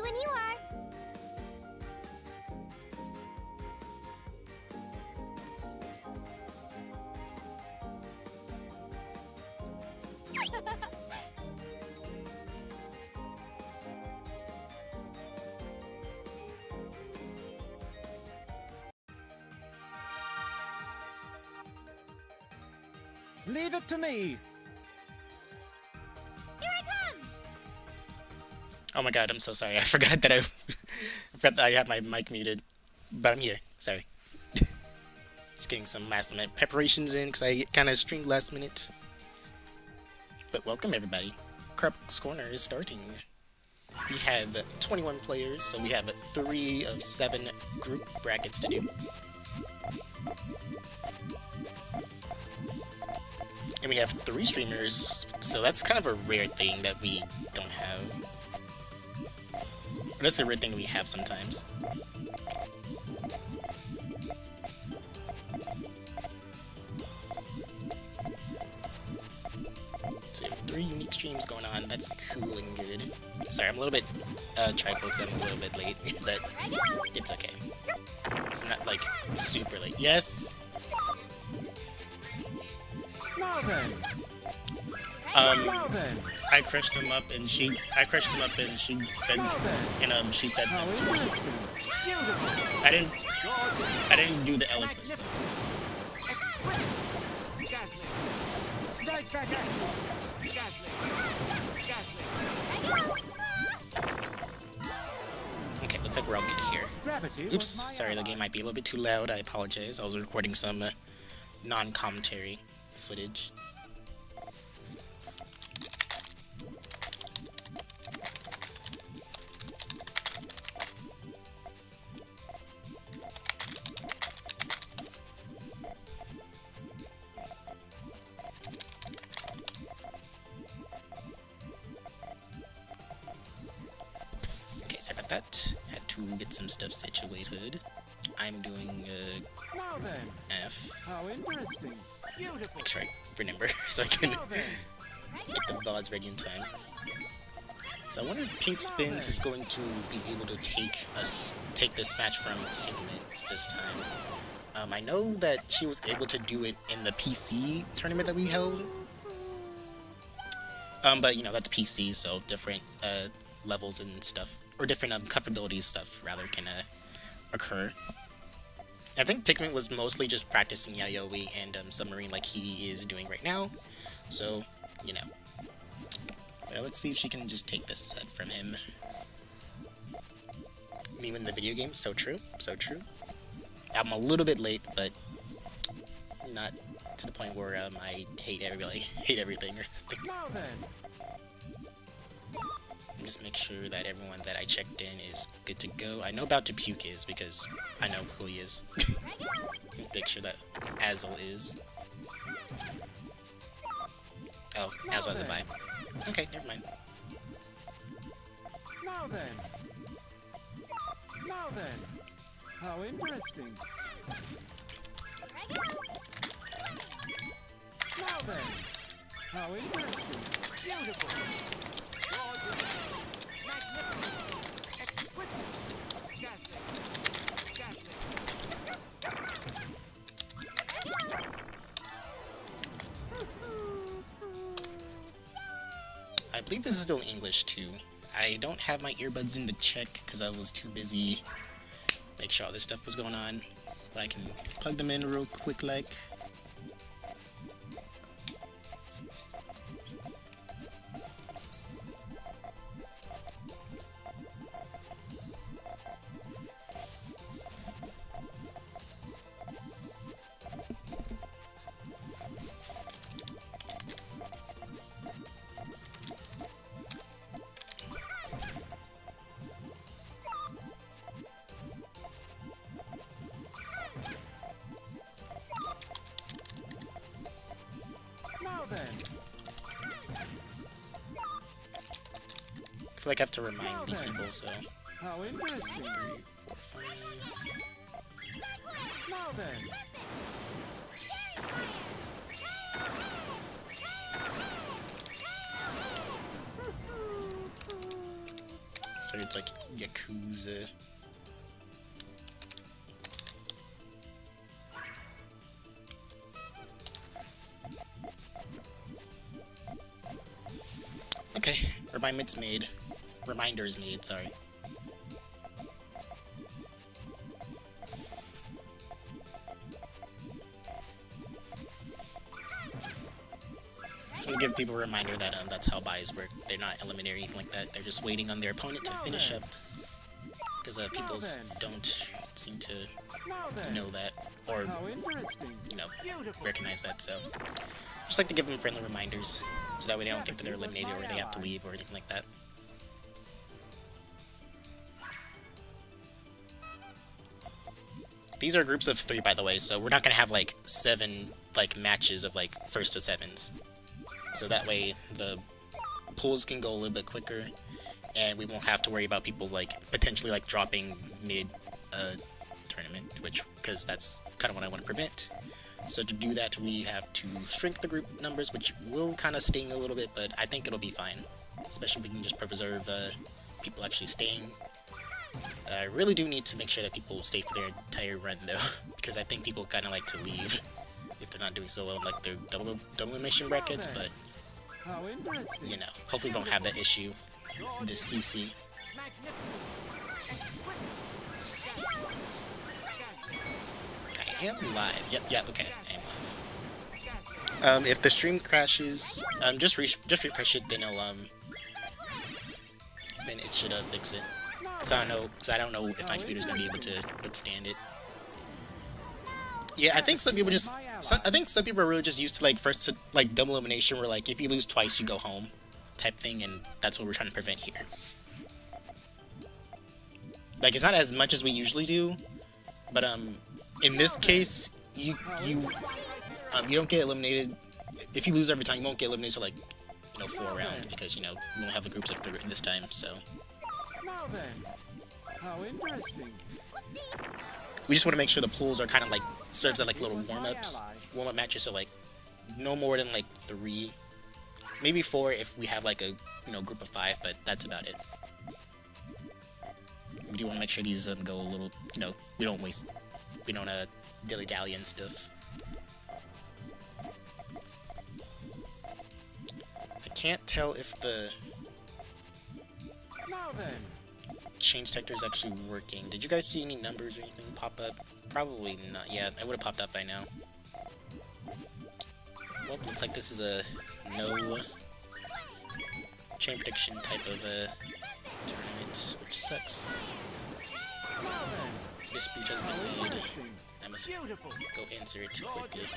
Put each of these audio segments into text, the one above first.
when you are. Leave it to me. Here I come. Oh my god, I'm so sorry. I forgot that I had my mic muted. But I'm here. Sorry. Just getting some last minute preparations in because I kind of streamed last minute. But welcome everybody. Carbuncle Corner is starting. We have 21 players, so we have 3 of 7 group brackets to do. And we have 3 streamers, so that's kind of a rare thing that we don't have. Or that's a rare thing we have sometimes. So we have 3 unique streams going on, that's cool and good. Sorry, I'm a little bit tri-focused, I'm a little bit late, but it's okay. I'm not, like, super late. Yes! Now then. I crushed them up and she fed, she fed them to me. I didn't do the eloquence though. Okay, looks like we're all good here. Oops, sorry, the game might be a little bit too loud, I apologize. I was recording some non-commentary footage. Okay, sorry about that. Had to get some stuff situated. I'm doing F. How interesting. Make sure I remember so I can get the VODs ready in time. So I wonder if Pink Spins is going to be able to take this match from Pigment this time. I know that she was able to do it in the PC tournament that we held. But you know, that's PC, so different levels and stuff, or different comfortability stuff rather can occur. I think Pigment was mostly just practicing Yayoi and Submarine like he is doing right now. So, you know. But let's see if she can just take this set from him. Me in the video game, so true, so true. I'm a little bit late, but not to the point where I hate everything or something. Just make sure that everyone that I checked in is good to go. I know about to puke is because I know who he is. Make sure that Azel is. Oh, Azel has a bye. Okay, never mind. Now then. How interesting. Now then. How interesting. Beautiful. I believe this is still English too. I don't have my earbuds in to check because I was too busy make sure all this stuff was going on. But I can plug them in real quick like. I feel like I have to remind these people, so. How interesting. 3, 4, 5. Now then. So it's like Yakuza. Okay, reminders made, sorry. Just want to give people a reminder that that's how buys work. They're not eliminating or anything like that. They're just waiting on their opponent to finish up. Because people don't seem to know that or, you know, recognize that. So, just like to give them friendly reminders so that way they don't think that they're eliminated or they have to leave or anything like that. These are groups of 3, by the way, so we're not gonna have like 7 like matches of like 1st to 7s. So that way the pulls can go a little bit quicker, and we won't have to worry about people like potentially like dropping mid tournament, because that's kind of what I want to prevent. So to do that, we have to shrink the group numbers, which will kind of sting a little bit, but I think it'll be fine. Especially if we can just preserve people actually staying. I really do need to make sure that people stay for their entire run, though, because I think people kind of like to leave if they're not doing so well in like their double elimination brackets, but you know, hopefully we don't have that issue this CC. I am live. Yep, okay, I am live. If the stream crashes, just refresh it, then it'll then it should fix it. So I don't know if my computer's gonna be able to withstand it. Yeah, I think some people are really just used to like first to like double elimination, where like if you lose twice you go home, type thing, and that's what we're trying to prevent here. Like it's not as much as we usually do, but in this case you don't get eliminated. If you lose every time, you won't get eliminated to like 4 rounds, because you won't have the groups of 3 this time. So we just want to make sure the pools are kind of like serves as like little warm-up matches, so like no more than like 3, maybe 4 if we have like a group of 5, but that's about it. We do want to make sure these go a little, we don't dilly-dally and stuff. I can't tell if the change detector is actually working. Did you guys see any numbers or anything pop up? Probably not. Yeah, it would have popped up by now. Well, looks like this is a no chain prediction type of tournament, which sucks. Dispute has been made. I must go answer it quickly.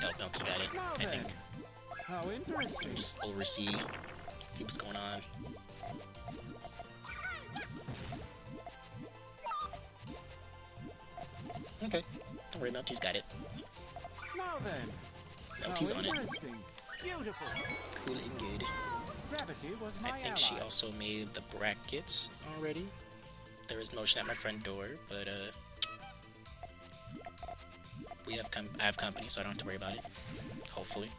Oh, Melty got it, I think. Just oversee, see what's going on. Okay, don't worry, Melty's got it. Melty's on it. Cool and good. I think she also made the brackets already. There is motion at my front door, but I have company, so I don't have to worry about it. Hopefully.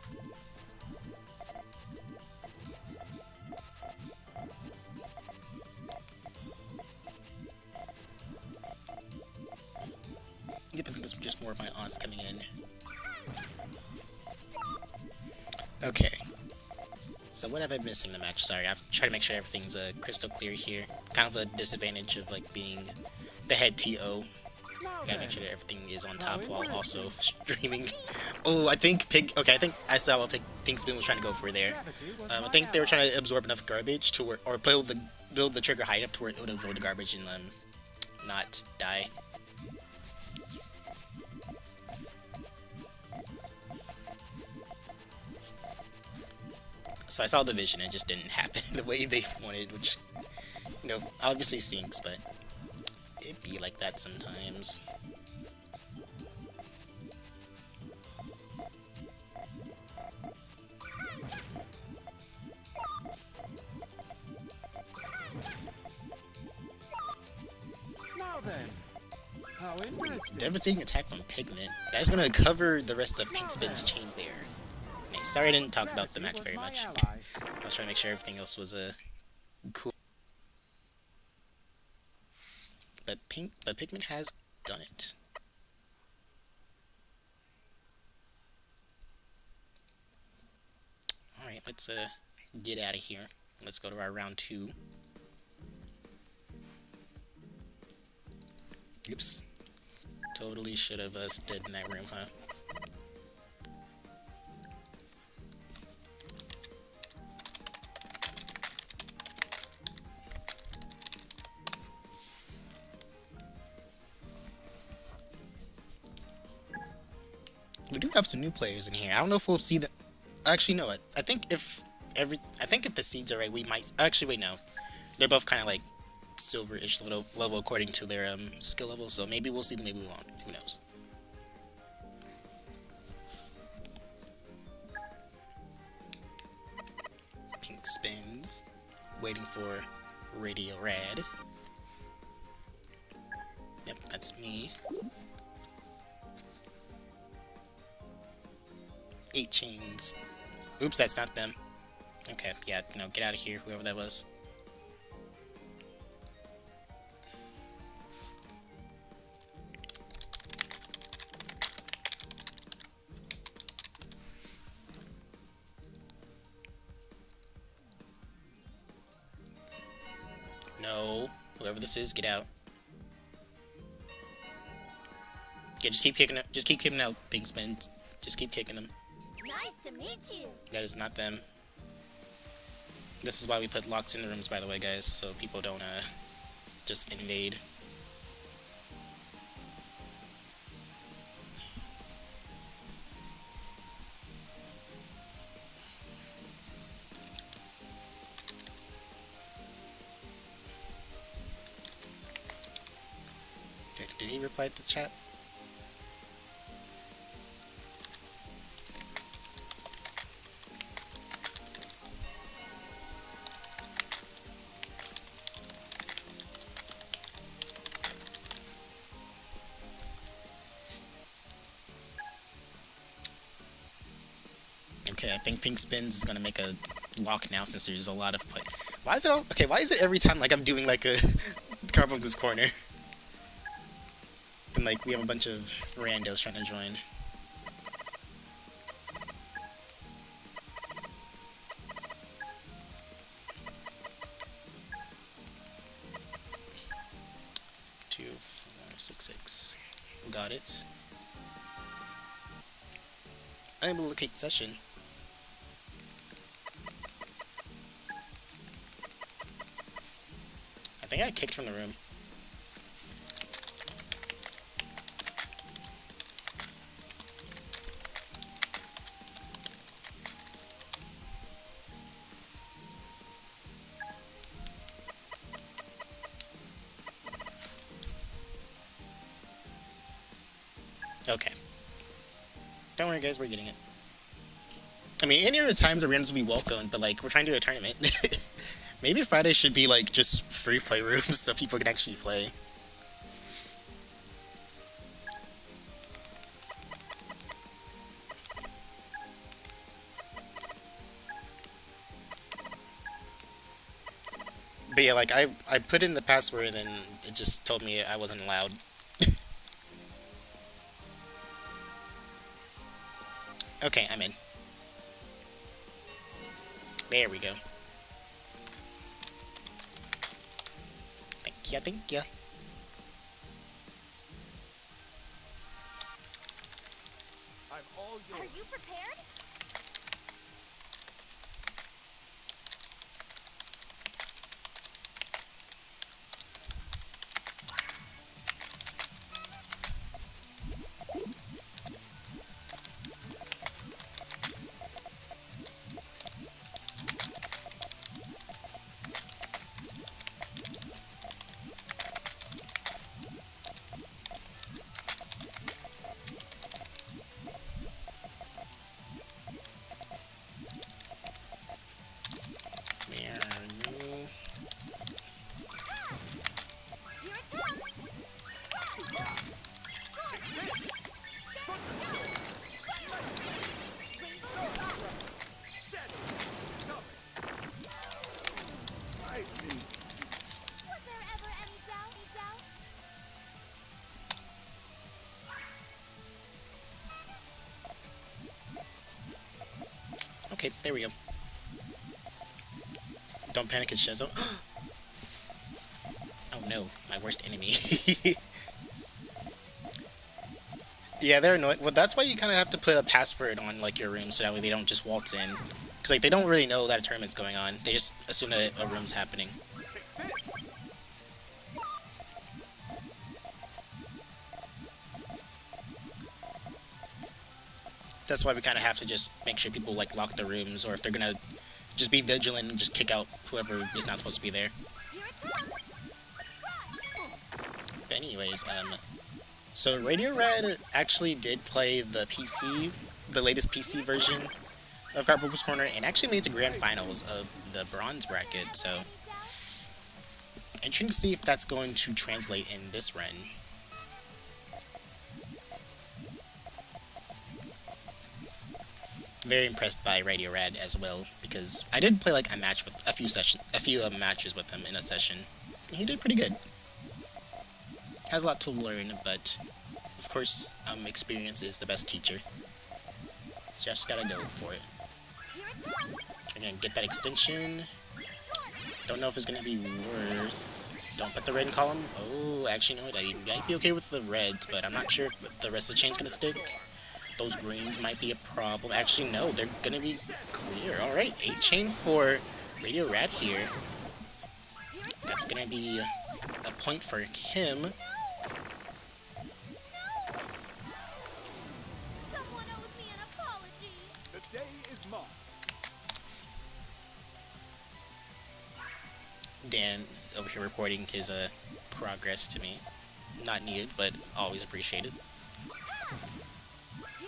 Yep, I think it's just more of my aunts coming in. Okay. So what have I missed in the match? Sorry, I've tried to make sure everything's crystal clear here. Kind of a disadvantage of like being the head TO. Gotta make sure that everything is on top while also streaming. Oh, I think I saw what Pink Spoon was trying to go for there. I think they were trying to absorb enough garbage to where, or build the trigger high enough to where it would absorb the garbage and not die. So I saw the vision, it just didn't happen the way they wanted, which, obviously stinks, but it be like that sometimes. How interesting. Devastating attack from Pigment. That's gonna cover the rest of Pink Spin's chain there. Nice. Sorry I didn't talk about the match very much. I was trying to make sure everything else was cool. But Pigment has done it. Alright, let's get out of here. Let's go to our round 2. Oops. Totally should have stood in that room, huh? We do have some new players in here. I don't know if we'll see them. Actually, no. I think if the seeds are right, we might. Actually, wait, no. They're both kind of like silver-ish level according to their skill level. So maybe we'll see them, maybe we won't. Who knows? Pink spins, waiting for Radio Red. Yep, that's me. 8 chains. Oops, that's not them. Okay, yeah, no, get out of here, whoever that was. No, whoever this is, get out. Yeah, just keep kicking it. Just keep kicking out, Pink Spin. Just keep kicking them. Nice to meet you. That is not them. This is why we put locks in the rooms, by the way, guys, so people don't just invade. Did he reply to the chat? Okay, I think Pink Spins is gonna make a lock now since there's a lot of play. Why is it all okay? Why is it every time like I'm doing like a Carbuncle's corner? And like we have a bunch of randos trying to join. Two, 4, 6, 6. Got it. Unable to locate session. I think I got kicked from the room. Okay. Don't worry, guys, we're getting it. I mean, any other times the randoms will be welcome, but like, we're trying to do a tournament. Maybe Friday should be like just free play rooms so people can actually play. But yeah, like I put in the password and then it just told me I wasn't allowed. Okay, I'm in. There we go. Thank ya. I'm all yours. Are you prepared? Okay, there we go. Don't panic, it's Shezzo. Oh no, my worst enemy. Yeah, they're annoying. Well, that's why you kind of have to put a password on, like, your room, so that way they don't just waltz in. Because, like, they don't really know that a tournament's going on. They just assume that a room's happening. That's why we kind of have to just make sure people, like, lock the rooms, or if they're gonna just be vigilant and just kick out whoever is not supposed to be there. But anyways, so Radio Red actually did play the PC, the latest PC version of Carbuncle'S Corner, and actually made the grand finals of the bronze bracket, so interesting to see if that's going to translate in this run. Very impressed by Radio Red as well, because I did play like a match with a few matches with him in a session. He did pretty good. Has a lot to learn, but of course, experience is the best teacher. Just gotta go for it. I'm gonna get that extension. Don't know if it's gonna be worth. Don't put the red in column. Oh, actually, no, I might be okay with the reds, but I'm not sure if the rest of the chain's gonna stick. Those greens might be a problem. Actually, no, they're gonna be clear. Alright, 8 chain for Radio Rat here. That's gonna be a point for him. Someone owes me an apology. The day is mine. Dan over here reporting his progress to me. Not needed, but always appreciated. Here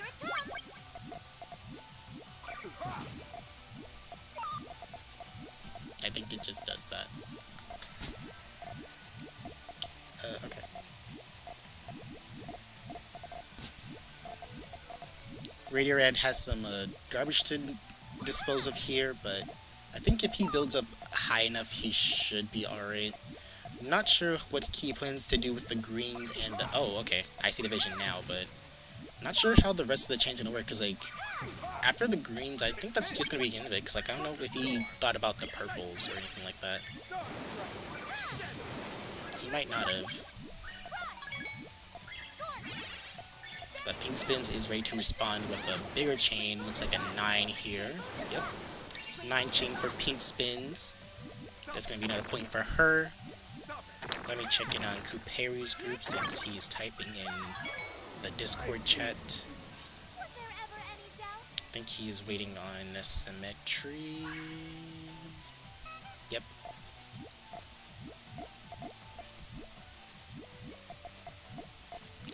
it comes. I think it just does that. Okay. Radio Red has some garbage to dispose of here, but I think if he builds up high enough, he should be alright. I'm not sure what he plans to do with the greens and the... Oh, okay. I see the vision now, but I'm not sure how the rest of the chain's gonna work, because, like, after the greens, I think that's just gonna be the end of it, because, like, I don't know if he thought about the purples or anything like that. He might not have. But Pink Spins is ready to respond with a bigger chain. Looks like a 9 here. Yep. 9 chain for Pink Spins. That's going to be another point for her. Let me check in on Kuperi's group since he's typing in the Discord chat. Was there ever any doubt? I think he is waiting on Symmetry. Yep.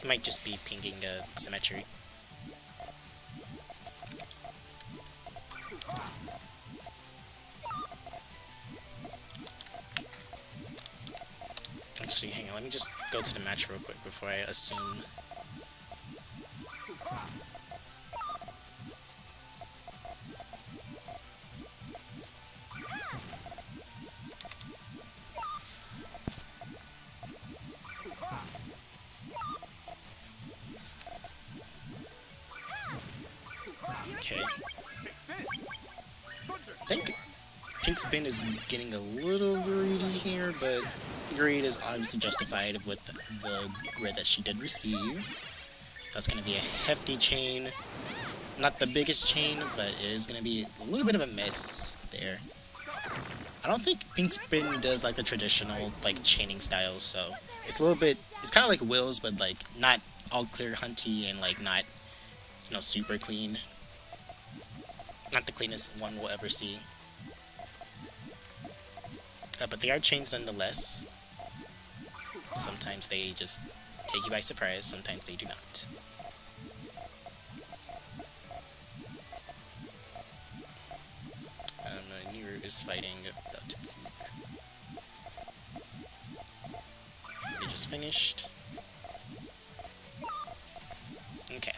He might just be pinging Symmetry. Actually, hang on, let me just go to the match real quick before I assume. Okay. I think Pink Spin is getting a little greedy here, but greed is obviously justified with the grid that she did receive. That's going to be a hefty chain. Not the biggest chain, but it is going to be a little bit of a mess there. I don't think Pink Spin does like the traditional like chaining style, so it's a little bit, it's kind of like Will's, but like not all clear hunty and like not, you know, super clean. Not the cleanest one we'll ever see. But they are chains nonetheless. Sometimes they just take you by surprise, sometimes they do not. Niru is fighting about to puke. They just finished. Okay.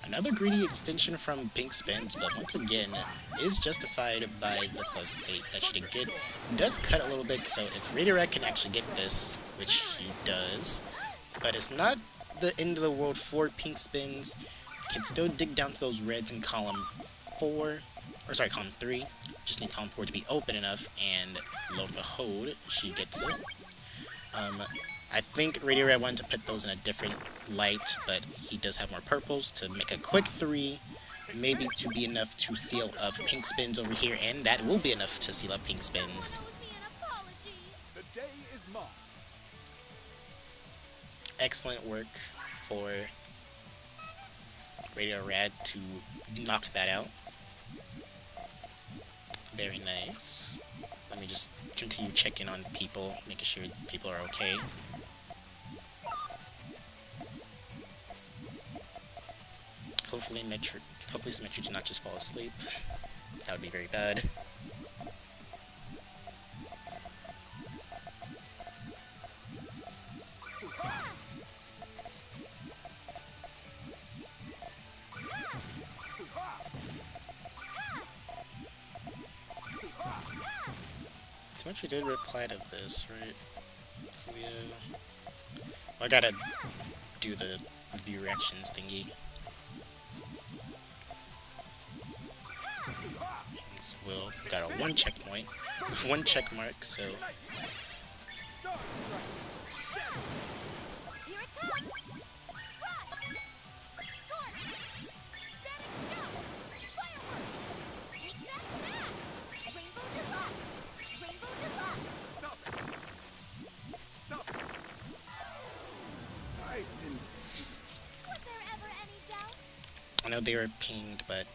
Another greedy extension from Pink Spins, but once again, is justified by the close that she did get. It does cut a little bit, so if Redirect can actually get this, which he does, but it's not the end of the world for Pink Spins. Can still dig down to those reds in column 4, or sorry, column 3. Just need column 4 to be open enough, and lo and behold, she gets it. I think Radio Red wanted to put those in a different light, but he does have more purples to make a quick 3, maybe to be enough to seal up Pink Spins over here, and that will be enough to seal up Pink Spins. The day is mine. Excellent work for Radio Red to knock that out. Very nice. Let me just continue checking on people, making sure people are okay. Hopefully Symmetry did not just fall asleep. That would be very bad. Symmetry did reply to this, right? Yeah. Well, I gotta do the view reactions thingy. Will got a 1 checkpoint, 1 check mark, so I know they were pinged, but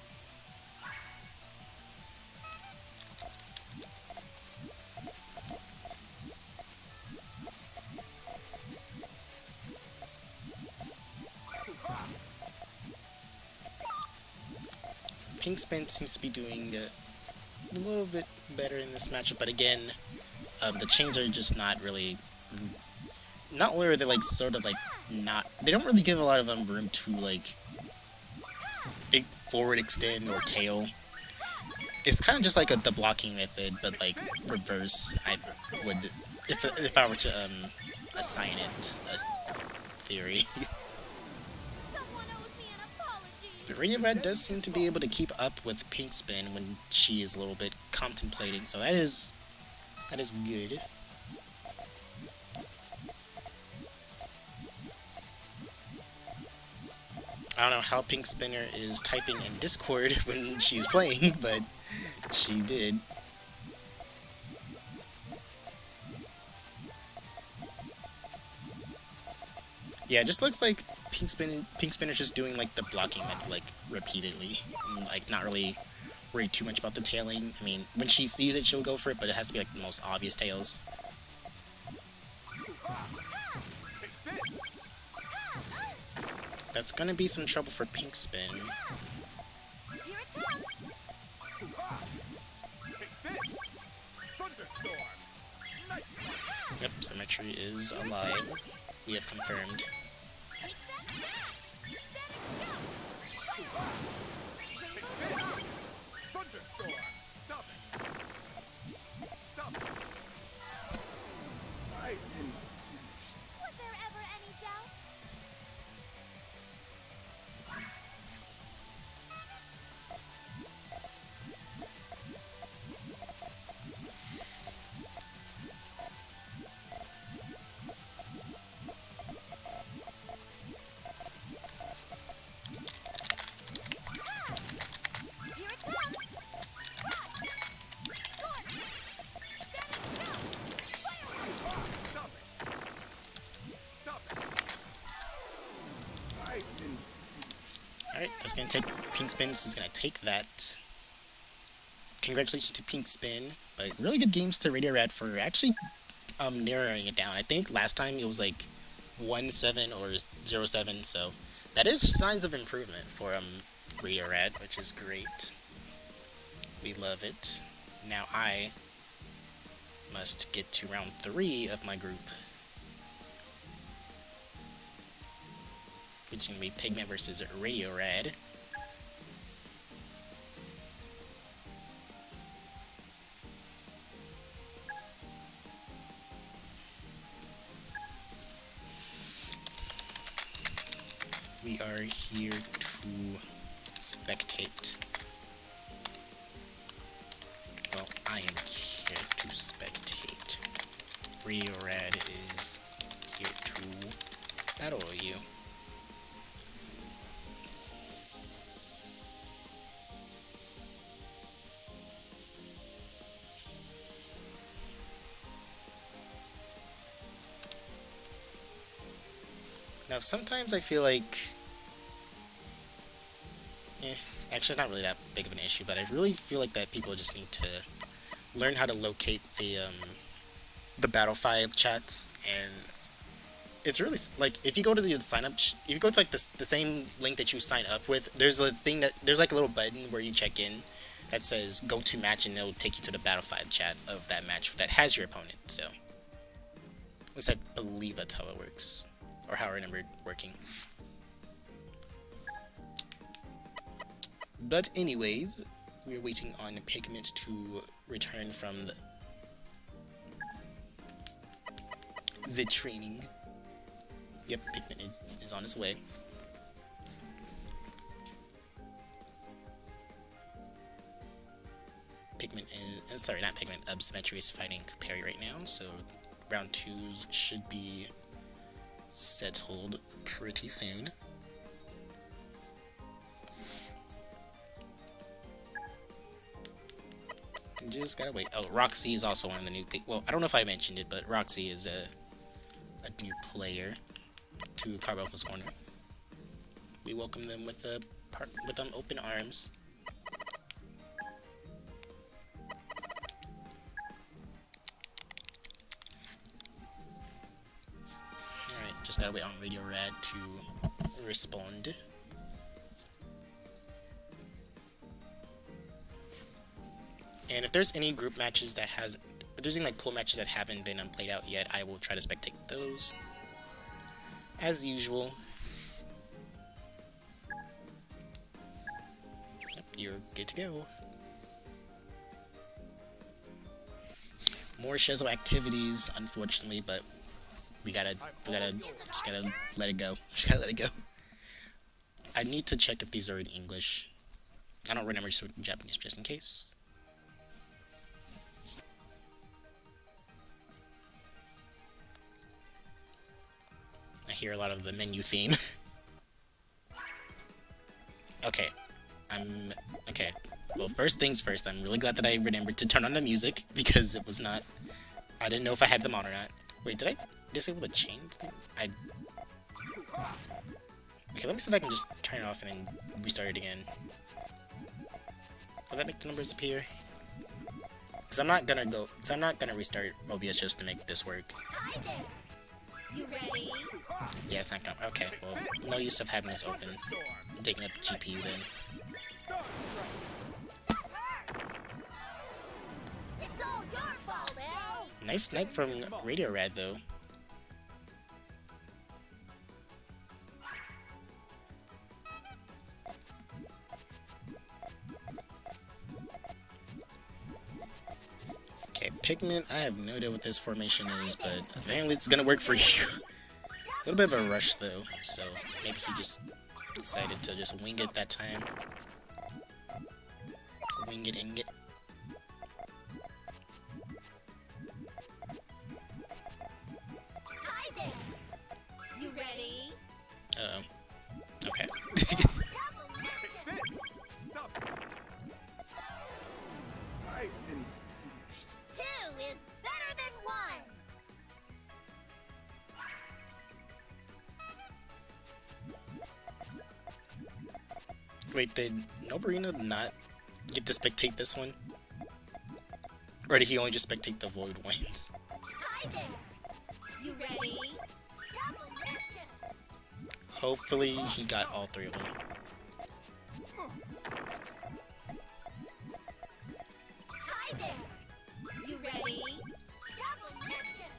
Pink Spin seems to be doing a little bit better in this matchup, but again, the chains are just not really. Not only are they like sort of like not. They don't really give a lot of them room to like forward extend or tail. It's kind of just like the blocking method, but like reverse. I would if I were to assign it a theory. But Radio Red does seem to be able to keep up with Pink Spin when she is a little bit contemplating, so that is good. I don't know how Pink Spinner is typing in Discord when she's playing, but she did. Yeah, it just looks like Pink Spinner's just doing like the blocking method like repeatedly, and like not really worried too much about the tailing. I mean, when she sees it, she'll go for it, but it has to be like the most obvious tails. That's gonna be some trouble for Pink Spin. Yep, Symmetry is alive. We have confirmed. Was there ever any doubt? Alright, that's gonna take Pink Spin. This is gonna take that. Congratulations to Pink Spin, but really good games to Radio Red for actually narrowing it down. I think last time it was like 1-7 or 0-7, so that is signs of improvement for Radio Red, which is great. We love it. Now I must get to round 3 of my group, which is going to be Pigment versus Radio Red. We are here to spectate. Well, I am here to spectate. Radio Rad is here to battle you. Now, sometimes I feel like, actually it's not really that big of an issue, but I really feel like that people just need to learn how to locate the Battlefield chats, and it's really, like, if you go to the sign up, if you go to, like, the same link that you sign up with, there's a thing there's, like, a little button where you check in that says go to match, and it'll take you to the Battlefield chat of that match that has your opponent, so, at least I believe that's how it works. Or how I remember it working. But anyways, we're waiting on Pigment to return from the training. Yep, Pigment is on his way. Pigment is, sorry, not Pigment, Symmetry is fighting Perry right now, so round 2s should be settled pretty soon. Just gotta wait. Oh, Roxy is also one of the new well, I don't know if I mentioned it, but Roxy is a new player to Carbuncle'S Corner. We welcome them with open arms. Just gotta wait on Radio Rad to respond. And if there's any group matches that if there's any like pool matches that haven't been played out yet, I will try to spectate those. As usual. Yep, you're good to go. More Shizzle activities, unfortunately, but we gotta just gotta let it go. Just gotta let it go. I need to check if these are in English. I don't remember just in Japanese, just in case. I hear a lot of the menu theme. Okay. Okay. Well, first things first, I'm really glad that I remembered to turn on the music, because it was not... I didn't know if I had them on or not. Wait, did I disable the chains thing? Okay, let me see if I can just turn it off and then restart it again. Will that make the numbers appear? Because I'm not gonna restart OBS just to make this work. You ready? Yeah, it's not gonna... Okay, well, no use of having this open and taking up the GPU then. It's all your fault, eh? Nice snipe from Radio Rad, though. Okay, Pigment, I have no idea what this formation is, but apparently it's gonna work for you. A little bit of a rush, though, so maybe he just decided to just wing it that time. Wing it, ing it. Hi there. You ready? Uh-oh. Okay. Double mission. Stop it. I've been finished. 2 is better than 1. Wait, did Noburino not get to spectate this one? Or did he only just spectate the Void ones? Hi there. You ready? Double mission. Hopefully he got all 3 of them. Hi there. You ready? Double mission.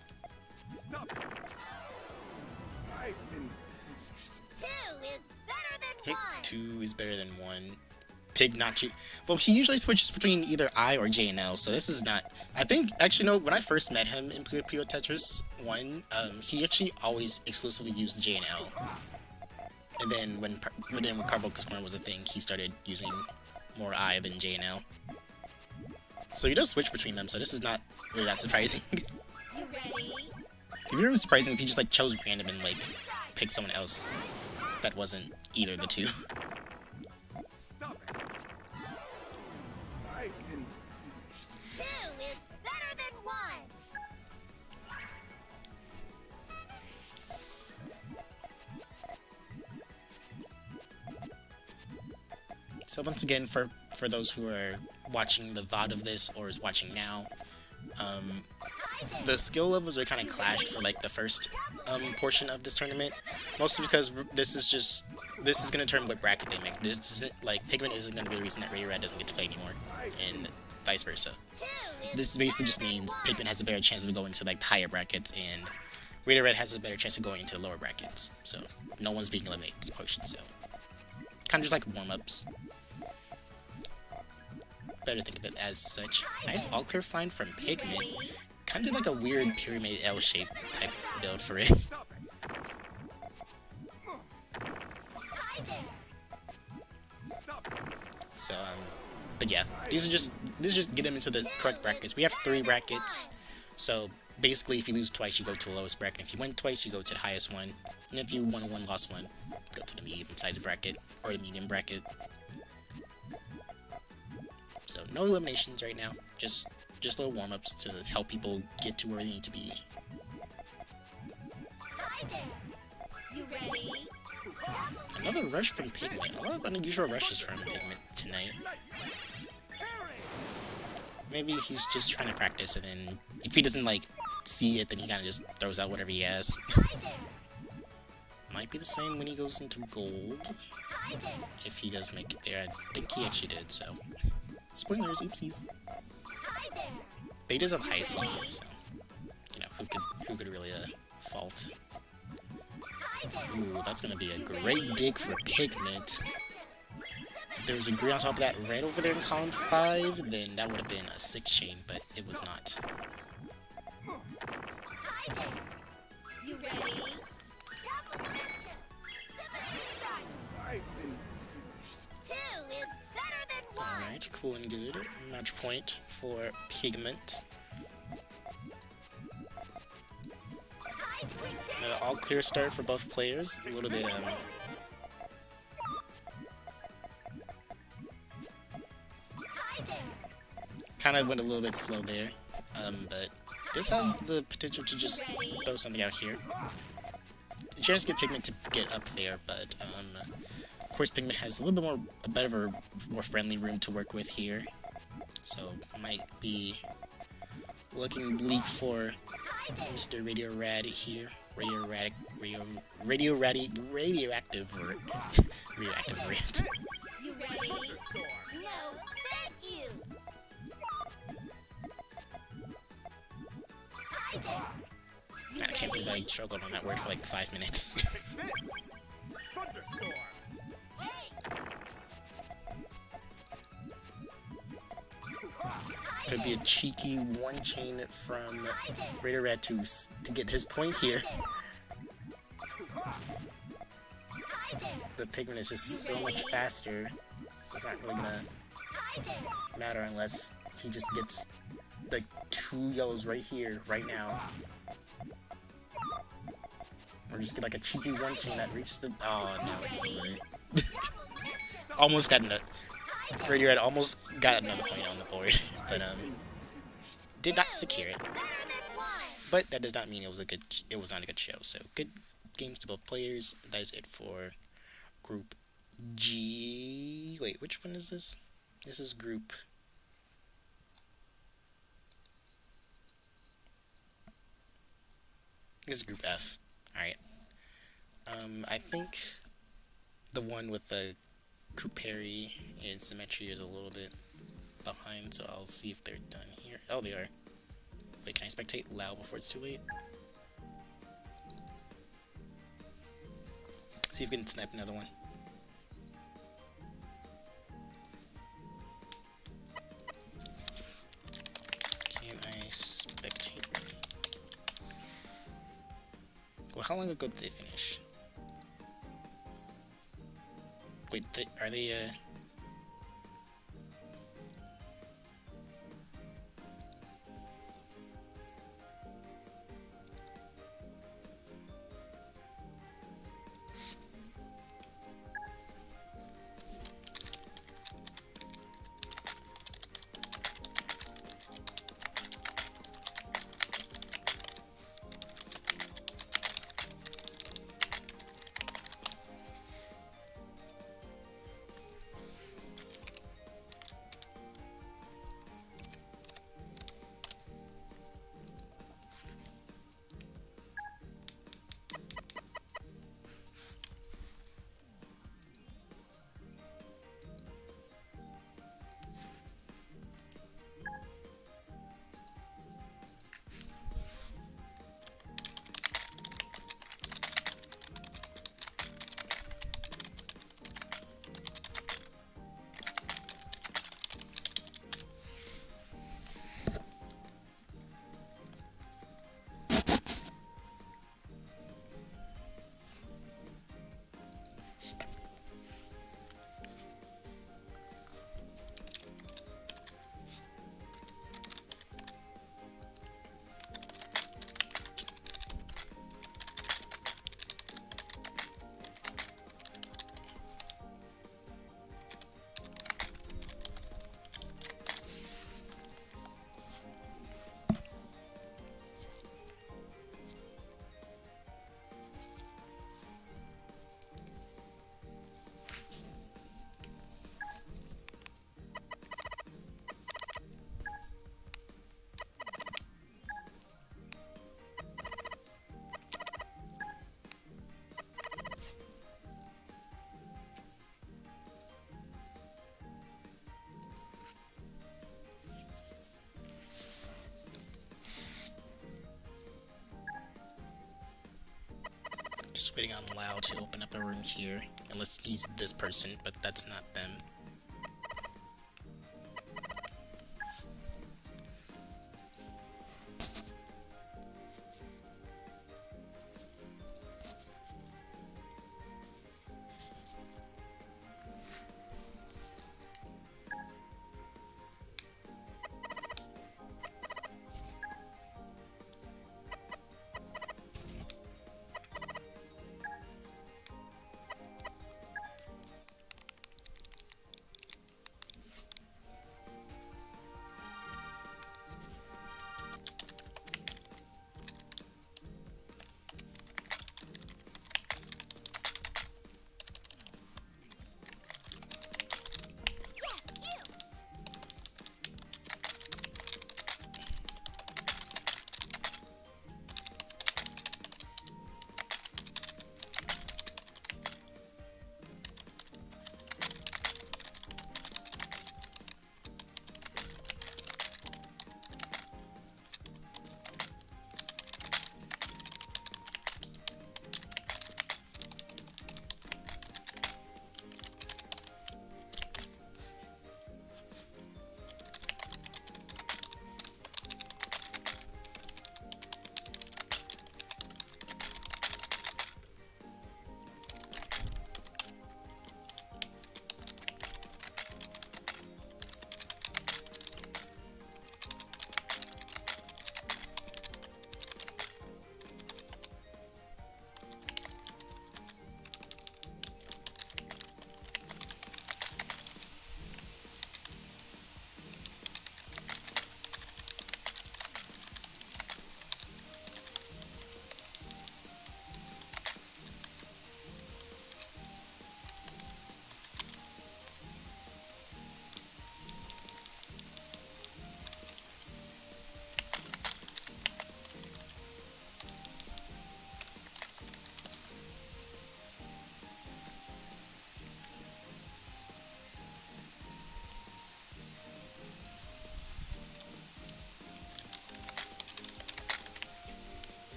Stop it. I've been finished. 2 is better than 1. 2 is better than 1. Pig not you. Well, he usually switches between either I or J and L, so this is not... I think, actually, no, when I first met him in Puyo Puyo Tetris 1, he actually always exclusively used the J and L. And then when Carbuncle's Corner was a thing, he started using more I than J and L. So he does switch between them, so this is not really that surprising. You ready? It'd be really surprising if he just like chose random and like picked someone else that wasn't either of the two. Stop it. I've been finished. 2 is better than 1. So once again, for those who are watching the VOD of this or is watching now, the skill levels are kind of clashed for like the first portion of this tournament, mostly because this is going to determine what bracket they make. This isn't like Pigment isn't going to be the reason that Radio Red doesn't get to play anymore, and vice versa. This basically just means Pigment has a better chance of going to like the higher brackets, and Radio Red has a better chance of going into the lower brackets. So no one's being eliminated this portion. So kind of just like warm-ups. Better think of it as such. Nice all clear find from Pigment. Kind of like a weird pyramid L shape type build for it. Stop it. Stop it. So but yeah, this is just get them into the correct brackets. We have 3 brackets, so basically if you lose twice, you go to the lowest bracket. If you win twice, you go to the highest one, and if you won one, lost one, go to the medium-sized bracket or the medium bracket. So no eliminations right now, just little warm-ups to help people get to where they need to be. You ready? Another rush from Pigment. A lot of unusual rushes from Pigment tonight. Maybe he's just trying to practice, and then if he doesn't like see it, then he kind of just throws out whatever he has. Might be the same when he goes into gold, if he does make it there. I think he actually did, so spoilers, oopsies. But he does have high CP, so you know who could really fault. Ooh, that's gonna be a great dig for Pigment. If there was a green on top of that red over there in column 5, then that would have been a 6 chain, but it was not. You ready? I've been finished. 2 is better than 1. Alright, cool and good. Match point for Pigment. Another all clear start for both players. A little bit kind of went a little bit slow there, but does have the potential to just throw something out here. A chance to get Pigment to get up there, but of course Pigment has a little bit more friendly room to work with here, so might be looking bleak for Mr. Radio Rad here. Radioactive rant. You ready? No, thank you. I can't believe I struggled on that word for like 5 minutes. Thunderstorm. Could be a cheeky 1 chain from Raider Rat to get his point here. The Pigment is just so much faster, so it's not really gonna matter unless he just gets like 2 yellows right here, right now. Or just get like a cheeky 1 chain that reaches the... Oh, no, it's over. Almost got another... Radio Red almost got another point on the board, but did not secure it. But that does not mean it was not a good show. So good games to both players. That is it for Group G. Wait, which one is this? This is Group... This is Group F. Alright. I think the one with the Cooperi and Symmetry is a little bit behind, so I'll see if they're done here. Oh, they are. Wait, can I spectate loud before it's too late? See if we can snipe another one. Can I spectate? Well, how long ago did they finish? Wait, are they, just waiting on Lao to open up a room here. Unless he's this person, but that's not them.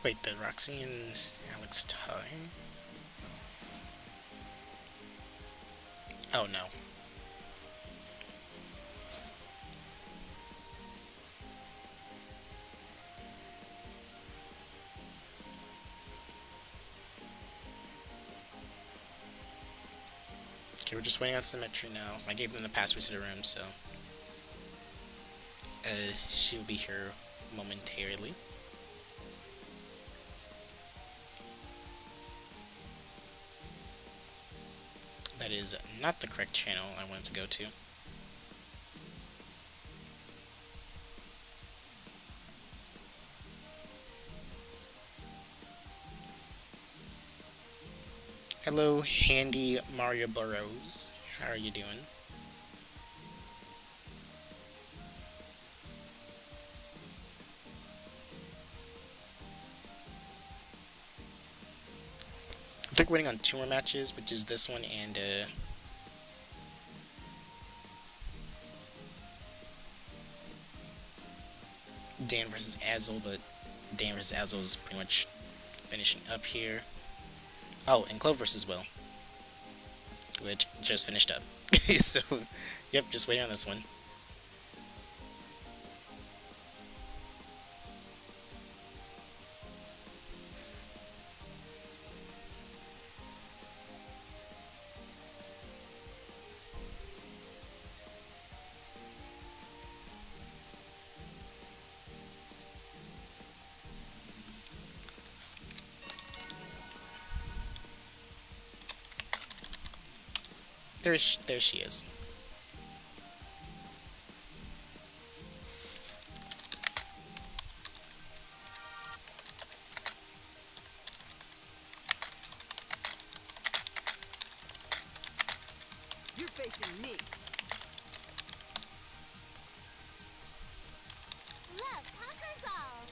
Wait, the Roxy and Alex tie? Oh no. Okay, we're just waiting on symmetry now. I gave them the password to the room, so she'll be here momentarily. That is not the correct channel I wanted to go to. Hello, Handy Mario Burrows. How are you doing? I think we're waiting on 2 more matches, which is this one and Dan versus Azel, but Dan versus Azel is pretty much finishing up here. Oh, and Clover's as well, which just finished up. So, yep, just waiting on this one. There she is. You're facing me. Love conquers all.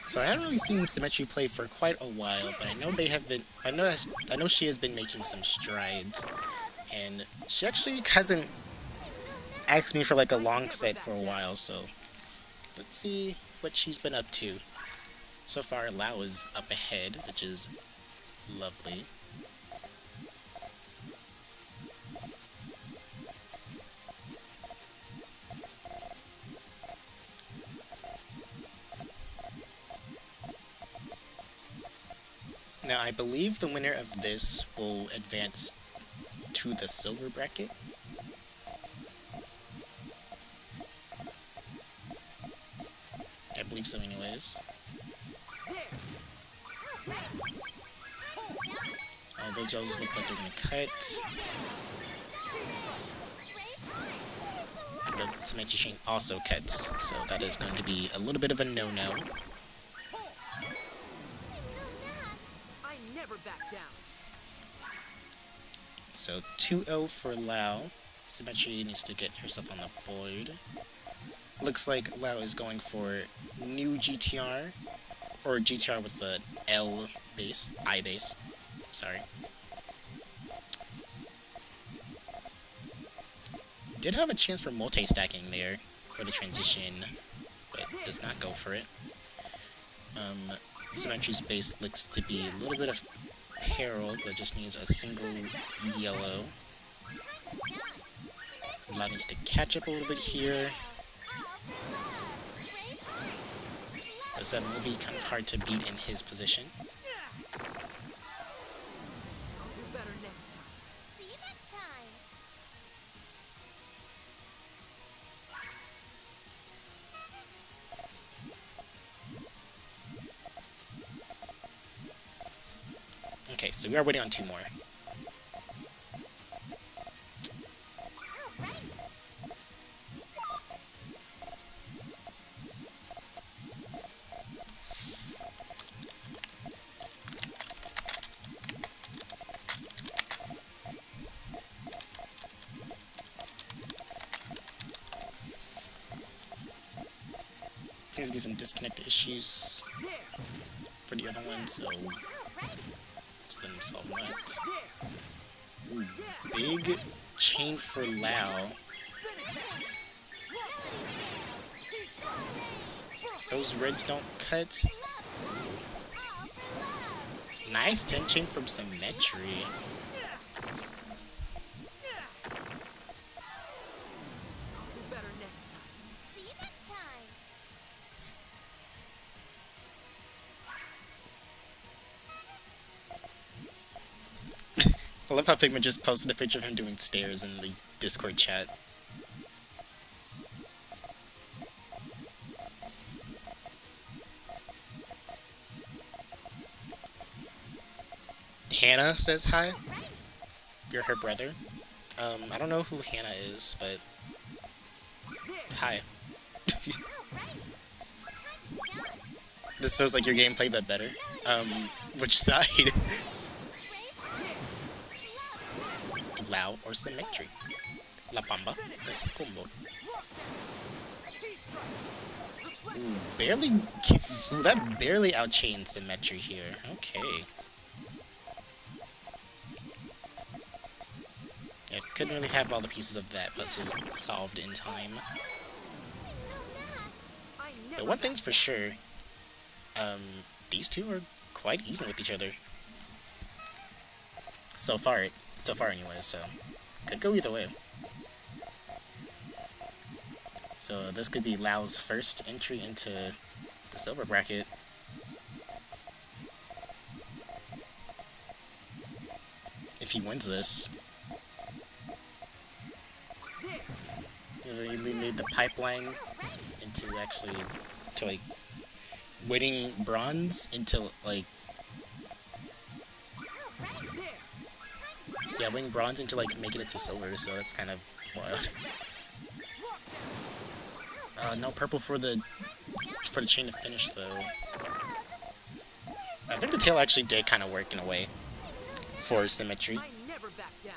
So I haven't really seen Symmetry play for quite a while, but I know they have been. I know she has been making some strides, and she actually hasn't asked me for like a long set for a while. So let's see what she's been up to. So far, Lau is up ahead, which is lovely. Now, I believe the winner of this will advance to the silver bracket. I believe so anyways. Oh, those yellows look like they're gonna cut. But Symmetry Chain also cuts, so that is going to be a little bit of a no-no. Back down. So 2-0 for Lau. Symmetry needs to get herself on the board. Looks like Lau is going for new GTR, or GTR with the L base, I base. Sorry. Did have a chance for multi-stacking there for the transition, but does not go for it. Symmetry's base looks to be a little bit of peril, but just needs a single yellow. Lau needs to catch up a little bit here. The 7 will be kind of hard to beat in his position. I'll do better next time. See you next time. Okay, so we are waiting on 2 more. seems to be some disconnect issues for the other one, so let's let him solve that. Ooh, big chain for Lao. Those reds don't cut. Nice 10 chain from Symmetry. Do better next time. See you next time. I love how Pigment just posted a picture of him doing stairs in the Discord chat. Hannah says hi. You're her brother. I don't know who Hannah is, but hi. This feels like your gameplay, but better. Which side? Lao or Symmetry? La Bamba. Let's combo. Ooh, barely. Ooh, that barely outchained Symmetry here. Okay. Yeah, couldn't really have all the pieces of that puzzle solved in time. But one thing's for sure, these two are quite even with each other. So far anyway, so could go either way. So this could be Lao's first entry into the silver bracket. If he wins this, he really made the pipeline into actually to like winning bronze into like winning bronze into like making it to silver, so that's kind of wild. No purple for the chain to finish though. I think the tail actually did kind of work in a way for Symmetry. I never back down.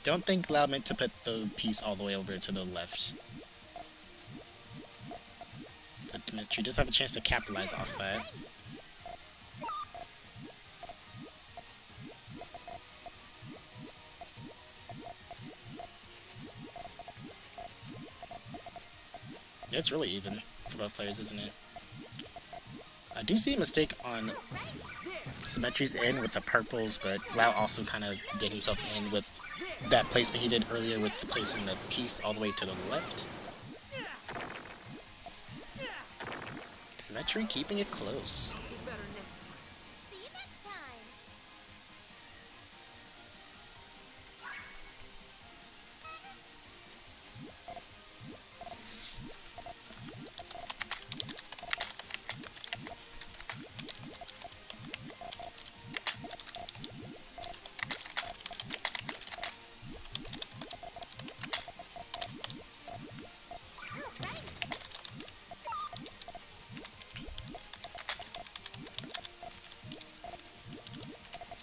Don't think Lao meant to put the piece all the way over to the left. So Symmetry does have a chance to capitalize off that. Yeah, it's really even for both players, isn't it? I do see a mistake on Symmetry's end with the purples, but Lao also kind of did himself in with that placement he did earlier with placing the piece all the way to the left. Symmetry keeping it close. Do better next time. See you next time.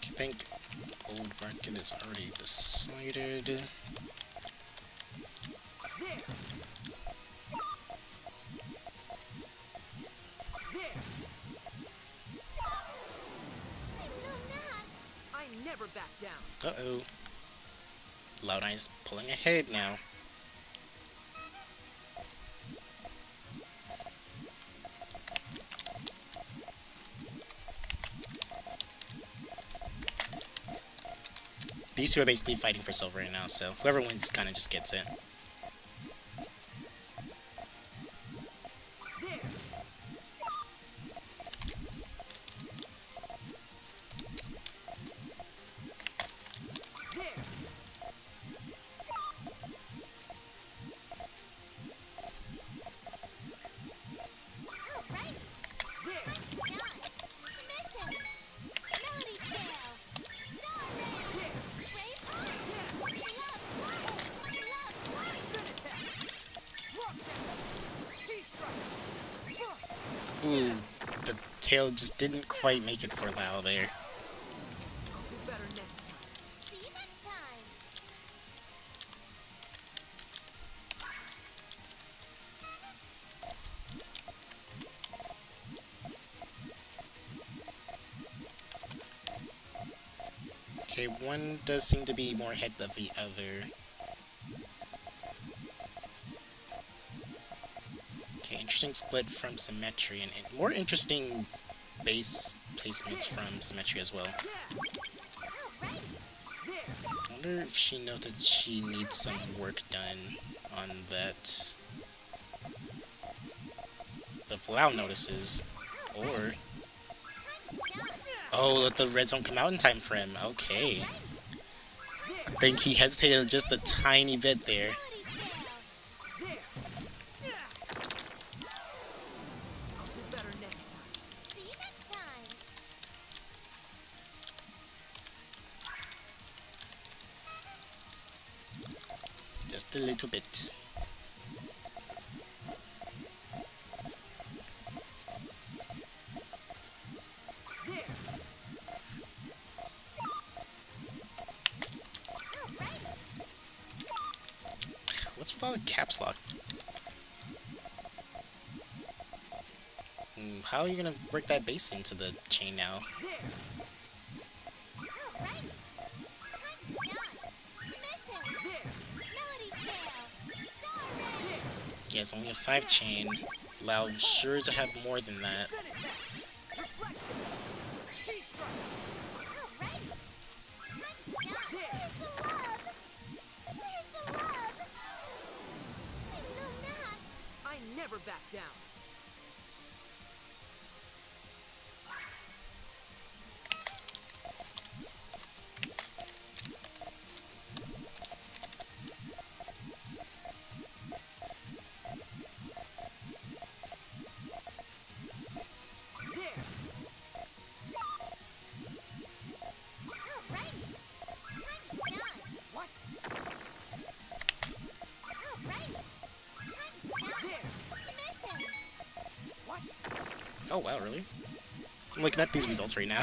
I think gold bracket is already decided. I never back down. Uh-oh. Loud-Eye's pulling ahead now. These two are basically fighting for silver right now, so whoever wins kind of just gets it. Ooh, the tail just didn't quite make it for Lao there. Do better next time. Okay, one does seem to be more ahead of the other. Okay, interesting split from Symmetry, and more interesting base placements from Symmetry as well. I wonder if she knows that she needs some work done on that. If Lau notices, or... Oh, let the red zone come out in time for him. Okay. I think he hesitated just a tiny bit there. I'll do better next time. See you next time. Just a little bit. What's with all the caps lock? How are you gonna work that base into the chain now? Yeah, it's only a 5 chain. Lau sure to have more than that. I never back down. Oh wow, really? I'm looking at these results right now.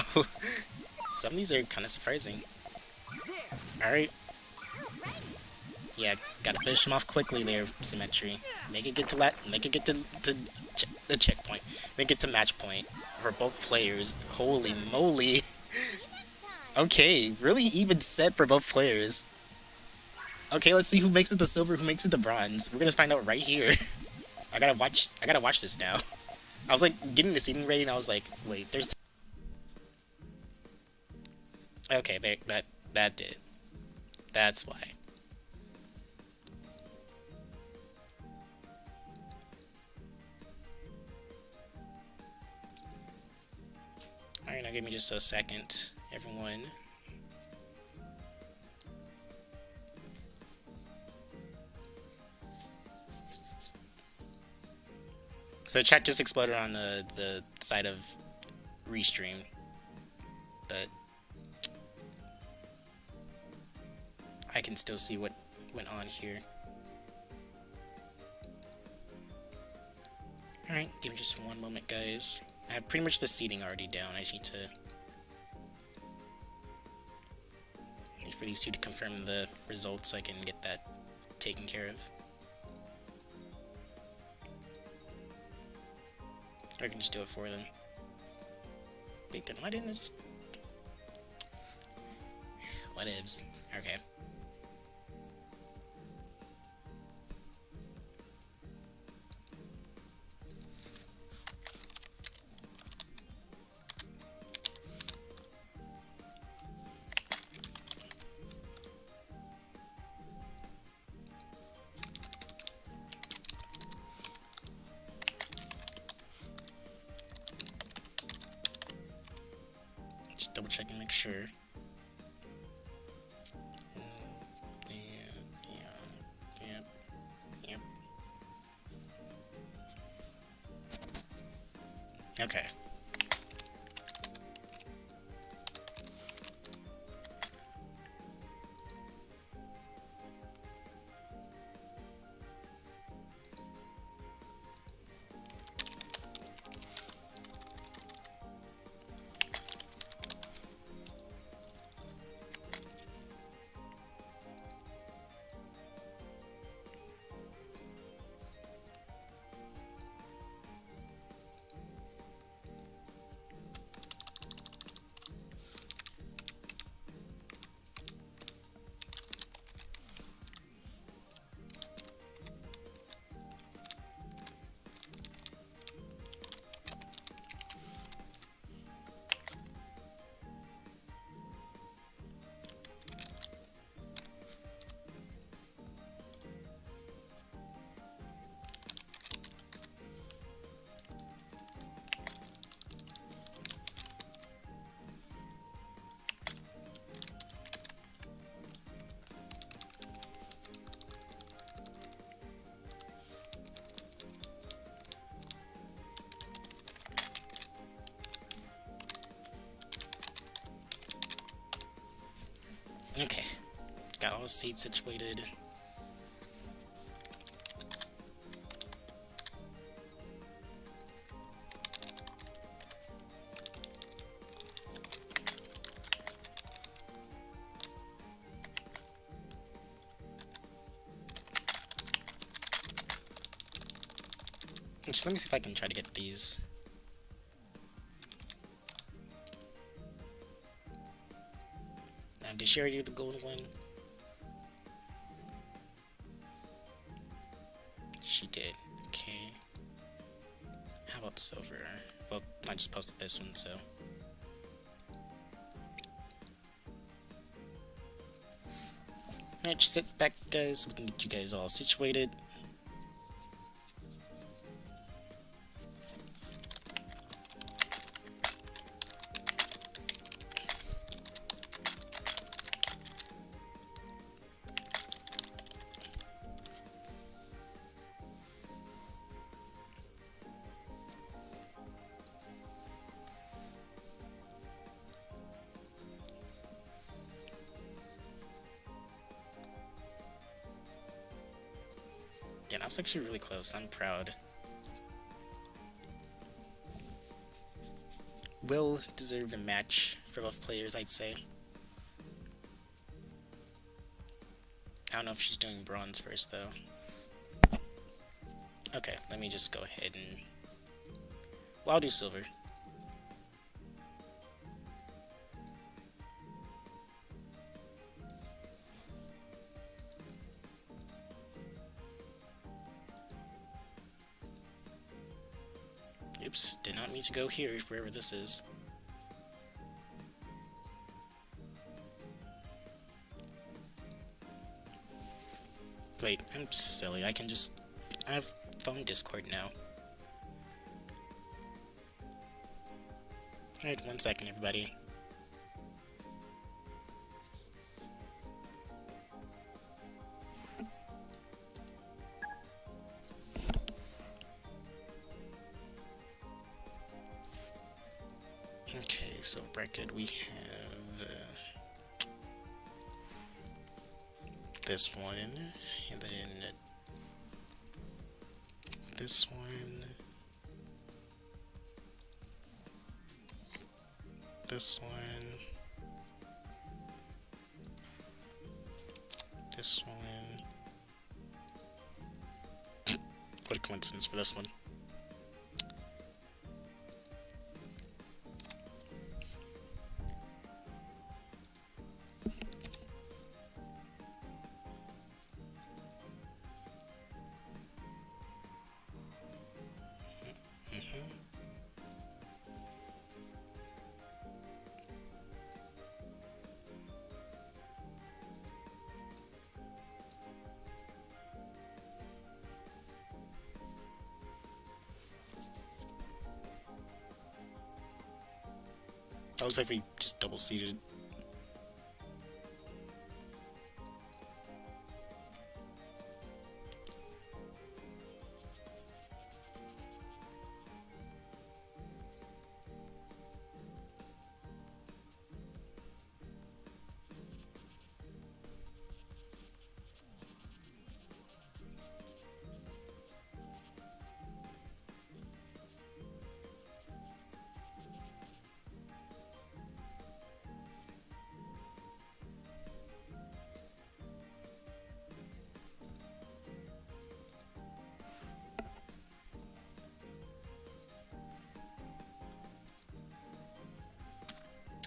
Some of these are kind of surprising. Alright. Yeah, gotta finish him off quickly there, Symmetry. Make it get to the checkpoint. Make it to match point for both players. Holy moly. Okay, really even set for both players. Okay, let's see who makes it to silver, who makes it to bronze. We're gonna find out right here. I gotta watch this now. I was like getting the seating ready and I was like, wait, there's... Okay, there, that did. That's why. Alright, now give me just a second, everyone. So chat just exploded on the side of Restream, but I can still see what went on here. Alright, give me just one moment, guys. I have pretty much the seating already down. I just need to wait for these two to confirm the results so I can get that taken care of. Or I can just do it for them. Wait, then why didn't I just... Whatevs. Okay. Just double check and make sure. Yep. Okay. Okay. Got all the seats situated. Just let me see if I can try to get these. Now, did she already do the golden one? She did. Okay. How about silver? Well, I just posted this one, so. Alright, just sit back, guys. We can get you guys all situated. Yeah, that was actually really close. I'm proud. Well-deserved a match for both players, I'd say. I don't know if she's doing bronze first, though. Okay, let me just go ahead and... Well, I'll do silver. Oops, did not mean to go here, wherever this is. Wait, I'm silly. I have phone Discord now. Alright, 1 second, everybody. Okay, so bracket we have this one, and then this one, this one, this one. What a coincidence for this one. That looks like we just double seated.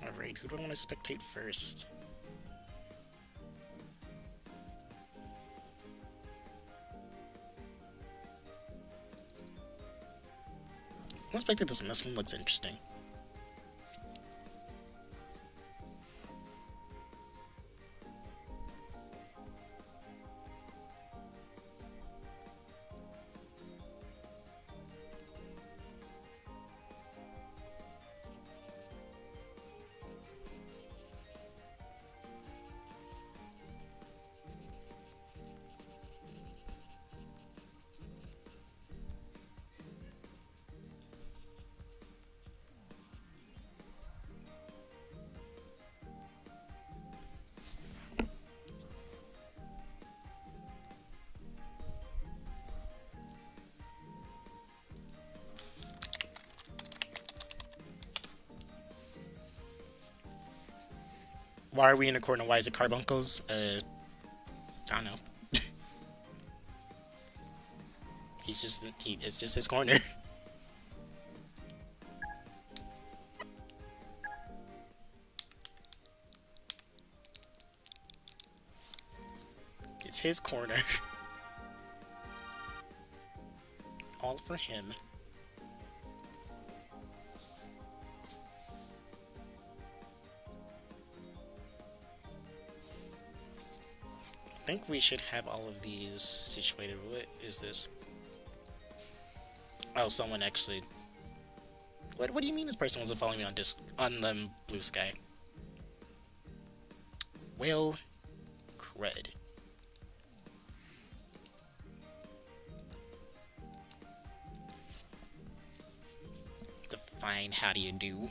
Alright, who do I want to spectate first? I want to spectate this one. This one looks interesting. Why are we in a corner? Why is it Carbuncle's? I don't know. It's just his corner. It's his corner. All for him. I think we should have all of these situated. What is this? Oh, someone actually. What do you mean this person wasn't following me on the blue sky? Well, cred. Define how do you do?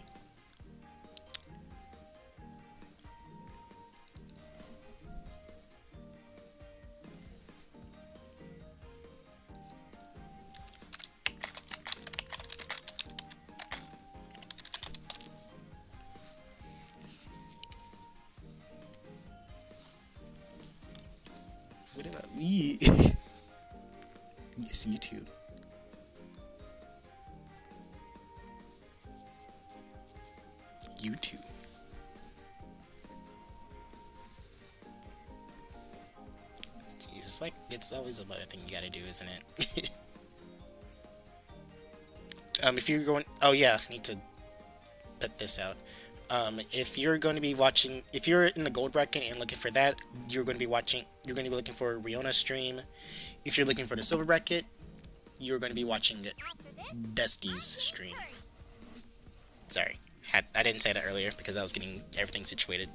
What about me? Yes, you too. You too. Jesus, like, it's always another thing you gotta do, isn't it? If you're going... Oh, yeah, I need to put this out. If you're going to be watching... If you're in the gold bracket and looking for that, you're going to be looking for Riona's stream. If you're looking for the silver bracket, you're going to be watching Dusty's stream. Sorry. I didn't say that earlier because I was getting everything situated.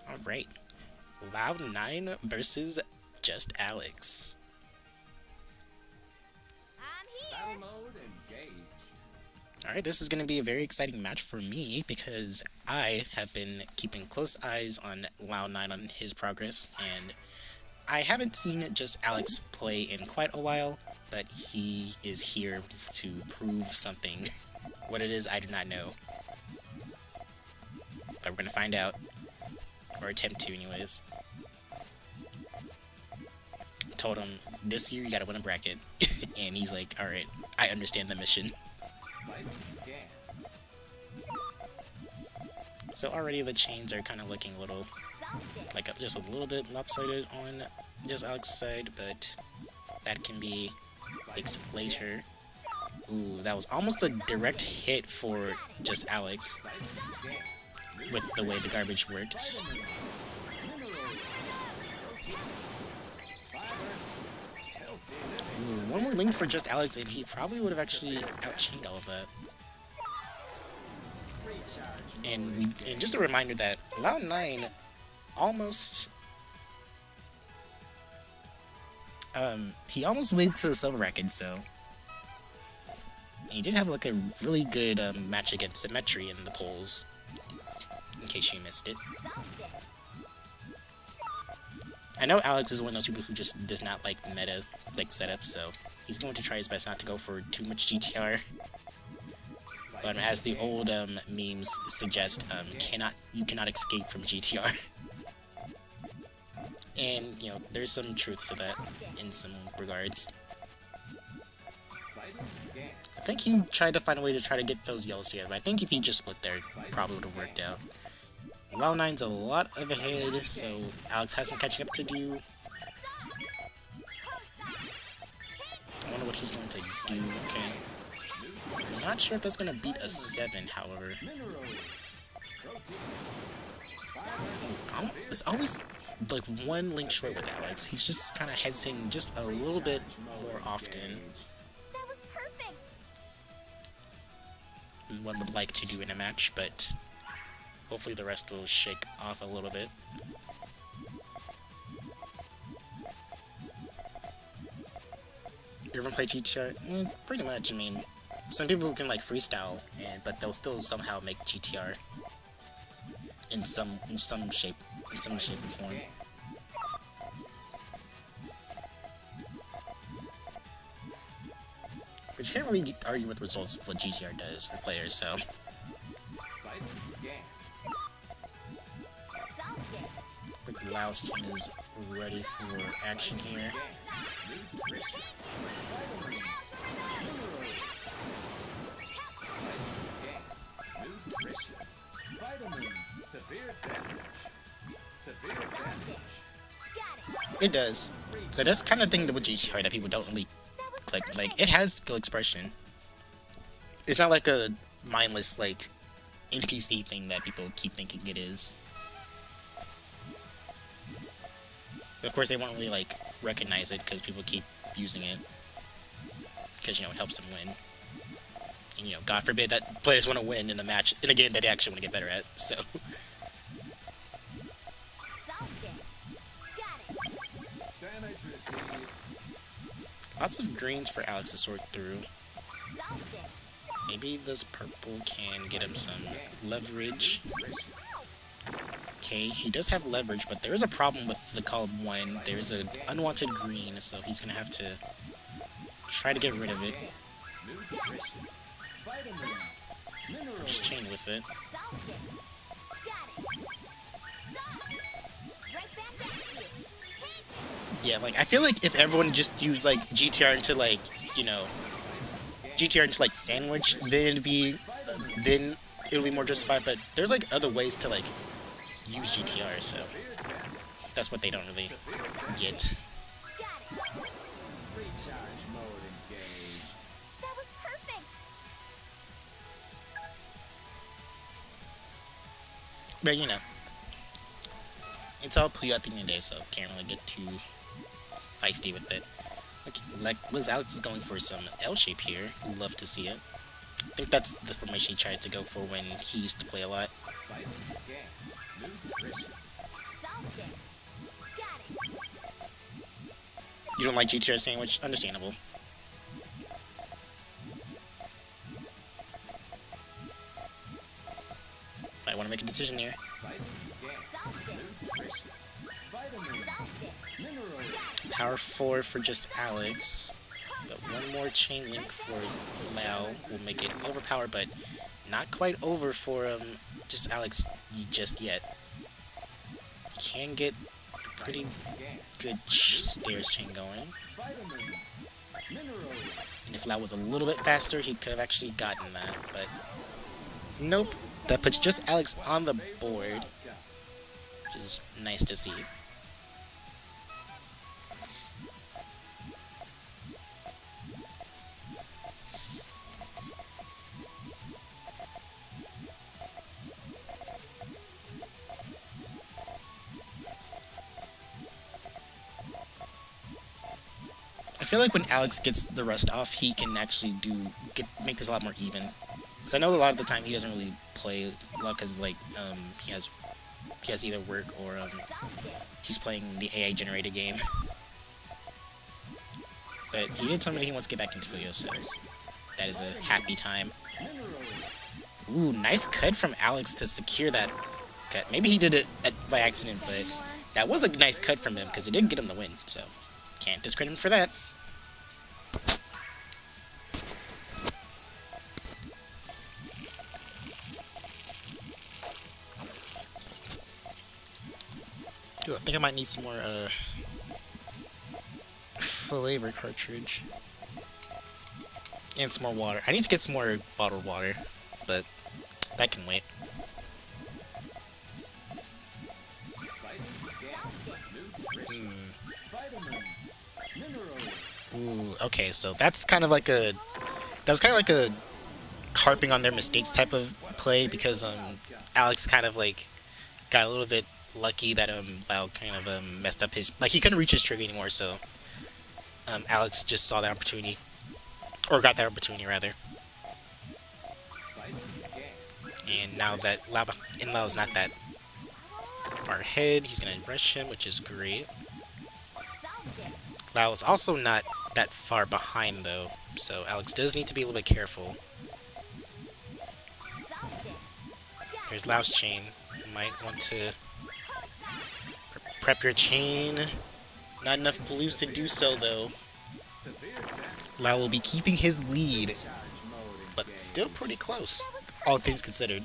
Alright, Loud9 versus Just Alex. I'm here. Alright, this is going to be a very exciting match for me because I have been keeping close eyes on Loud9 on his progress, and I haven't seen Just Alex play in quite a while, but he is here to prove something. What it is, I do not know. But we're going to find out. Or attempt to, anyways. Told him, this year you gotta win a bracket. And he's like, alright, I understand the mission. So already the chains are kind of looking a little, like just a little bit lopsided on Just Alex's side, but that can be fixed later. Ooh, that was almost a direct hit for Just Alex. With the way the garbage worked. Ooh, one more link for Just Alex and he probably would have actually out-chained all of that. And just a reminder that Loud9 almost... he almost went to the silver bracket, so... He did have like a really good match against Symmetry in the polls. In case you missed it. I know Alex is one of those people who just does not like meta setup, so he's going to try his best not to go for too much GTR. But as the old memes suggest, you cannot escape from GTR. And you know, there's some truth to that in some regards. I think he tried to find a way to try to get those yellows together, but I think if he just split there, it probably would have worked out. Loud9's a lot of ahead, so Alex has some catching up to do. I wonder what he's going to do. Okay. I'm not sure if that's going to beat a 7, however. It's always like one link short with Alex. He's just kind of hesitating just a little bit more often That was perfect. than one would like to do in a match, but hopefully the rest will shake off a little bit. You ever play GTR? Pretty much. I mean, some people can like freestyle, but they'll still somehow make GTR in some shape or form. But you can't really argue with the results of what GTR does for players, so. Like Lao's chin is ready for action here. It does. But that's kind of thing with GTR that people don't really click. Like, it has skill expression. It's not like a mindless, like, NPC thing that people keep thinking it is. But of course, they won't really, like, recognize it because people keep using it. Because, you know, it helps them win. And, you know, God forbid that players want to win in a match, in a game that they actually want to get better at, so. Lots of greens for Alex to sort through. Maybe this purple can get him some leverage. Okay, he does have leverage, but there is a problem with the column 1. There's an unwanted green, so he's going to have to try to get rid of it. Just chain with it. Yeah, like, I feel like if everyone just used, like, GTR into, like, you know, GTR into, like, sandwich, then it'll be more justified, but there's, like, other ways to, like, use GTR, so that's what they don't really get. But, you know, it's all Puyo at the end of the day, so can't really get too feisty with it. Like Liz Alex is going for some L shape here. Love to see it. I think that's the formation he tried to go for when he used to play a lot. You don't like GTR sandwich? Understandable. Might want to make a decision here. Power 4 for just Alex, but one more chain link for Lao will make it overpowered, but not quite over for just Alex just yet. He can get a pretty good stairs chain going. And if Lao was a little bit faster, he could have actually gotten that, but nope. That puts just Alex on the board, which is nice to see. I feel like when Alex gets the rust off, he can actually make this a lot more even. Because I know a lot of the time he doesn't really play a lot because like he has either work or he's playing the AI generated game. But he did tell me that he wants to get back into Puyo, so that is a happy time. Ooh, nice cut from Alex to secure that cut. Maybe he did it by accident, but that was a nice cut from him because it did get him the win, so can't discredit him for that. Ooh, I think I might need some more flavor cartridge and some more water. I need to get some more bottled water, but that can wait. Ooh, okay, so that's kind of like that was kind of like a harping on their mistakes type of play, because Alex kind of like got a little bit lucky that Lau kind of messed up his, like, he couldn't reach his trigger anymore, so Alex just saw the opportunity, or got that opportunity rather. And now that Lau's not that far ahead, he's gonna rush him, which is great. Lau is also not that far behind though, so Alex does need to be a little bit careful. There's Lao's chain. You might want to prep your chain. Not enough blues to do so though. Lao will be keeping his lead, but still pretty close, all things considered.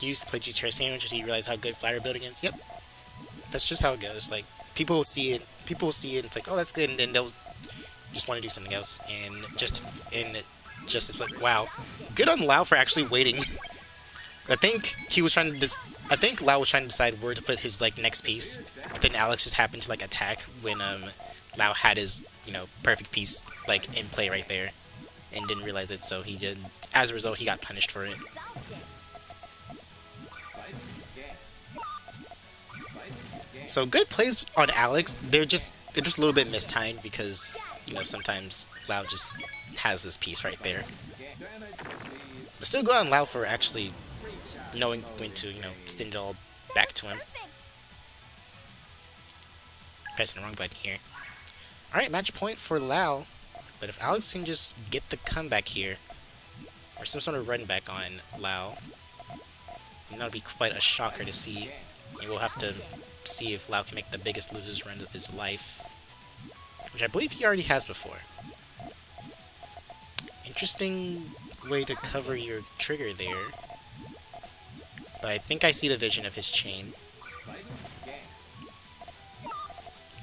You used to play GTR Sandwich until you realize how good flower building is. Yep, that's just how it goes. Like people will see it, and it's like, oh, that's good, and then they'll just want to do something else, and just it's like, wow, good on Lao for actually waiting. I think Lao was trying to decide where to put his like next piece, but then Alex just happened to like attack when Lao had his perfect piece like in play right there, and didn't realize it. So he did. As a result, he got punished for it. So good plays on Alex. They're just a little bit mistimed because sometimes Lao just has this piece right there. But still good on Lao for actually knowing when to send it all back to him. Pressing the wrong button here. Alright, match point for Lao. But if Alex can just get the comeback here, or some sort of run back on Lao, then that'll be quite a shocker to see. And we'll have to see if Lao can make the biggest losers run of his life, which I believe he already has before. Interesting way to cover your trigger there. But I think I see the vision of his chain.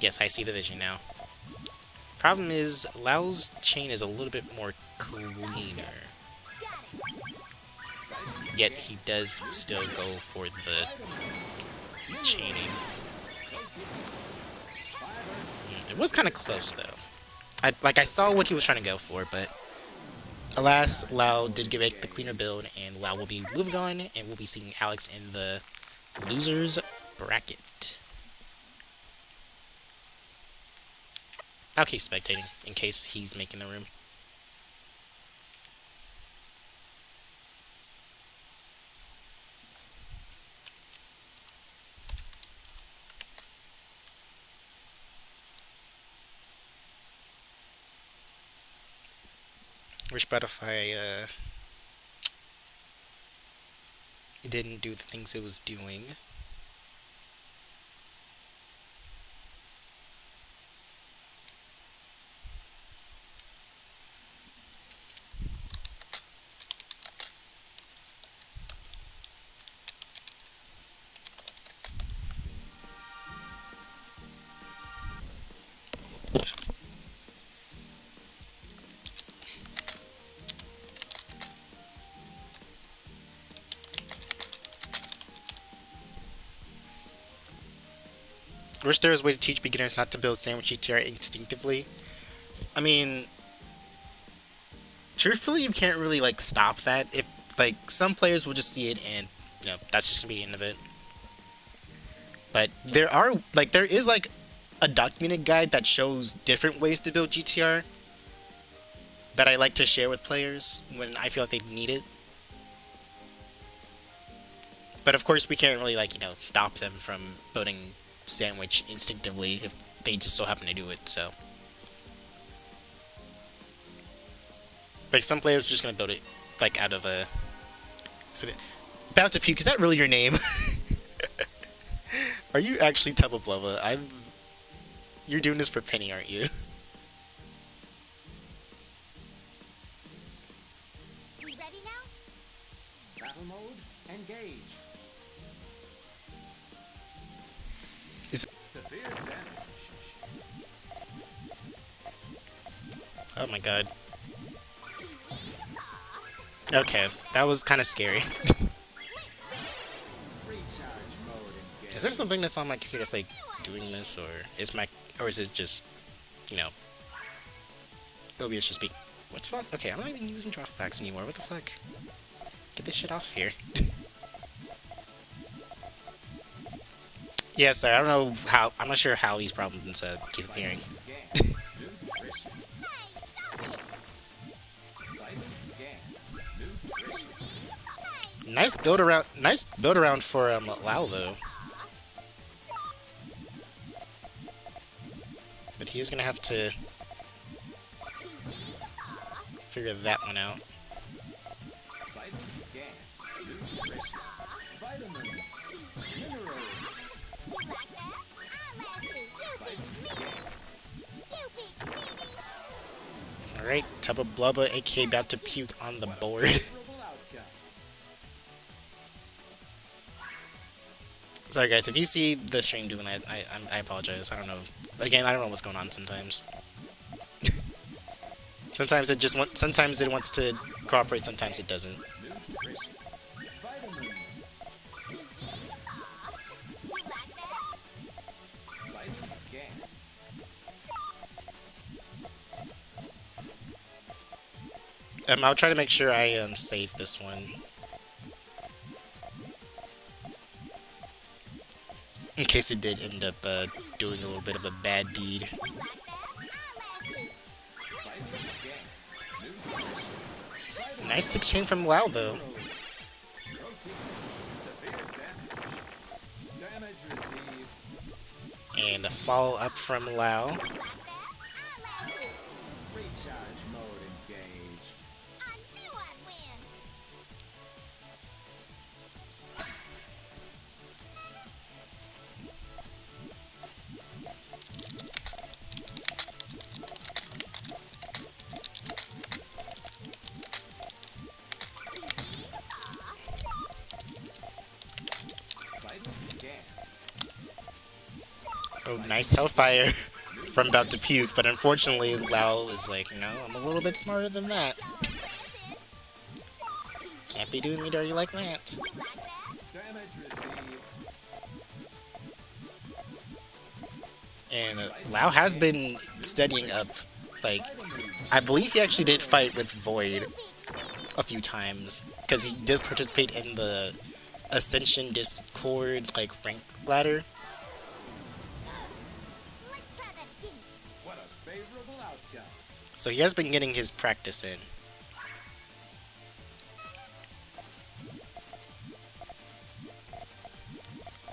Yes, I see the vision now. Problem is, Lao's chain is a little bit more cleaner. Yet he does still go for the chaining. It was kind of close though. I saw what he was trying to go for, but alas, Lao did make the cleaner build, and Lao will be moving on, and we'll be seeing Alex in the losers bracket. I'll keep spectating in case he's making the room. Wish Spotify it didn't do the things it was doing. I wish there was a way to teach beginners not to build sandwich GTR instinctively. I mean, truthfully, you can't really stop that. If some players will just see it and that's just gonna be the end of it. But there is a documented guide that shows different ways to build GTR that I like to share with players when I feel like they need it. But of course, we can't really stop them from building sandwich instinctively if they just so happen to do it. So some players are just gonna build it out of a about to puke. Is that really your name? Are you actually Tub of Lava? You're doing this for Penny, aren't you? We ready now? Battle mode, engage. Severe damage. Oh my god. Okay, that was kind of scary. Is there something that's on my computer that's doing this, or is it just OBS just what's the fuck? Okay, I'm not even using dropbacks anymore. What the fuck? Get this shit off here. Yeah, sorry, I don't know how. I'm not sure how these problems keep appearing. Nice build around for Lau though. But he is gonna have to figure that one out. Vitamin scan. Nutrition. Vitamins. Minerals. You like that? Eyelashes. Vitamin scan. You big meanie. Alright, Tubba Blubba, aka about to puke on the board. Favorable outcome. Sorry guys, if you see the stream doing that, I apologize. I don't know. Again, I don't know what's going on sometimes. Sometimes it wants to cooperate, sometimes it doesn't. Nutrition. Vitamins. You like that? Vitamin scan. I'll try to make sure I save this one. In case it did end up doing a little bit of a bad deed. You like that? Eyelashes. Vitamin scan. Nutrition. Nice exchange from Lau though. Rotate. Severe damage. Damage received. And a follow up from Lau. You like that? Eyelashes. Recharge mode engaged. I knew I'd win. Vitamin scan. Oh, nice Hellfire from about to puke, but unfortunately Lau is like, no, I'm a little bit smarter than that. Can't be doing me dirty like that. Damage received. And Lau has been studying up, like, I believe he actually did fight with Void a few times, because he does participate in the Ascension Discord, like, rank ladder. Let's try that again. What a favorable outcome. So he has been getting his practice in.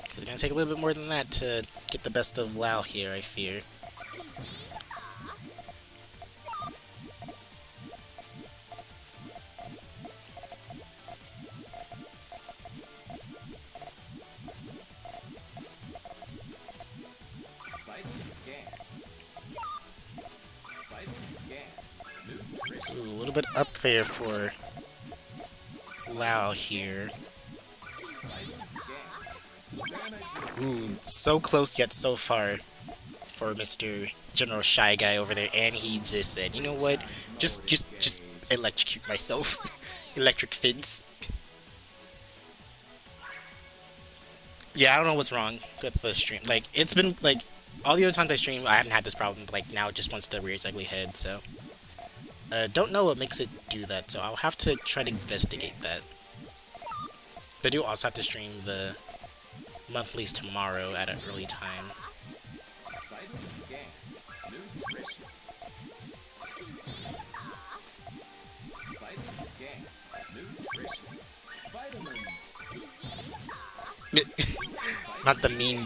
So it's gonna take a little bit more than that to get the best of Lau here, I fear. Vitamin scan. Vitamin scan. Nutrition. Ooh, a little bit up there for Lau here. Vitamin scan. Damage received. Ooh, so close yet so far for Mr. General Shy Guy over there, and he just said, you know what, just electrocute myself. Electric fence. Yeah, I don't know what's wrong with the stream. Like, it's been, like, all the other times I stream, I haven't had this problem, but, like, now it just wants to rear its ugly head, so. Don't know what makes it do that, so I'll have to try to investigate that. I do also have to stream the monthlies tomorrow at an early time. Vitamin scan. Nutrition. Vitamin scan. Nutrition. Vitamins. Not the mean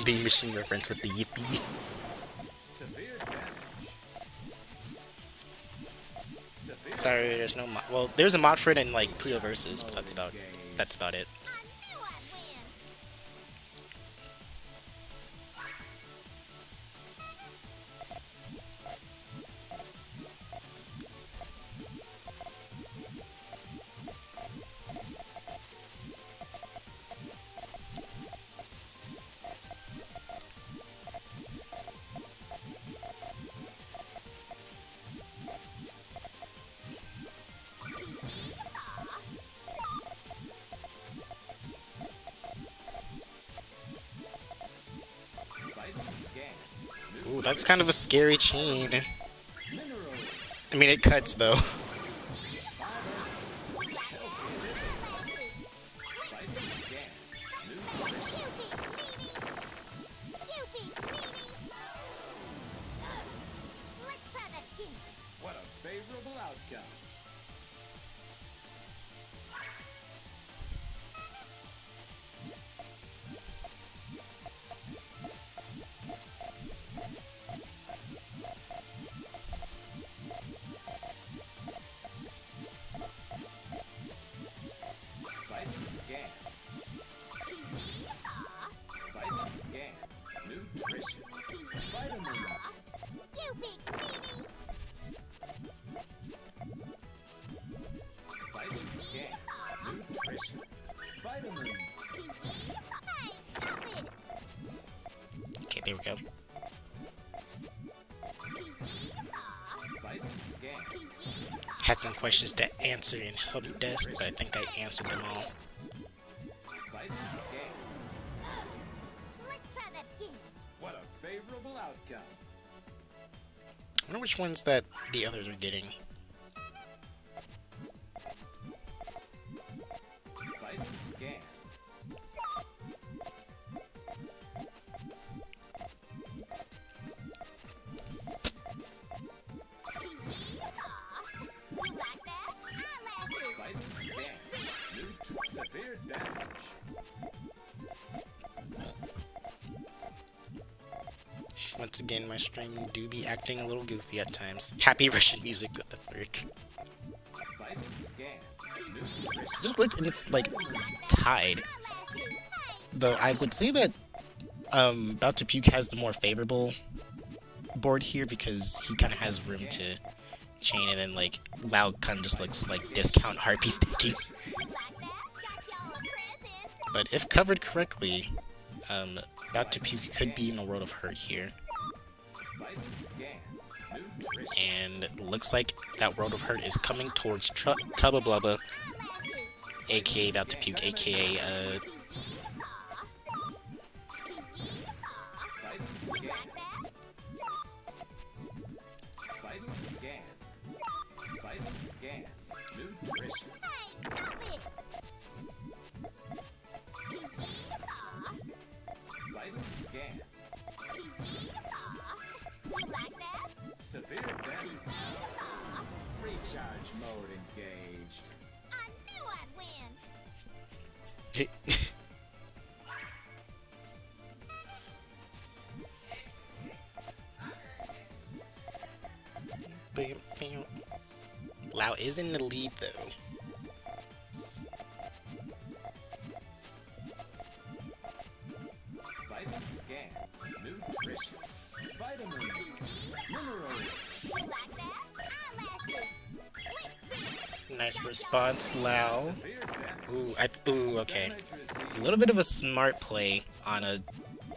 bean machine reference with the yippee. Severe damage. Severe Sorry, there's no mod. Well, there's a mod for it in like Puyo Versus, but that's about it. I knew I'd win. vitamin scan. Ooh, that's kind of a scary chain. Minerals. I mean, it cuts though. Vitamin scan. Nutrition. You big meanie. Let's try that again. What a favorable outcome. Vitamins. Hey, stop it! Okay, there we go. Vitamin scan. Had some questions to answer in help desk, but I think I answered them all. Vitamin scan. Let's try that again. What a favorable outcome. I wonder which ones that the others are getting. Vitamin scan. You like that? Eyelashes! Vitamin scan. Severe damage. Once again, my stream do be acting a little goofy at times. Happy Russian music, what the frick. Vitamin scan. Nutrition. Just looked and it's like tied. Eyelashes! Hey! Though I would say that About to Puke has the more favorable board here because he kind of has room to chain, and then like Loud kind of just looks like discount harpy staking. You like that? Got y'all a present! But if covered correctly, About to Puke could be in a world of hurt here. Vitamin scan. Nutrition. And looks like that world of hurt is coming towards Tubba Blubba, Eyelashes! aka About to Puke, aka Vitamin You scan. like that? Vitamin scan. Vitamin scan. Nutrition. Hey, stop it! Vitamin scan. You like that? Severe damage. Recharge mode engaged. I knew I'd win! Bam, bam. Lao is in the lead though. Vitamin scan. Nutrition. Vitamins. Minerals. You like that? Eyelashes! Lipstick! Nice response, Lao. Severe Ooh, damage. okay. Damage received. A little bit of a smart play on a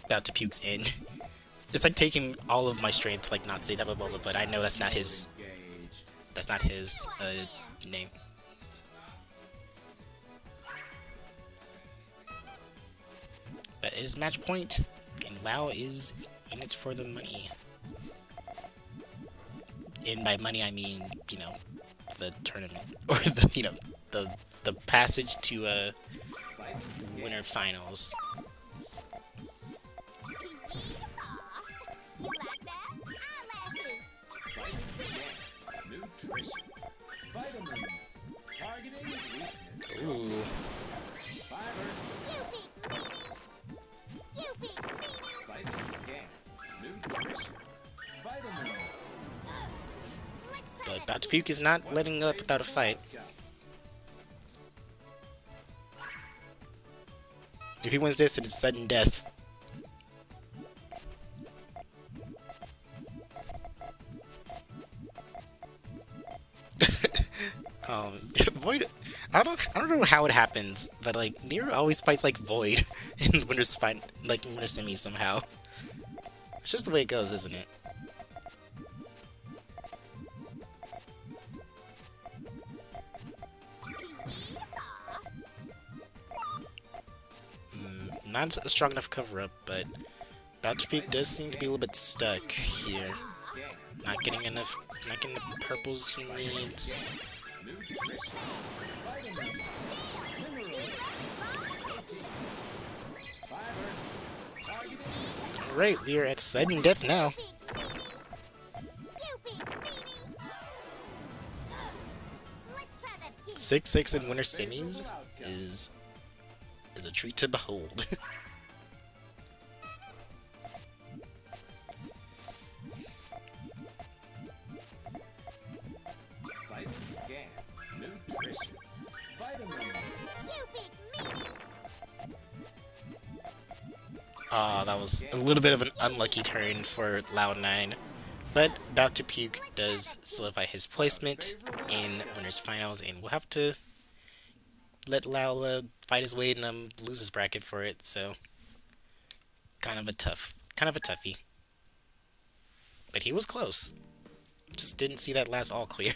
About to Puke's end. It's like taking all of my strength to like not say Tubba Blubba, but I know that's not his. Engaged. That's not his name. But it is match point, and Lao is in it for the money. And by money, I mean, you know, the tournament or the passage to Vitamin scan. winter finals. You like that? Eyelashes! Vitamin scan. Nutrition. Vitamins. Targeting weakness. Ooh, Fiber. You big meanie! You big meanie! Vitamin scan. Nutrition. Vitamins. Let's try but that About to Puke is not letting up without a fight. Outcome. If he wins this, it's sudden death. Void. I don't know how it happens, but like Nero always fights like Void in Winter's Winter Semi somehow. It's just the way it goes, isn't it? Not a strong enough cover up, but About to Peak does seem to be a little bit stuck here. Scan. Not getting the purples he needs. Nutrition. Vitamins. Minerals. Fiber. Targeting. Alright, we are at sudden death now. big meanie! You big meanie! Let's try that again! 6-6 in winter semis is a treat to behold. Vitamin scan. Nutrition. Vitamins. You big meanie! Ah, that was a little bit of an unlucky turn for Loud9. But About to Puke does solidify his placement in winners finals, and we'll have to let Lau fight his way and lose his bracket for it. So kind of a toughie. But he was close. Just didn't see that last all clear.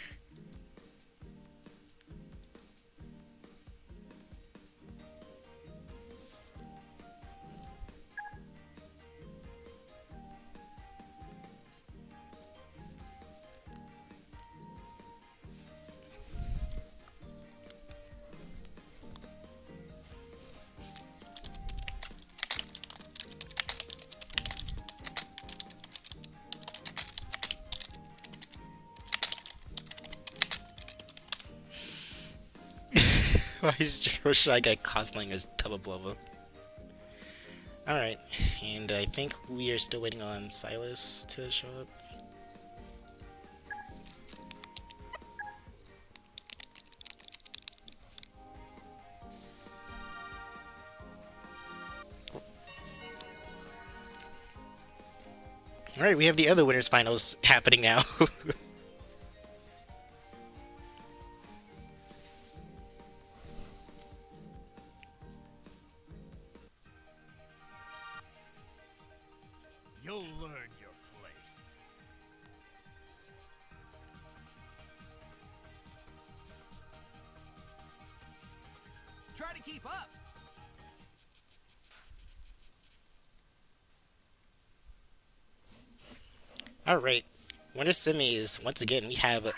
Why is Shy Guy cosplaying as Tubba Blubba? Alright, and I think we are still waiting on Silas to show up. Alright, we have the other winners finals happening now. You'll learn your place. Try to keep up. Alright, winner semis, once again, we have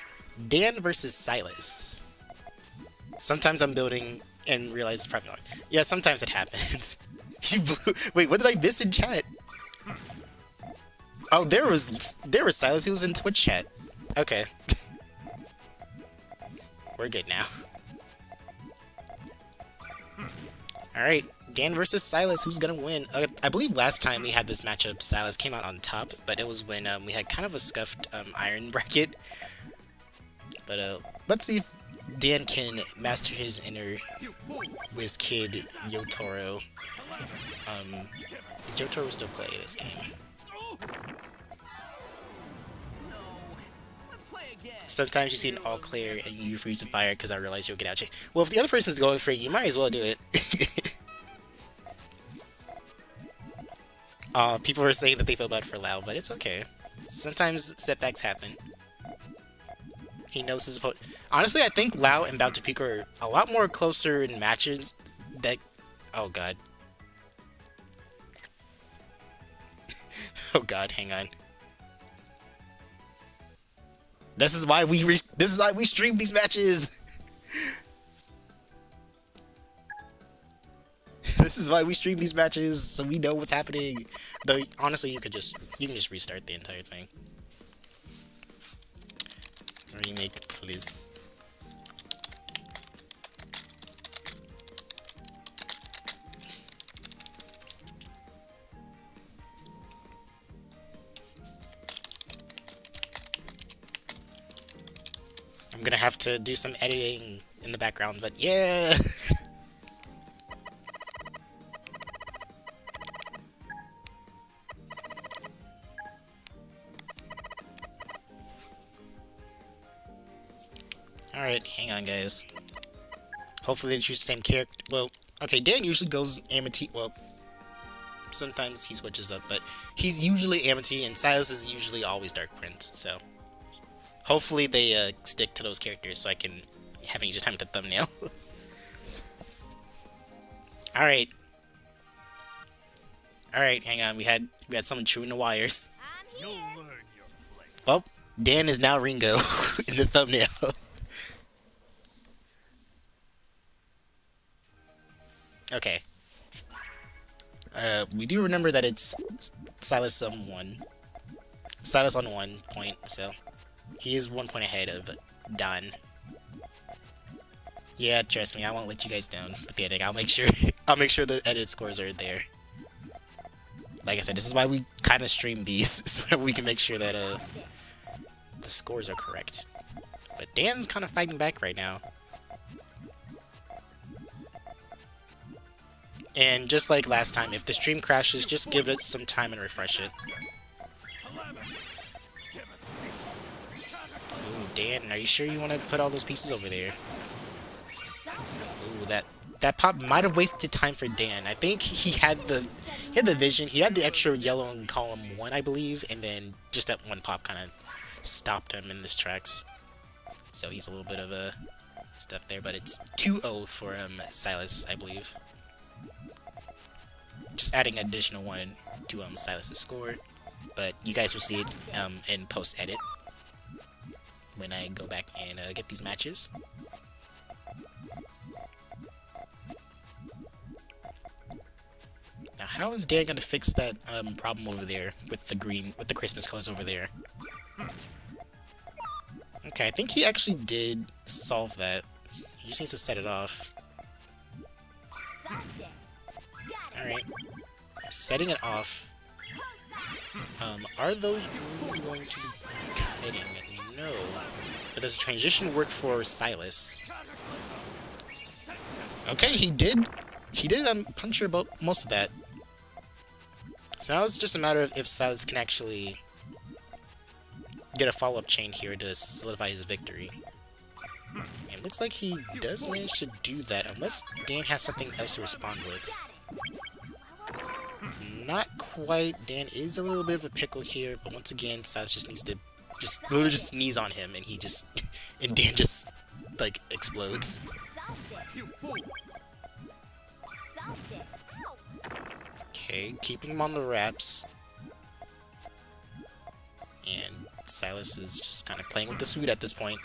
Dan versus Silas. Sometimes I'm building and realize it's probably not. Yeah, sometimes it happens. You blew. Wait, what did I miss in chat? Oh, there was Silas. He was in Twitch chat. Okay. We're good now. Alright, Dan versus Silas, who's gonna win? I believe last time we had this matchup, Silas came out on top, but it was when we had kind of a scuffed iron bracket. But let's see if Dan can master his inner whiz kid Yotaro. Does Yotaro still play this game? Sometimes you see an all clear and you freeze to fire because I realize you'll get out. Well, if the other person's going for it, you might as well do it. People are saying that they feel bad for Lau, but it's okay. Sometimes setbacks happen. He knows his opponent. Honestly, I think Lau and Bao to Pico are a lot more closer in matches that... Oh god. Oh god, hang on. This is why we stream these matches. This is why we stream these matches, so we know what's happening. Though honestly, you can just restart the entire thing. Remake, please. I'm gonna have to do some editing in the background, but yeah! Alright, hang on guys. Hopefully they choose the same character. Well, okay, Dan usually goes Amity. Well, sometimes he switches up, but he's usually Amity, and Silas is usually always Dark Prince, so... Hopefully they stick to those characters so I can have an easier time with the thumbnail. Alright. Alright, hang on. We had someone chewing the wires. I'm here. You'll learn your place. Well, Dan is now Ringo in the thumbnail. Okay. We do remember that it's Silas on 1. Silas on 1 point, so... He is 1 point ahead of Don. Yeah, trust me, I won't let you guys down with the editing. I'll make sure the edit scores are there. Like I said, this is why we kind of stream these, so that we can make sure that the scores are correct. But Dan's kind of fighting back right now. And just like last time, if the stream crashes, just give it some time and refresh it. Ooh, Dan, are you sure you want to put all those pieces over there? Ooh, that pop might have wasted time for Dan. I think he had the vision. He had the extra yellow in column 1, I believe, and then just that one pop kind of stopped him in his tracks. So he's a little bit of a stuff there, but it's 2-0 for Silas, I believe. Just adding an additional one to Silas's score, but you guys will see it in post edit when I go back and get these matches. Now, how is Dan gonna fix that problem over there with the Christmas colors over there? Okay, I think he actually did solve that. He just needs to set it off. Alright. Setting it off. Are those greens going to be cutting? No. But does the transition work for Silas? Okay, he did puncture most of that. So now it's just a matter of if Silas can actually get a follow-up chain here to solidify his victory. And it looks like he does manage to do that, unless Dan has something else to respond with. Not quite. Dan is a little bit of a pickle here, but once again, Silas just needs to literally just sneeze on him, and he just and Dan just like explodes. Okay, keeping him on the wraps. And Silas is just kind of playing with the food at this point.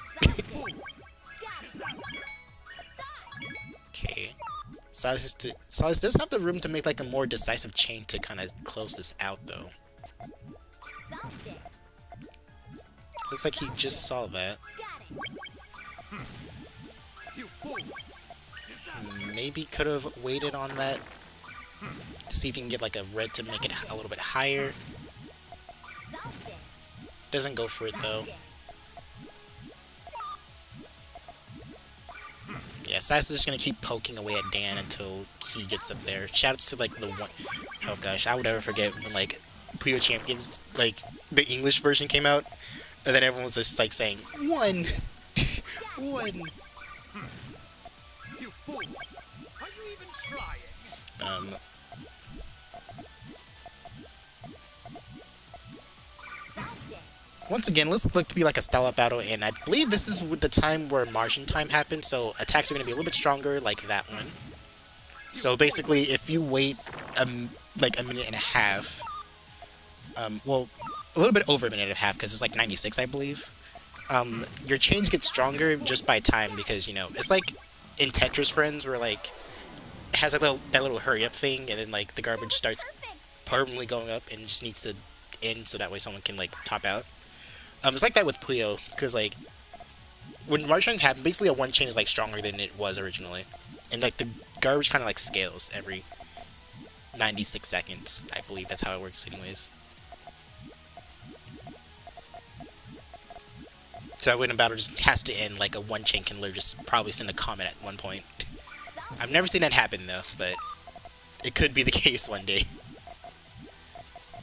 Okay. Silas does have the room to make like a more decisive chain to kind of close this out, though. Looks like he just saw that. Maybe could have waited on that to see if he can get like a red to make it a little bit higher. Doesn't go for it though. Yeah, Silas is just gonna keep poking away at Dan until he gets up there. Shoutouts to like the one. Oh gosh, I would never forget when like Puyo Champions, like the English version came out, and then everyone was just like saying 1, 1. Once again, let's look to be like a style-up battle, and I believe this is the time where margin time happens, so attacks are going to be a little bit stronger, like that one. So basically, if you wait like a minute and a half, well, a little bit over a minute and a half, because it's like 96, I believe, your chains get stronger just by time, because, you know, it's like in Tetris Friends, where like it has like that little hurry-up thing, and then like the garbage starts permanently going up, and just needs to end, so that way someone can like top out. It's like that with Puyo, because like when margin happens, basically a one chain is like stronger than it was originally, and like the garbage kind of like scales every 96 seconds. I believe that's how it works, anyways. So when a battle just has to end, like a one chain can literally just probably send a comment at one point. I've never seen that happen though, but it could be the case one day.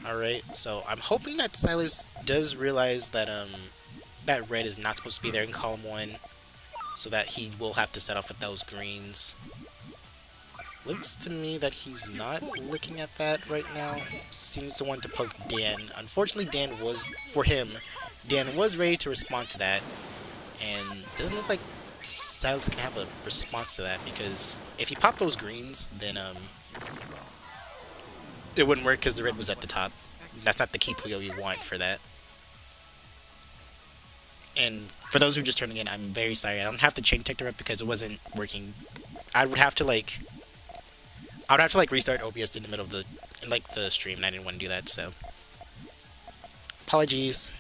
Alright, so I'm hoping that Silas does realize that that red is not supposed to be there in column 1, so that he will have to set off with those greens. Looks to me that he's not looking at that right now. Seems to want to poke Dan. Unfortunately, Dan was ready to respond to that, and doesn't look like Silas can have a response to that, because if he popped those greens, then it wouldn't work because the red was at the top. That's not the key Puyo you want for that. And for those who are just turning in, I'm very sorry. I don't have the chain detector up because it wasn't working. I would have to restart OBS in the middle of the stream, and I didn't want to do that, so apologies.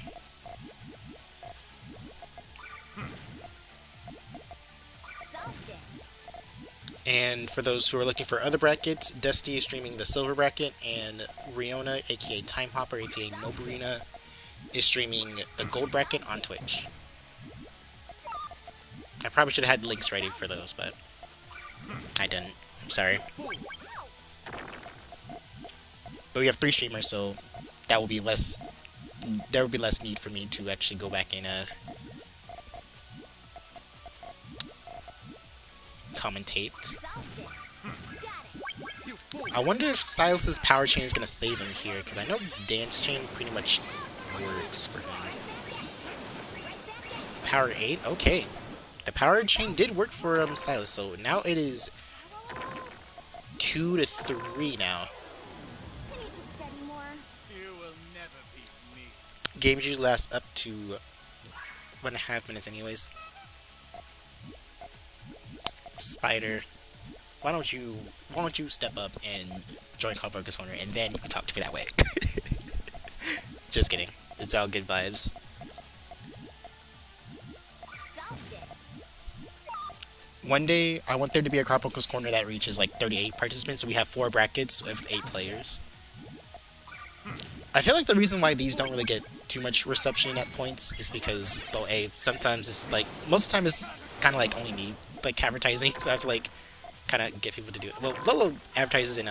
And for those who are looking for other brackets, Dusty is streaming the silver bracket, and Riona, aka Time Hopper, aka Noburina, is streaming the gold bracket on Twitch. I probably should have had links ready for those, but I didn't. I'm sorry. But we have 3 streamers, so that will be less. There will be less need for me to actually go back and commentate. Solved it. Got it. I wonder if Silas's power chain is gonna save him here, because I know Dance Chain pretty much works for him. Power 8? Okay. The power chain did work for Silas, so now it is 2 to 3 now. I need to study more. You will never beat me. Games usually last up to 1.5 minutes anyways. Spider, why don't you step up and join CARBUNCLE'S corner, and then you can talk to me that way. Just kidding. It's all good vibes. Solved it. One day, I want there to be a CARBUNCLE'S corner that reaches like 38 participants, so we have 4 brackets with 8 players. I feel like the reason why these don't really get too much reception at points is because, well, sometimes it's like, most of the time it's kind of like only me, like, advertising, so I have to like, kind of get people to do it. Well, Lolo advertises in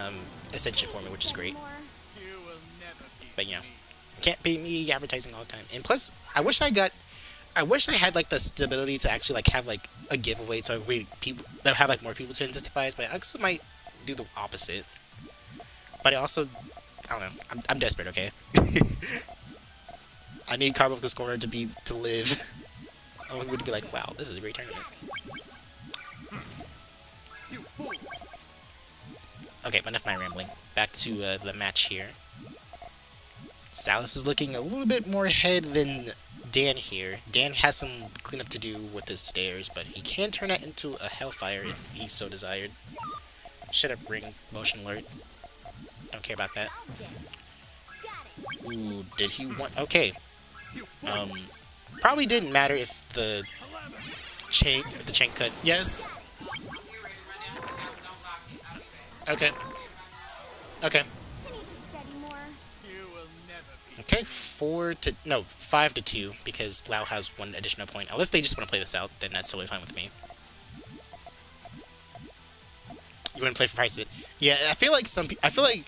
Ascension for me, which is great, You will never beat but you know, me. can't pay me advertising all the time. And plus, I wish I had like the stability to actually like have like a giveaway, so we people that have like more people to incentivize. But I also might do the opposite. But I also, I don't know. I'm desperate. Okay. I need CARBUNCLE'S corner to live. I would be like, wow, this is a great tournament. Okay, but enough of my rambling. Back to the match here. Silas is looking a little bit more ahead than Dan here. Dan has some cleanup to do with his stairs, but he can turn that into a Hellfire if he so desired. Shut up, ring. Motion alert. Don't care about that. Solved it. Got it. Ooh, did he want... Okay. Probably didn't matter if the chain cut. Yes. Okay. Okay. I need to study more. You will never beat Okay, 5 to 2, because Lau has 1 additional point. Unless they just want to play this out, then that's totally fine with me. You want to play for price? Yeah, I feel like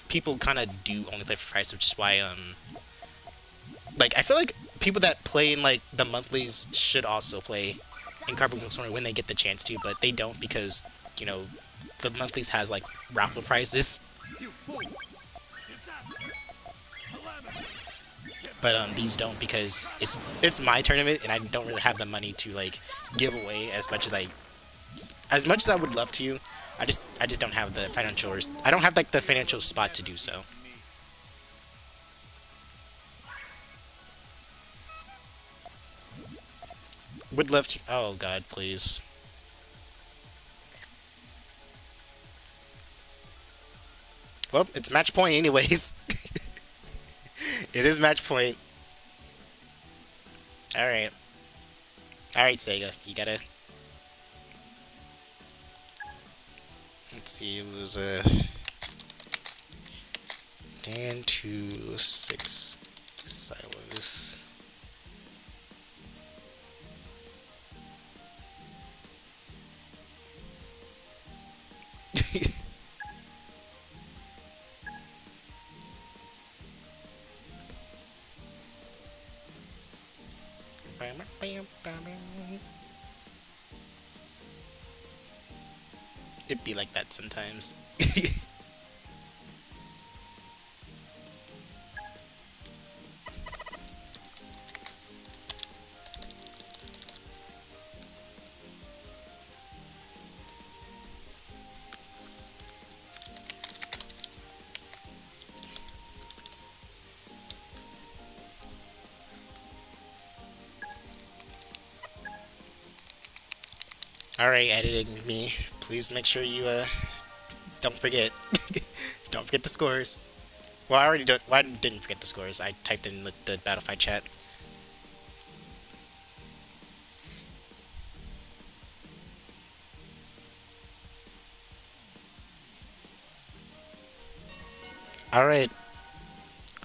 people kind of do only play for price, which is why like I feel like people that play in like the monthlies should also play in CARBUNCLE'S corner when they get the chance to, but they don't because, you know, the monthlies has like raffle prizes. But these don't, because it's my tournament and I don't really have the money to like give away as much as I would love to. I just don't have the financial, I don't have like the financial spot to do so. Would love to. Oh God, please. Well, it's match point anyways. It is match point. Alright. Alright, Sega. You gotta... Let's see, it was Dan 2-6 Silas. It'd be like that sometimes. Alright, editing me. Please make sure you, don't forget. Don't forget the scores. Well, I didn't forget the scores. I typed in the Battlefield chat. Alright.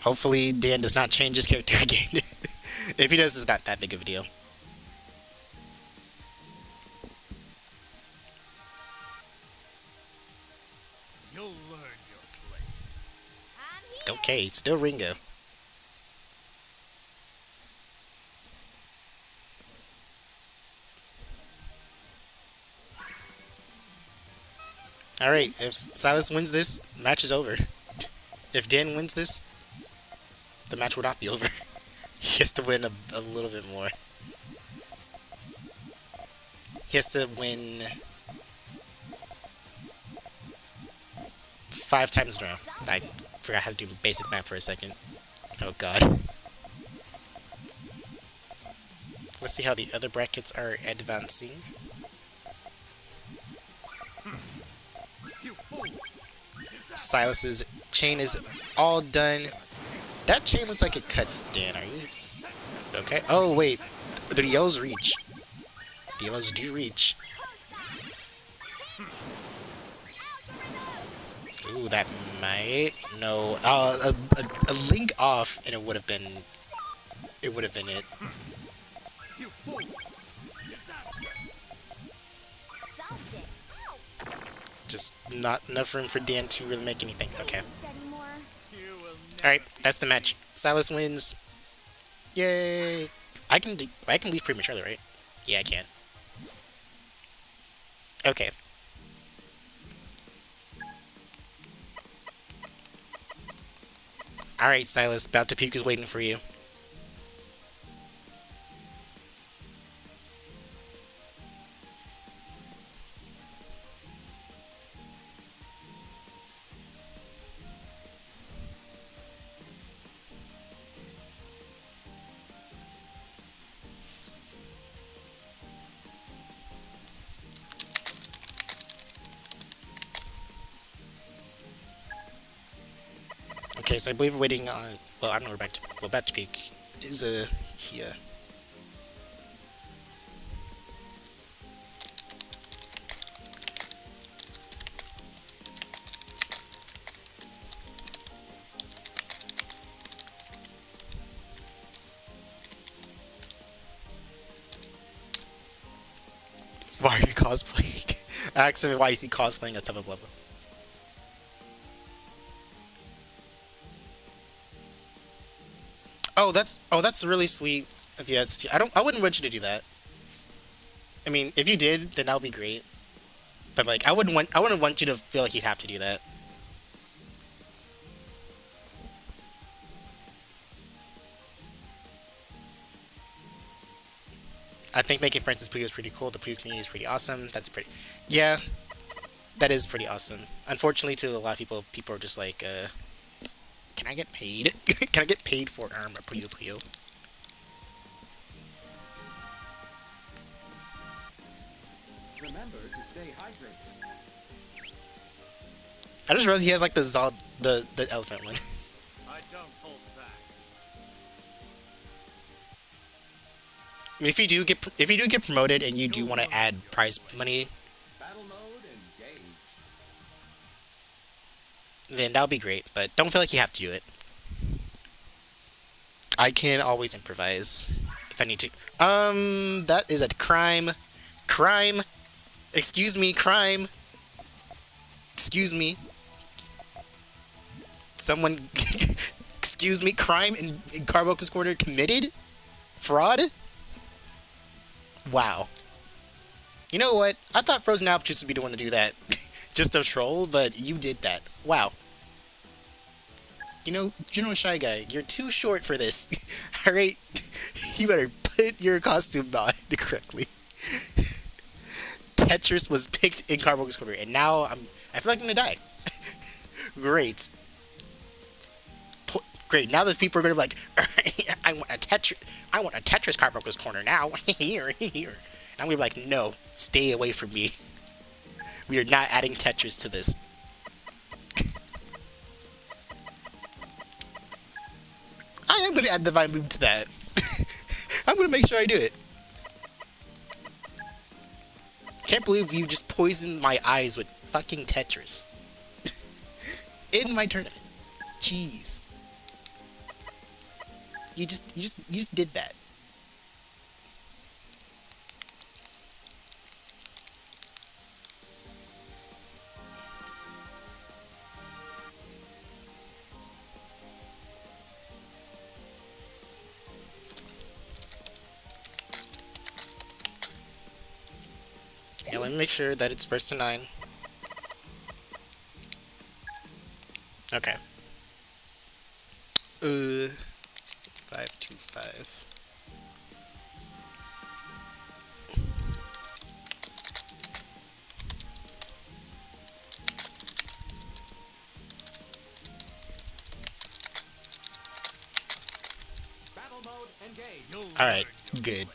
Hopefully Dan does not change his character again. If he does, it's not that big of a deal. You'll learn your place. I'm here. Okay, still Ringo. Alright, if Silas wins this, match is over. If Dan wins this, the match will not be over. He has to win a little bit more. He has to win 5 times in a row. I forgot how to do basic math for a second. Oh god. Let's see how the other brackets are advancing. Silas's chain is all done. That chain looks like it cuts Dan. Are you okay? Oh wait, the yellows reach. The yellows do reach. Ooh, that might no. A link off, and it would have been. It would have been it. Just not enough room for Dan to really make anything. Okay. Alright, that's the match. Silas wins. Yay! I can leave prematurely, right? Yeah, I can. Okay. Alright, Silas. About to Puke is waiting for you. Okay, so I believe we're waiting on. Well, I don't know. We're back to peak. Is here. Why are you cosplaying? Accidentally, why is he cosplaying as type of level? Oh, that's really sweet of you. I wouldn't want you to do that. I mean, if you did, then that would be great. But like, I wouldn't want you to feel like you have to do that. I think making friends with Puyo is pretty cool. The Puyo community is pretty awesome. That's pretty. Yeah, that is pretty awesome. Unfortunately, to a lot of people are just like, can I get paid? Can I get paid for Puyo Puyo? Remember to stay hydrated. I just realized he has like the elephant one. I don't hold back. I mean, if you do get promoted and you do want to add prize money, Battle mode engage. then that would be great. But don't feel like you have to do it. I can always improvise if I need to. That is a crime. Crime. Excuse me, crime. Excuse me. Someone. Excuse me, crime in Carbuncle'S corner committed? Fraud? Wow. You know what? I thought Frozen Apple Juice would be the one to do that. Just a troll, but you did that. Wow. You know, Shy Guy, you're too short for this. Alright? You better put your costume on correctly. Tetris was picked in Carbuncle'S corner, and now I feel like I'm gonna die. Great. Great, now those people are gonna be like, I want a Tetris Carbuncle'S corner now. Here. And I'm gonna be like, no, stay away from me. We are not adding Tetris to this. I am gonna add Divine Move to that. I'm gonna make sure I do it. Can't believe you just poisoned my eyes with fucking Tetris. In my tournament. Jeez. You just did that. Yeah, let me make sure that it's first to 9. Okay. 525. Battle mode engaged. All right, good.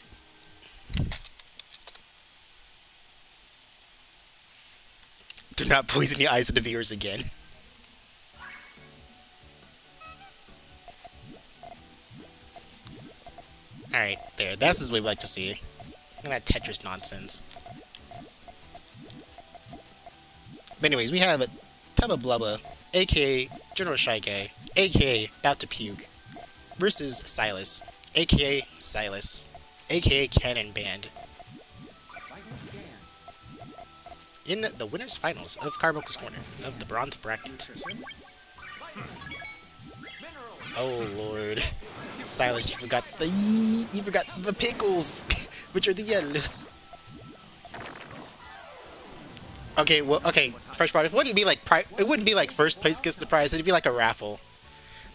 Do not poison the eyes of the viewers again. Alright, there. That's what we like to see. Look at that Tetris nonsense. But anyways, we have Tubba Blubba, aka General Shy Guy, aka About to Puke, versus Silas, aka Silas, aka Cannon Band, in the winners finals of Carbuncle's Corner of the bronze bracket. Oh lord. Silas, you forgot the pickles, which are the yellows. Okay, well, okay. First of all, it wouldn't be like first place gets the prize. It'd be like a raffle.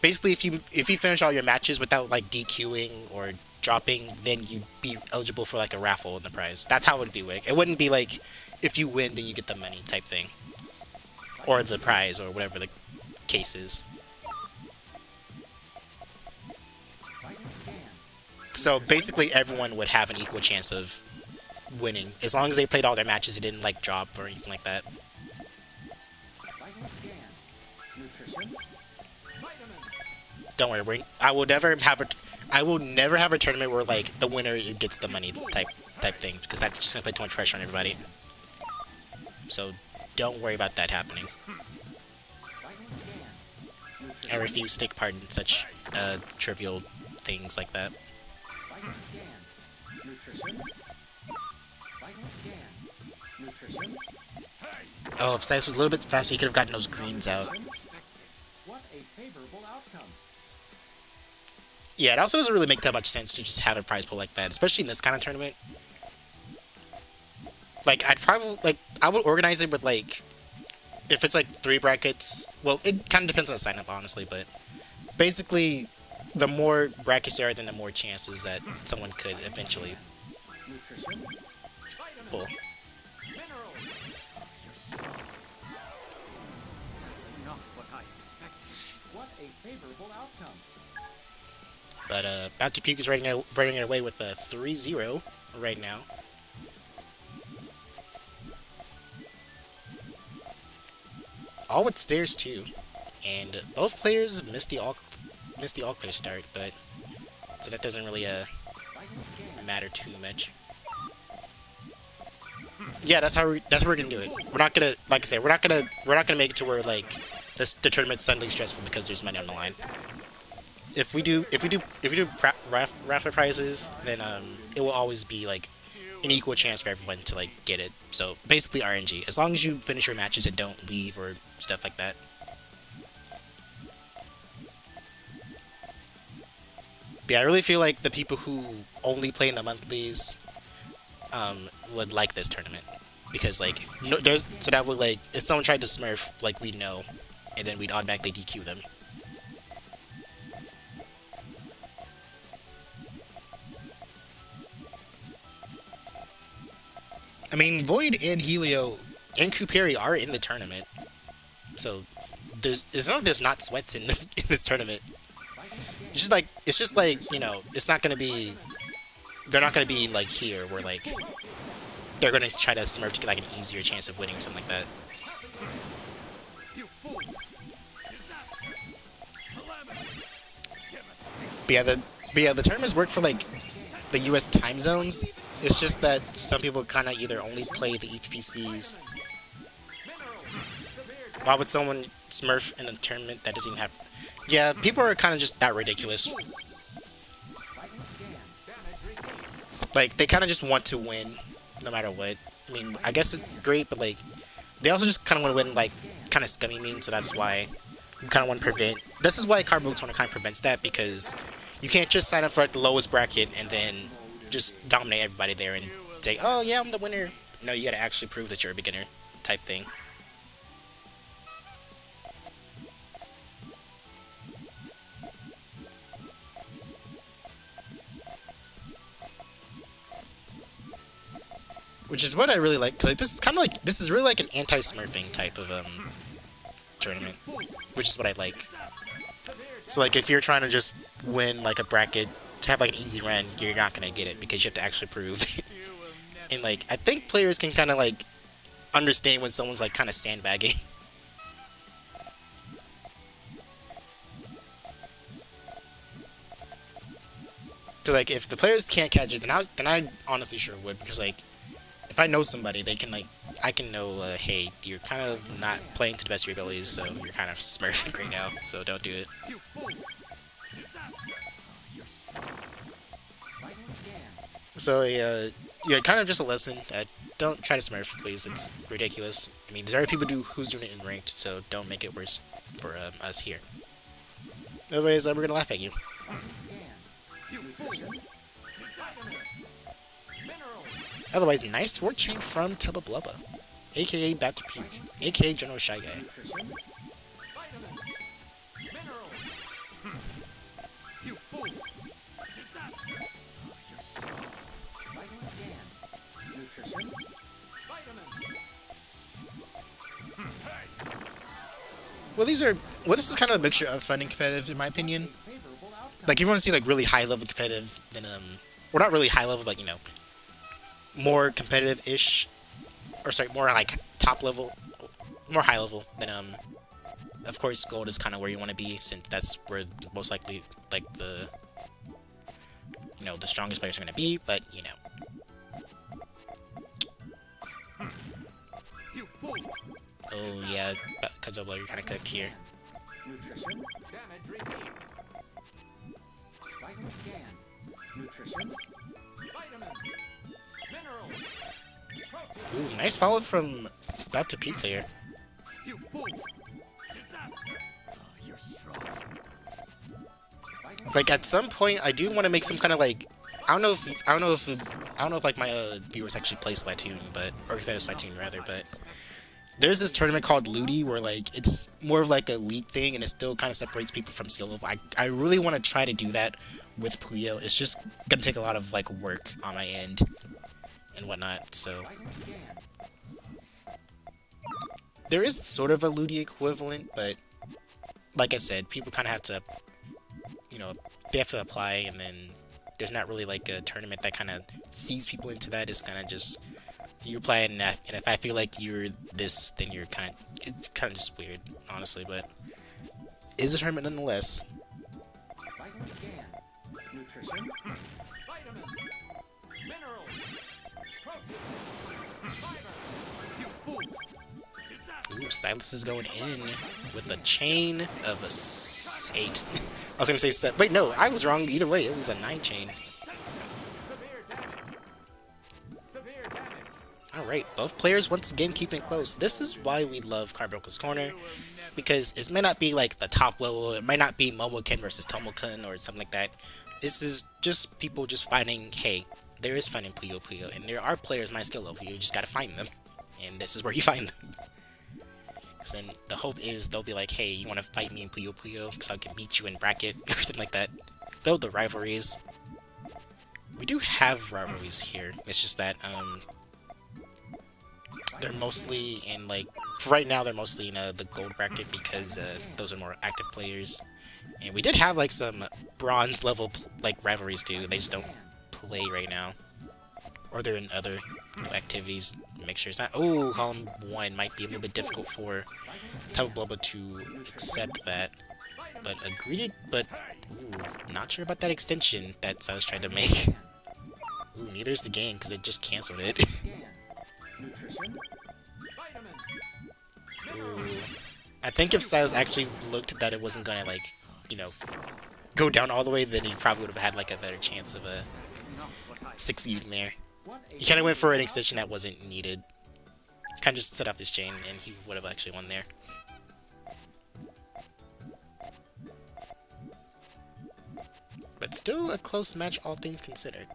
Basically, if you finish all your matches without like DQing or dropping, then you'd be eligible for like a raffle in the prize. That's how it would be. It wouldn't be like if you win, then you get the money type thing, or the prize, or whatever the case is. So basically, everyone would have an equal chance of winning as long as they played all their matches. It didn't like drop or anything like that. Don't worry, I will never have a tournament where like the winner gets the money type thing, because that's just gonna put too much pressure on everybody. So don't worry about that happening. I refuse to take part in such trivial things like that. Oh, if Silas was a little bit faster, he could have gotten those greens out. What a favorable outcome. Yeah, it also doesn't really make that much sense to just have a prize pool like that, especially in this kind of tournament. Like, I would organize it with, like, if it's, like, 3 brackets, well, it kind of depends on the sign-up, honestly, but basically, the more brackets there are, then the more chances that someone could eventually pull. What a favorable outcome. But, About to Puke is running it away with a 3-0 right now. All with stairs, too. And both players missed the all clear start, but so that doesn't really matter too much. Yeah, that's how we're gonna do it. We're not gonna, like I said, we're not gonna make it to where like the tournament's suddenly stressful because there's money on the line. If we do raffle prizes, then it will always be like an equal chance for everyone to like get it. So basically RNG, as long as you finish your matches and don't leave or stuff like that. But yeah, I really feel like the people who only play in the monthlies would like this tournament, because like so that would, like, if someone tried to smurf, like, we'd know, and then we'd automatically DQ them. I mean, Void and Helio and Kuperi are in the tournament, so there's not sweats in this tournament. It's just like, you know, it's not gonna be. They're not gonna be like here, where like they're gonna try to smurf to get like an easier chance of winning or something like that. But yeah, the tournaments work for like the U.S. time zones. It's just that some people kind of either only play the EPPCs. Why would someone smurf in a tournament that doesn't even have? Yeah, people are kind of just that ridiculous. Like, they kind of just want to win, no matter what. I mean, I guess it's great, but like, they also just kind of want to win, like, kind of scummy means. So that's why you kind of want to prevent. This is why Carbuncle's kind of prevents that, because you can't just sign up for like the lowest bracket and then just dominate everybody there and say, oh yeah, I'm the winner. No, you gotta actually prove that you're a beginner type thing. Which is what I really like, because like, this is kind of like, this is really like an anti-smurfing type of tournament, which is what I like. So like if you're trying to just win like a bracket to have like an easy run, you're not gonna get it because you have to actually prove. And like I think players can kind of like understand when someone's like kind of sandbagging. Cause like if the players can't catch it, then I honestly sure would, because like if I know somebody, they can like I can know hey, you're kind of not playing to the best of your abilities, so you're kind of smurfing right now, so don't do it. So yeah, kind of just a lesson. Don't try to smurf, please. It's ridiculous. I mean, there's already people who's doing it in ranked, so don't make it worse for us here. Otherwise, we're gonna laugh at you. Otherwise, nice sword chain from Tubba Blubba, aka About to Peak, aka General Shy Guy. Well, this is kind of a mixture of fun and competitive, in my opinion. Like, if you want to see like really high level competitive, then well, not really high level, but you know, more competitive-ish, or sorry, more like top level, more high level, then of course gold is kind of where you want to be, since that's where most likely like the the strongest players are going to be. But you know, oh yeah, Kazoblo, you're kind of cooked here. Nutrition. Damage received. Vital scan. Nutrition. Vitamins. Minerals. Ooh, nice follow from About to Peak there. Like at some point, I do want to make some kind of like I don't know if like my viewers actually play Splatoon, or play Splatoon rather, but there's this tournament called Ludi where like it's more of like a league thing, and it still kind of separates people from skill level. I really want to try to do that with Puyo. It's just gonna take a lot of like work on my end and whatnot. So there is sort of a Ludi equivalent, but like I said, people kind of have to, they have to apply, and then there's not really like a tournament that kind of sees people into that. It's kind of just you apply it, and if I feel like you're this, then you're it's kind of just weird, honestly, but it's a tournament nonetheless. Vital scan. Nutrition. Vitamins. Minerals. Protein. Fiber. Ooh, Stylus is going in with a chain of a 8. I was gonna say 7. Wait, no, I was wrong. Either way, it was a 9 chain. Severe damage. Severe damage. Alright, both players once again keeping it close. This is why we love CARBUNCLE'S Corner, because it may not be like the top level, it might not be Momoken versus Tomoken or something like that. This is just people just finding, hey, there is fun in Puyo Puyo, and there are players my skill level, you just gotta find them. And this is where you find them. Because then the hope is they'll be like, hey, you wanna fight me in Puyo Puyo, because I can beat you in bracket, or something like that. Build the rivalries. We do have rivalries here, it's just that, they're mostly in, like, for right now, they're mostly in the gold bracket because those are more active players. And we did have, like, some bronze level, like, rivalries too. They just don't play right now. Or they're in other activities. Make sure it's not. Oh, column 1 might be a little bit difficult for Tubba Blubba to accept that. But ooh, not sure about that extension that Silas tried to make. Ooh, neither's the game because it just canceled it. Nutrition. Ooh. I think if Silas actually looked that it wasn't gonna, like, go down all the way, then he probably would have had, like, a better chance of succeeding there. He kind of went for an extension that wasn't needed. Kind of just set off this chain, and he would have actually won there. But still a close match, all things considered.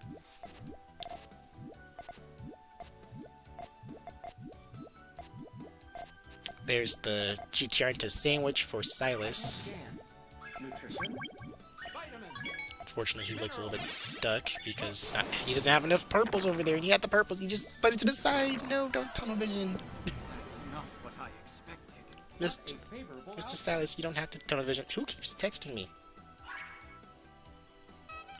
There's the GTR into sandwich for Silas. Unfortunately, he looks a little bit stuck because he doesn't have enough purples over there. And he had the purples. He just put it to the side. No, don't tunnel vision. That's not what I expected. Mr. Silas, you don't have to tunnel vision. Who keeps texting me?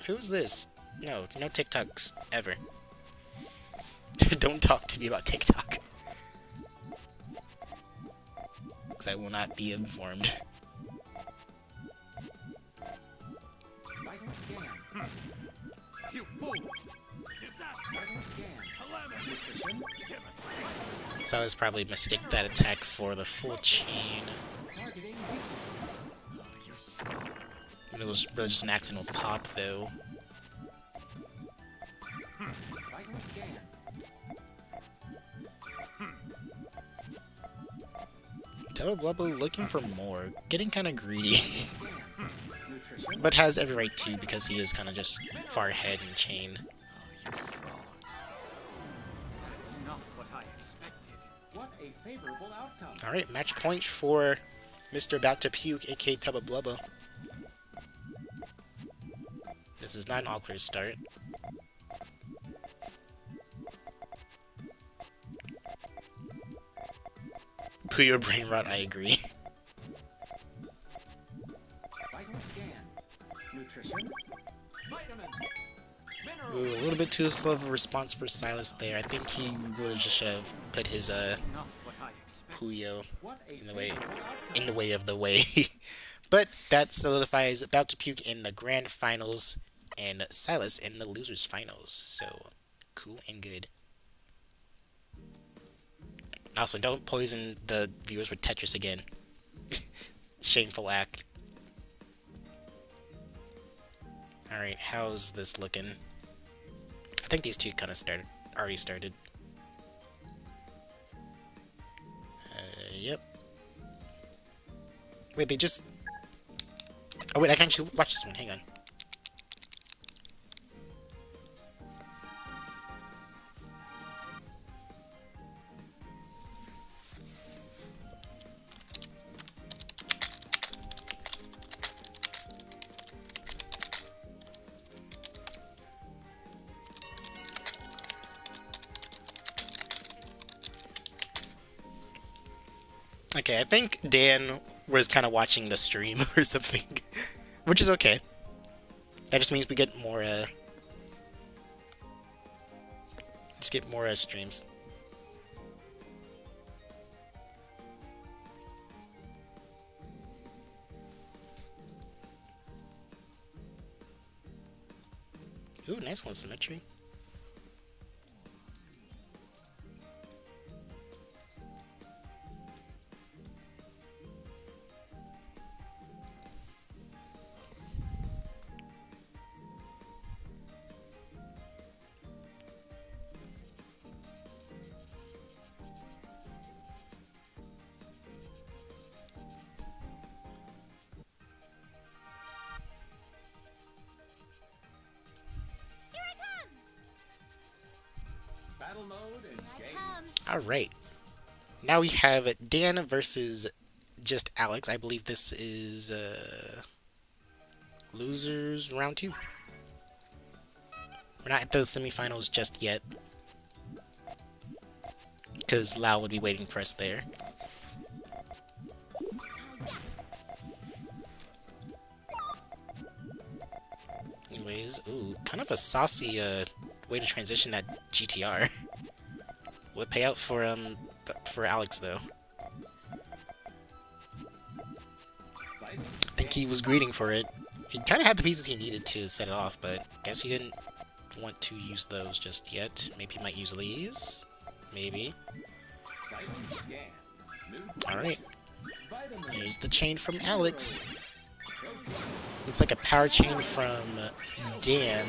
Who's this? No TikToks ever. Don't talk to me about TikTok. Because I will not be informed. Vital scan. You fool! Vital scan. Nutrition. Silas probably mistake that attack for the full chain. Targeting weakness. And it was really just an accidental pop, though. Vital scan. Double Blubble looking for more. Getting kind of greedy. Nutrition. But has every right to, because he is kind of just far ahead in chain. You're strong. That's not what I expected. What a favorable outcome. Alright, match point for Mr. About to Puke, aka Tubba Blubba. This is not an all-clear start. Puyo Brain Rot, I agree. Vital scan. Nutrition. Vitamin. Mineral. Ooh, a little bit too slow of a response for Silas there. I think he would have just should have put his Not what I expected. Puyo What a in the way favorable outcome. in the way of the way. But that solidifies About to Puke in the grand finals and Silas in the losers finals. So cool and good. Also, don't poison the viewers with Tetris again. Shameful act. Alright, how's this looking? I think these two kind of already started. Yep. Wait, they just... Oh wait, I can actually watch this one, hang on. Okay, I think Dan was kind of watching the stream or something, which is okay. That just means we get more, just get more streams. Ooh, nice one, symmetry. Here I come! Battle mode and I game. come. Alright. Now we have Dan versus just Alex. I believe this is losers round 2. We're not at the semifinals just yet, because Lau would be waiting for us there. Anyways, ooh, kind of a saucy way to transition that GTR. Would pay out for Alex though. Vital I think he was greeting for it. He kind of had the pieces he needed to set it off, but guess he didn't want to use those just yet. Maybe he might use these. Maybe. vital scan. New Alright. vitamin. Here's the chain from Alex. Looks like a power chain from Dan.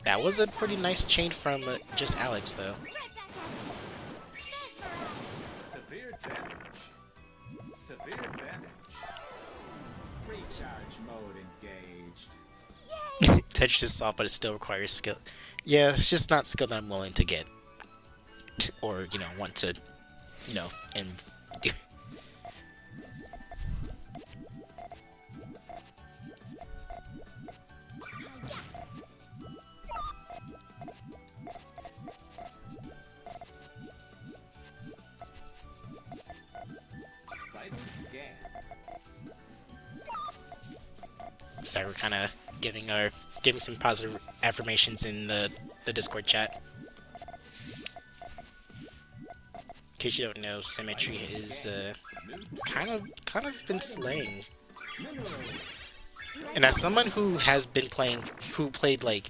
That was a pretty nice chain from just Alex, though. Right back at you. Severe damage. Severe damage. Recharge mode engaged. Tetris is soft, but it still requires skill. Yeah, it's just not skill that I'm willing to get. Or, you know, want to, you know, and... So we're kind of giving some positive affirmations in the Discord chat. In case you don't know, Symmetry is kind of been slaying. And as someone who has been played like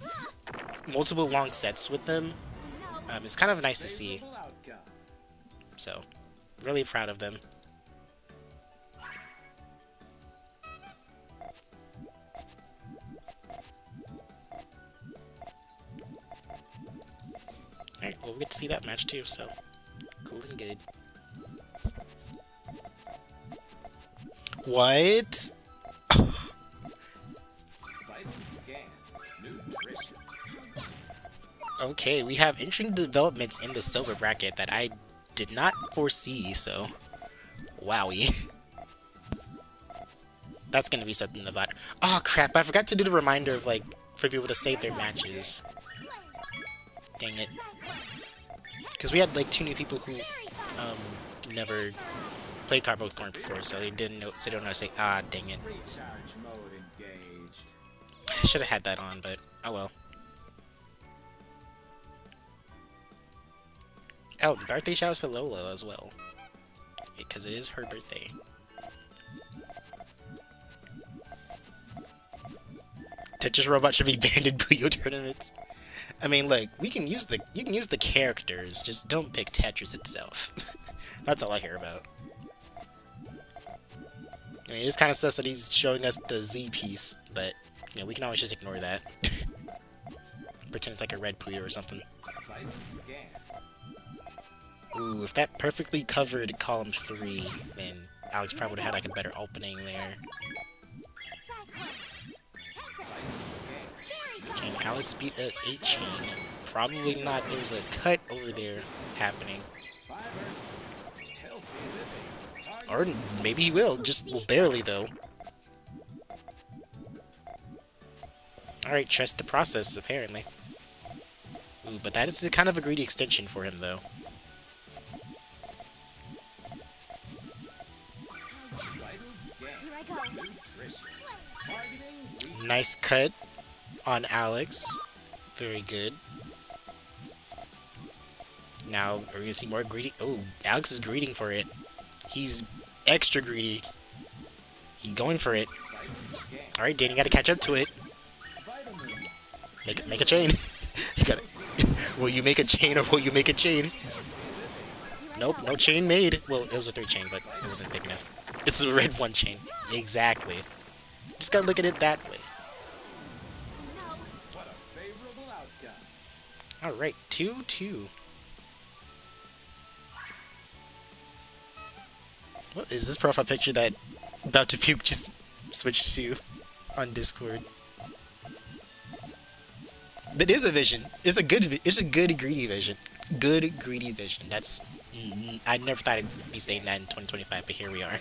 multiple long sets with them, it's kind of nice to see. So, really proud of them. Alright, well, we get to see that match too, so cool and good. What? Okay, we have interesting developments in the silver bracket that I did not foresee, so wowie. That's gonna be something about. Oh crap, I forgot to do the reminder of like for people to save their matches. Dang it. Because we had like 2 new people who never played CARBUNCLE'S before, so they didn't know, so they don't know how to say, ah, dang it. I should have had that on, but oh well. Oh, birthday shoutouts to Lolo as well. Because it is her birthday. Tetris Robot should be banned in Puyo tournaments. I mean, look, you can use the characters, just don't pick Tetris itself. That's all I care about. I mean, it's kind of sus that he's showing us the Z piece, but you know, we can always just ignore that. Pretend it's like a red Puyo or something. Ooh, if that perfectly covered column 3, then Alex probably would have had like a better opening there. Can Alex beat an 8 chain? Probably not. There's a cut over there happening. Or maybe he will, just well, barely though. Alright, trust the process, apparently. Ooh, but that is kind of a greedy extension for him though. Nice cut on Alex. Very good. Now we're gonna see more greedy. Oh, Alex is greeting for it. He's extra greedy. He's going for it. Alright, Danny, gotta catch up to it. Make a chain. You gotta. Will you make a chain or will you make a chain? Nope, no chain made. Well, it was a 3rd chain, but it wasn't big enough. It's a red 1 chain. Exactly. Just gotta look at it that way. Alright, 2-2. What is this profile picture that About to Puke just switched to on Discord? That is a vision. It's a good greedy vision. Good greedy vision. That's I never thought I'd be saying that in 2025, but here we are.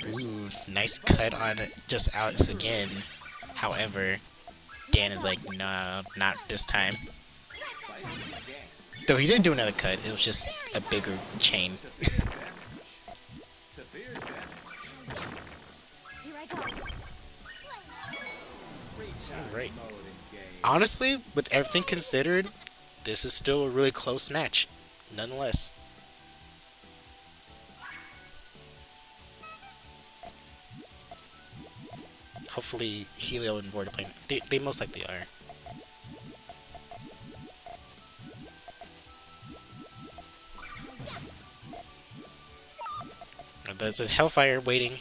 Ooh, nice cut on just Alex again. However, Dan is like, nah, not this time. Though he didn't do another cut, it was just a bigger chain. Alright. Honestly, with everything considered, this is still a really close match, nonetheless. Hopefully, Helio and Void are playing. They most likely are. There's this Hellfire waiting.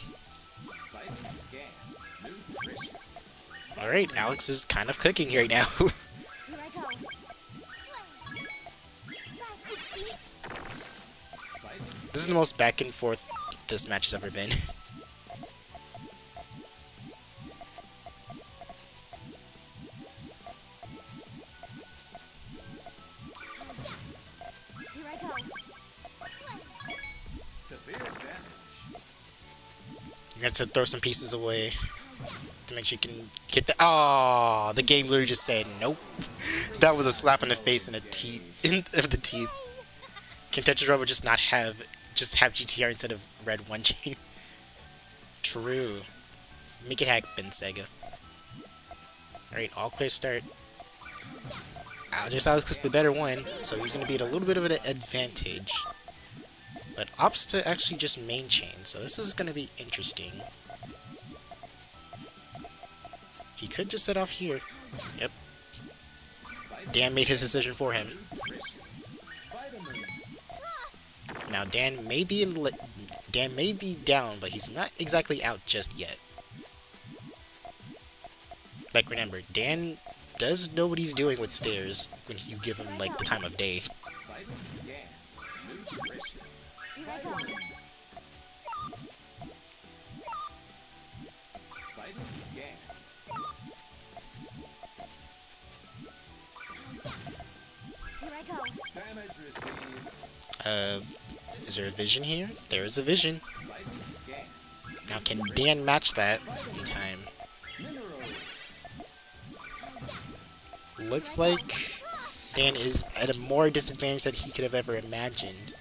Alright, Alex is kind of cooking right now. This is the most back and forth this match has ever been. You have to throw some pieces away to make sure you can get the. Oh, the game literally just said nope. That was a slap in the face and a of the teeth. Can Tetris Rebel just not have GTR instead of red one chain? True. Make it happen, Sega. Alright, all clear start. Alex is the better one, so he's going to be at a little bit of an advantage. But opts to actually just main chain, so this is going to be interesting. He could just set off here. Yep. Dan made his decision for him. Now Dan may be down, but he's not exactly out just yet. Like, remember, Dan does know what he's doing with stairs when you give him, like, the time of day. Is there a vision here? There is a vision. Now, can Dan match that in time? Looks like Dan is at a more disadvantage than he could have ever imagined.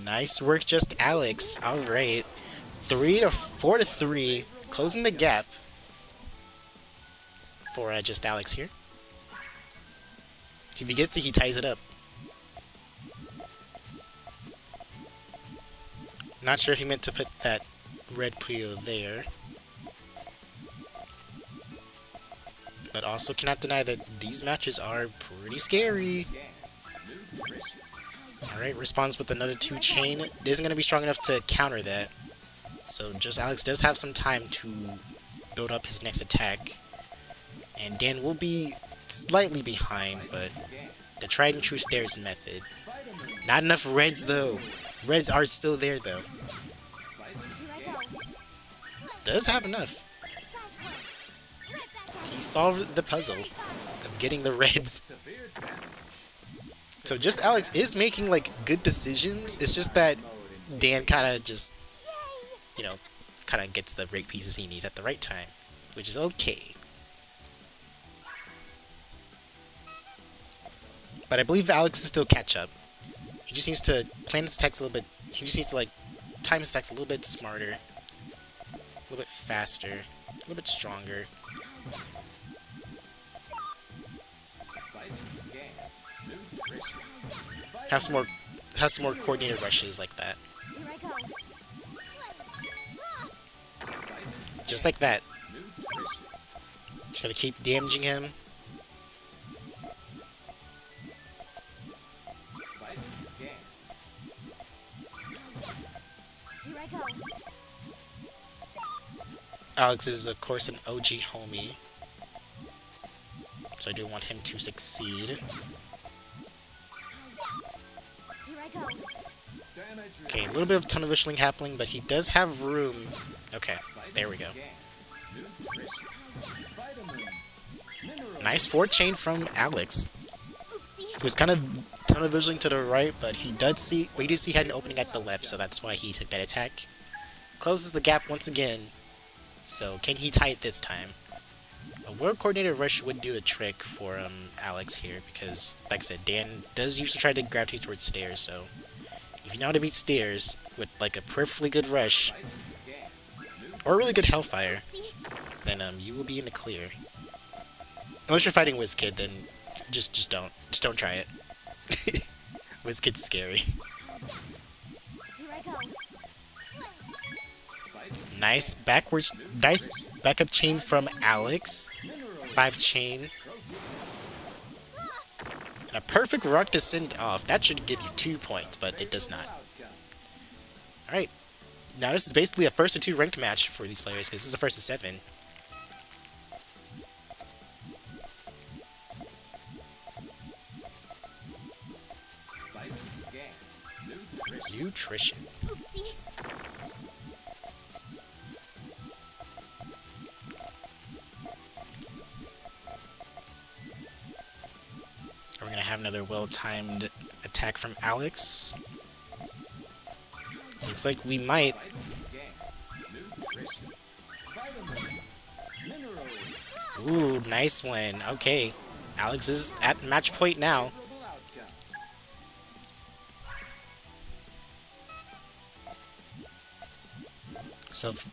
Nice work, just Alex. Alright. 4 to 3. Closing the gap for just Alex here. If he gets it, he ties it up. Not sure if he meant to put that red Puyo there. But also cannot deny that these matches are pretty scary. Alright, responds with another 2 chain. It isn't going to be strong enough to counter that. So just Alex does have some time to build up his next attack. And Dan will be slightly behind, but the tried and true stairs method. Not enough reds though. Reds are still there though. Does have enough. He solved the puzzle of getting the reds. So just Alex is making like good decisions. It's just that Dan kind of just, you know, kind of gets the right pieces he needs at the right time, which is okay. But I believe Alex is still catch up. He just needs to plan his attacks a little bit. He just needs to like time his attacks a little bit smarter, a little bit faster, a little bit stronger. Have some more coordinated rushes like that. Just like that. Just gotta keep damaging him. Alex is, of course, an OG homie, so I do want him to succeed. Okay, a little bit of tunnel visioning happening, but he does have room. Okay, there we go. Nice 4 chain from Alex. He was kind of tunnel visioning to the right, but he did see he had an opening at the left, so that's why he took that attack. Closes the gap once again. So can he tie it this time? A well coordinated rush would do the trick for Alex here, because like I said, Dan does usually try to gravitate towards stairs, so if you know how to beat stairs with like a perfectly good rush or a really good hellfire, then you will be in the clear. Unless you're fighting WizKid, then just don't try it. WizKid's scary. Nice backup chain from Alex. 5 chain. And a perfect rock to send off. That should give you 2 points, but it does not. Alright. Now this is basically a first to 2 ranked match for these players, because this is a first to 7. Nutrition. We're gonna have another well-timed attack from Alex. Looks like we might. Ooh, nice one. Okay. Alex is at match point now. So if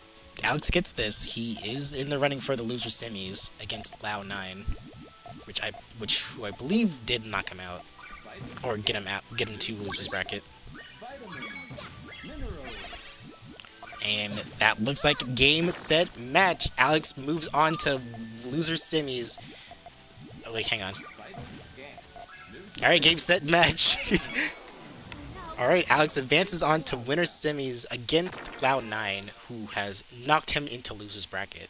Alex gets this, he is in the running for the loser semis against Lao9, who I believe did knock him out, or get him to losers bracket. And that looks like game, set, match. Alex moves on to loser semis. Oh wait, hang on. All right, game, set, match. All right, Alex advances on to winner semis against Cloud9, who has knocked him into losers bracket.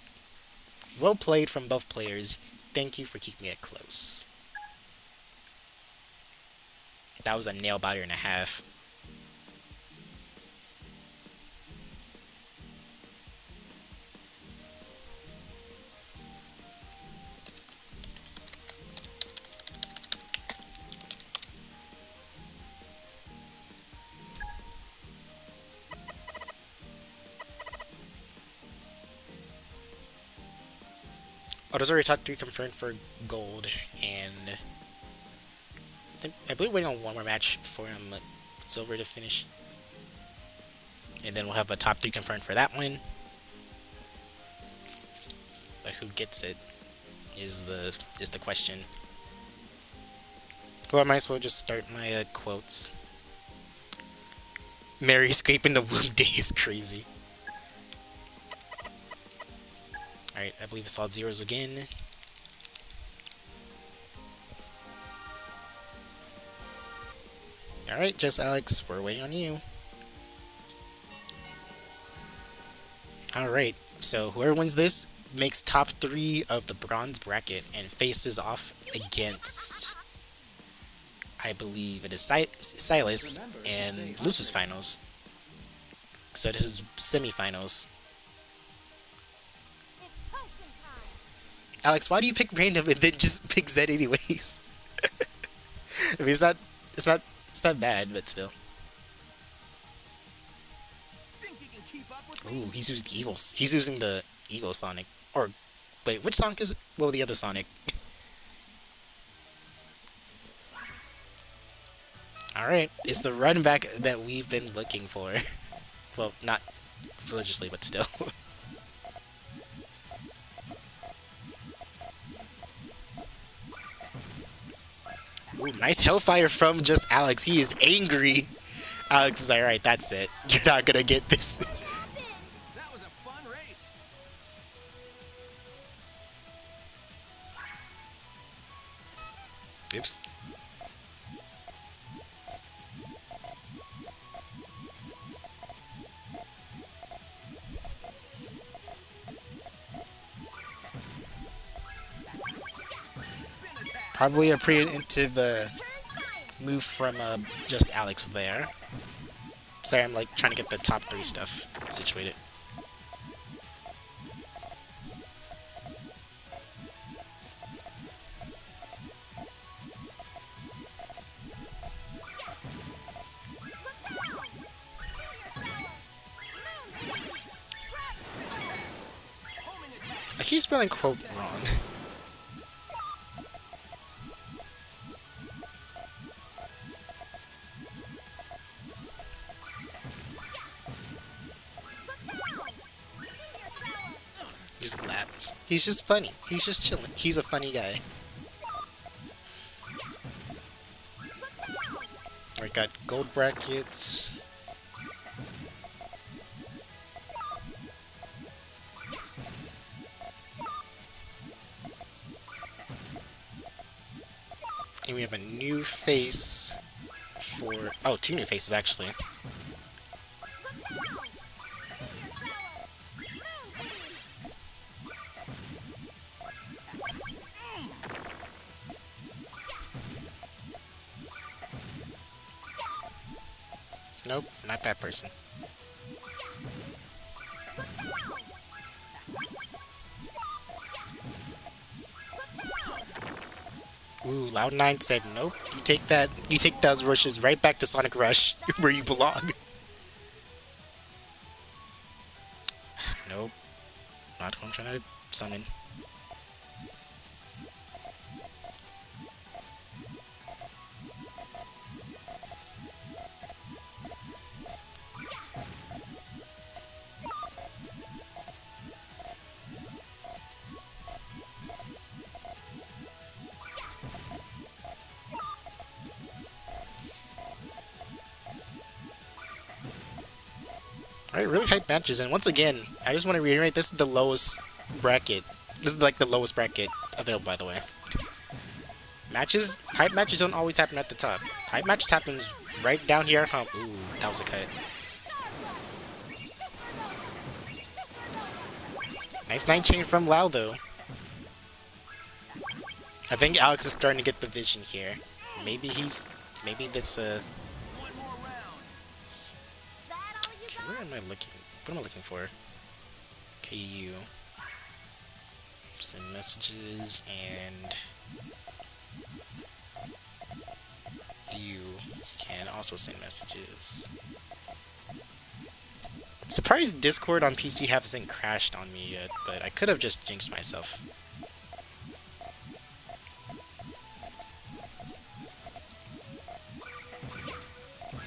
Well played from both players. Thank you for keeping it close. That was a nail biter and a half. Oh, there's already top 3 confirmed for gold, and I believe we're waiting on one more match for silver to finish. And then we'll have a top 3 confirmed for that one. But who gets it is the question. Well, I might as well just start my quotes. Mary escaping the womb day is crazy. Alright, I believe it's all zeros again. Alright, just Alex, we're waiting on you. Alright, so whoever wins this makes top 3 of the bronze bracket and faces off against, I believe it is Silas and loses finals. So this is semifinals. Alex, why do you pick random and then just pick Z anyways? I mean, it's not bad, but still. Ooh, he's using Eagles. He's using the Eagle Sonic. Or, wait, which Sonic is it? Well, the other Sonic. Alright, it's the run back that we've been looking for. Well, not religiously, but still. Ooh, nice Hellfire from just Alex. He is angry. Alex is like, alright, that's it. You're not gonna get this. That was a fun race. Oops. Probably a preemptive move from just Alex there. Sorry, I'm like trying to get the top 3 stuff situated. I keep spelling quote wrong. Just laugh. He's just funny. He's just chilling. He's a funny guy. Alright, got gold brackets. And we have a new face for... Oh, 2 new faces, actually. Nope, not that person. Ooh, Loud9 said nope. You take that. You take those rushes right back to Sonic Rush, where you belong. Nope. Not who I'm trying to summon. Alright, really hype matches, and once again, I just want to reiterate, this is the lowest bracket. This is like the lowest bracket available, by the way. Hype matches don't always happen at the top. Hype matches happens right down here at home. Ooh, that was a cut. Nice 9 chain from Lau, though. I think Alex is starting to get the vision here. Maybe that's a... Where am I looking? What am I looking for? KU. Send messages, and you can also send messages. I'm surprised Discord on PC hasn't crashed on me yet, but I could have just jinxed myself.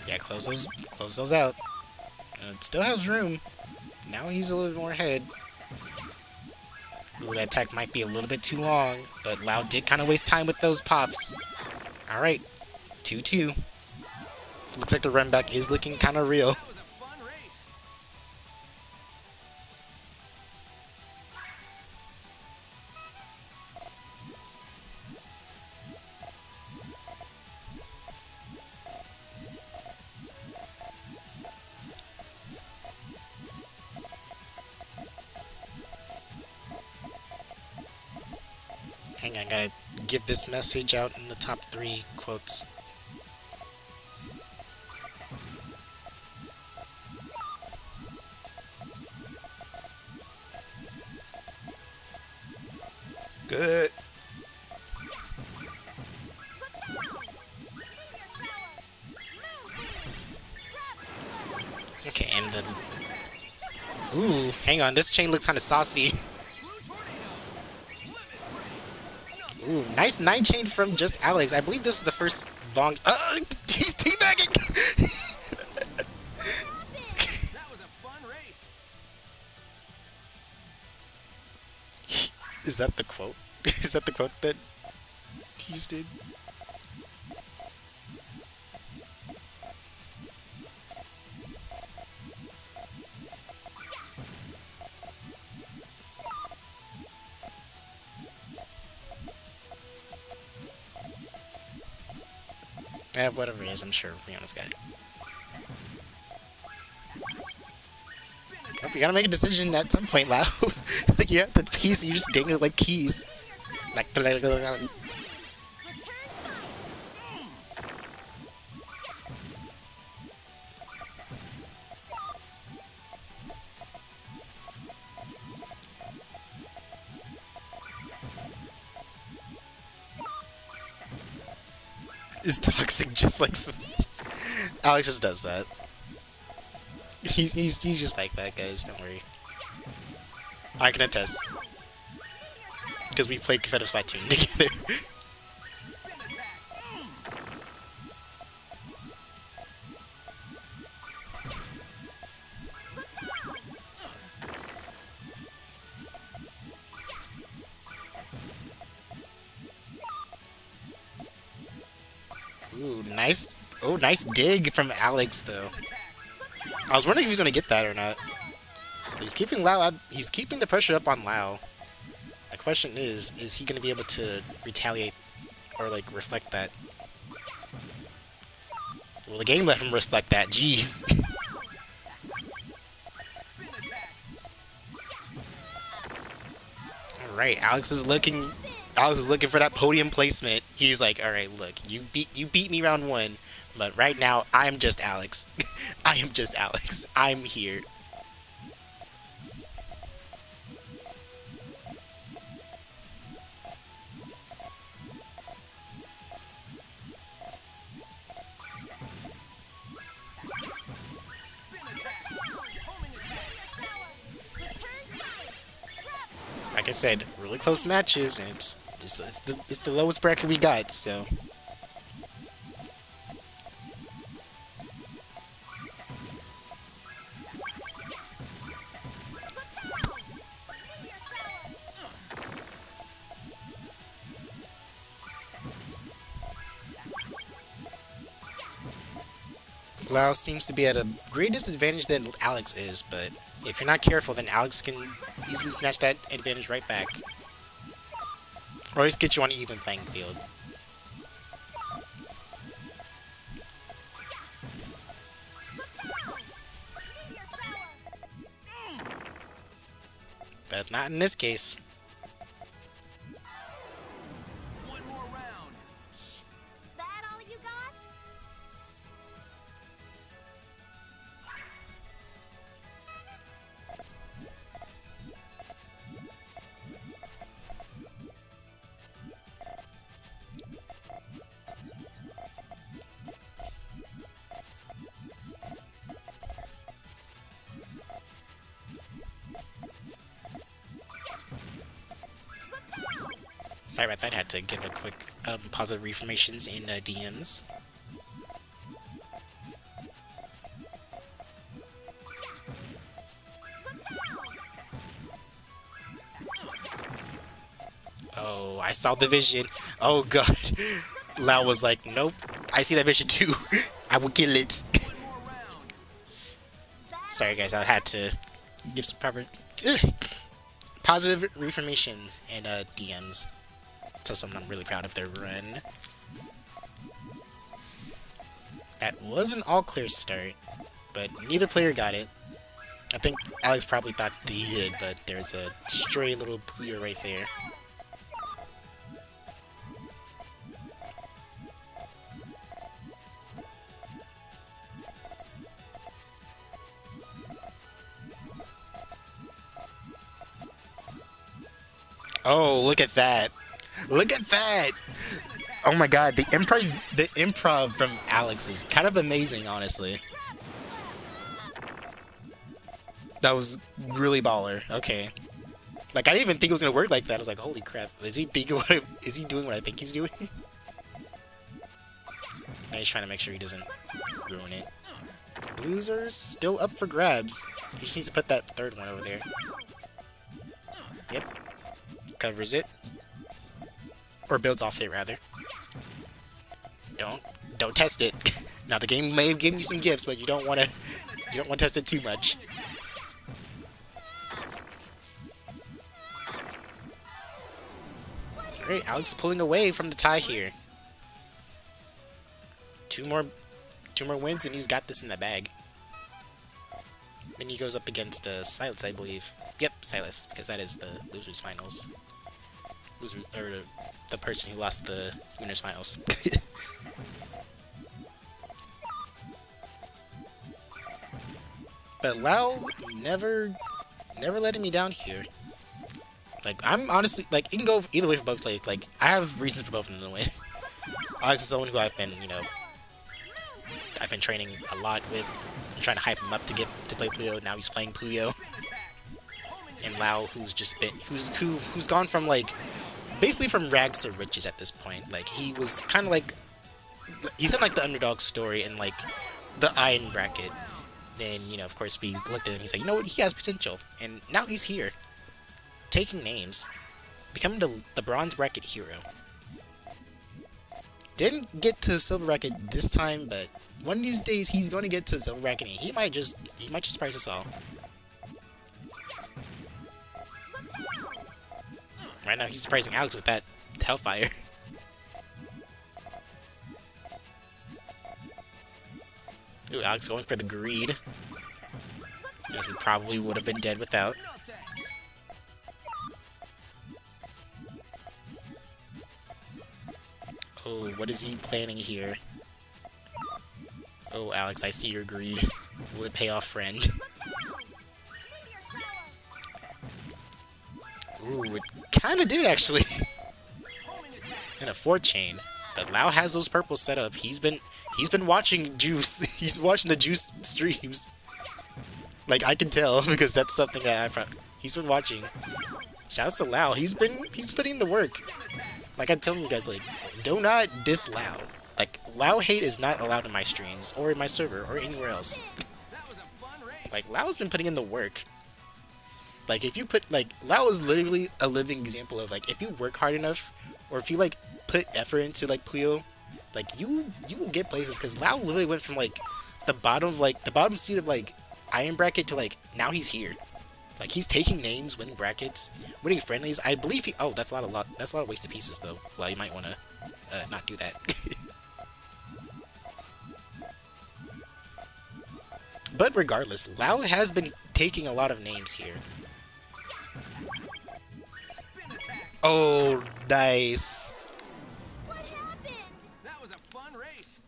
Yeah, close those out. It still has room. Now he's a little more ahead. Ooh, that attack might be a little bit too long, but Lau did kind of waste time with those pops. Alright, 2-2. Looks like the run back is looking kind of real. Hang on, I gotta give this message out in the top 3 quotes. Good. Okay, and the... Ooh, hang on, this chain looks kind of saucy. Ooh, nice 9 chain from just Alex. I believe this is the first long... he's teabagging! That was a fun race. Is that the quote? Is that the quote that he just did? Whatever it is, I'm sure Rihanna's got it. Oh, you gotta make a decision at some point, Lau. Like, you have the piece and you just ding it like keys. Like, is toxic just like some... Alex just does that. He's just like that, guys. Don't worry. I can attest. Because we played competitive Splatoon together. Ooh, nice. Oh, nice dig from Alex, though. I was wondering if he was going to get that or not. So he's keeping Lau up. He's keeping the pressure up on Lau. The question is he going to be able to retaliate or, like, reflect that? Well, the game let him reflect that. Jeez. Alright, Alex is looking for that podium placement. He's like, alright, look, you beat me round 1, but right now, I'm just Alex. I am just Alex. I'm here. like I said, really close matches, and it's the lowest bracket we got, so. Lau seems to be at a great disadvantage than Alex is, but if you're not careful, then Alex can easily snatch that advantage right back. Or at least get you on an even playing field. But not in this case. One more round. That all you got? Sorry about that, I had to give a quick positive reformations in DMs. Oh, I saw the vision. Oh god. Lau was like, nope, I see that vision too. I will kill it. Sorry guys, I had to give some positive reformations and DMs. Tell someone I'm really proud of their run. That was an all clear start, but neither player got it. I think Alex probably thought that he did, but there's a stray little Puyo right there. Oh, look at that. Look at that! Oh my god, the improv from Alex is kind of amazing, honestly. That was really baller. Okay. Like, I didn't even think it was gonna work like that. I was like, holy crap. Is he doing what I think he's doing? Now he's trying to make sure he doesn't ruin it. Blues are still up for grabs. He just needs to put that third one over there. Yep. Covers it. Or builds off it, rather. Don't test it. Now the game may have given you some gifts, but you don't want to test it too much. Alright, Alex is pulling away from the tie here. Two more wins and he's got this in the bag. Then he goes up against Silas, I believe. Yep, Silas, because that is the losers finals. Or the person who lost the winners finals. But Lau never letting me down here. Like, I'm honestly, like, it can go either way for both players. Like, I have reasons for both of them to win. Alex is someone who I've been training a lot with. I'm trying to hype him up to play Puyo. Now he's playing Puyo. And Lau, who's gone from, like, basically from rags to riches at this point. Like, he was kind of like, he's in, like, the underdog story in, like, the iron bracket. Then, you know, of course, we looked at him, he's like, you know what, he has potential. And now he's here. Taking names. Becoming the bronze bracket hero. Didn't get to silver bracket this time, but one of these days he's going to get to silver bracket and he might just surprise us all. Right now he's surprising Alex with that Hellfire. Ooh, Alex going for the greed. As he probably would have been dead without. Oh, what is he planning here? Oh, Alex, I see your greed. Will it pay off, friend? Ooh, it kinda did, actually. And a 4-chain. But Lau has those purples set up. He's been watching Juice. He's watching the Juice streams. Like, I can tell, because that's something that he's been watching. Shouts to Lau. He's putting the work. Like I'm telling you guys, like, do not diss Lau. Like, Lau hate is not allowed in my streams or in my server or anywhere else. Like, Lau's been putting in the work. Like, if you put, like, Lau is literally a living example of, like, if you work hard enough, or if you, like, put effort into, like, Puyo, like, you will get places, because Lau literally went from, like, the bottom seat of, like, Iron Bracket to, like, now he's here. Like, he's taking names, winning brackets, winning friendlies. I believe he, oh, that's a lot of wasted pieces, though. Well, you might want to, not do that. But regardless, Lau has been taking a lot of names here. Oh, nice. What happened? That was a fun race.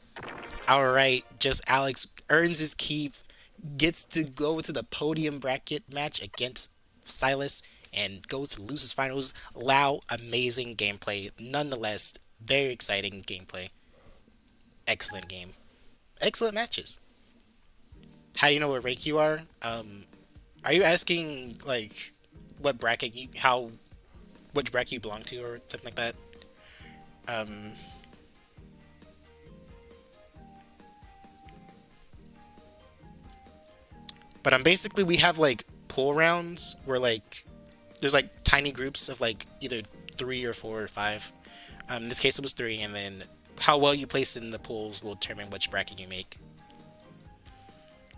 Alright, just Alex earns his keep, gets to go to the podium bracket match against Silas, and goes to losers finals. Lau, amazing gameplay. Nonetheless, very exciting gameplay. Excellent game. Excellent matches. How do you know what rank you are? Are you asking, like, what bracket you, which bracket you belong to, or something like that? But basically, we have, like, pool rounds, where, like, there's, like, tiny groups of, like, either 3 or 4 or 5. In this case, it was 3, and then how well you place in the pools will determine which bracket you make.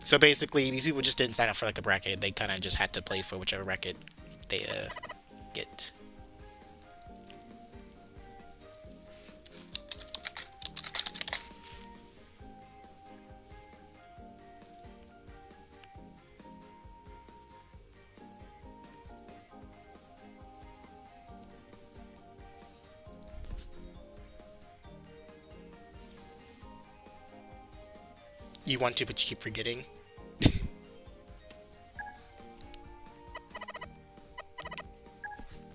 So basically, these people just didn't sign up for, like, a bracket. They kind of just had to play for whichever bracket they, get. You want to, but you keep forgetting.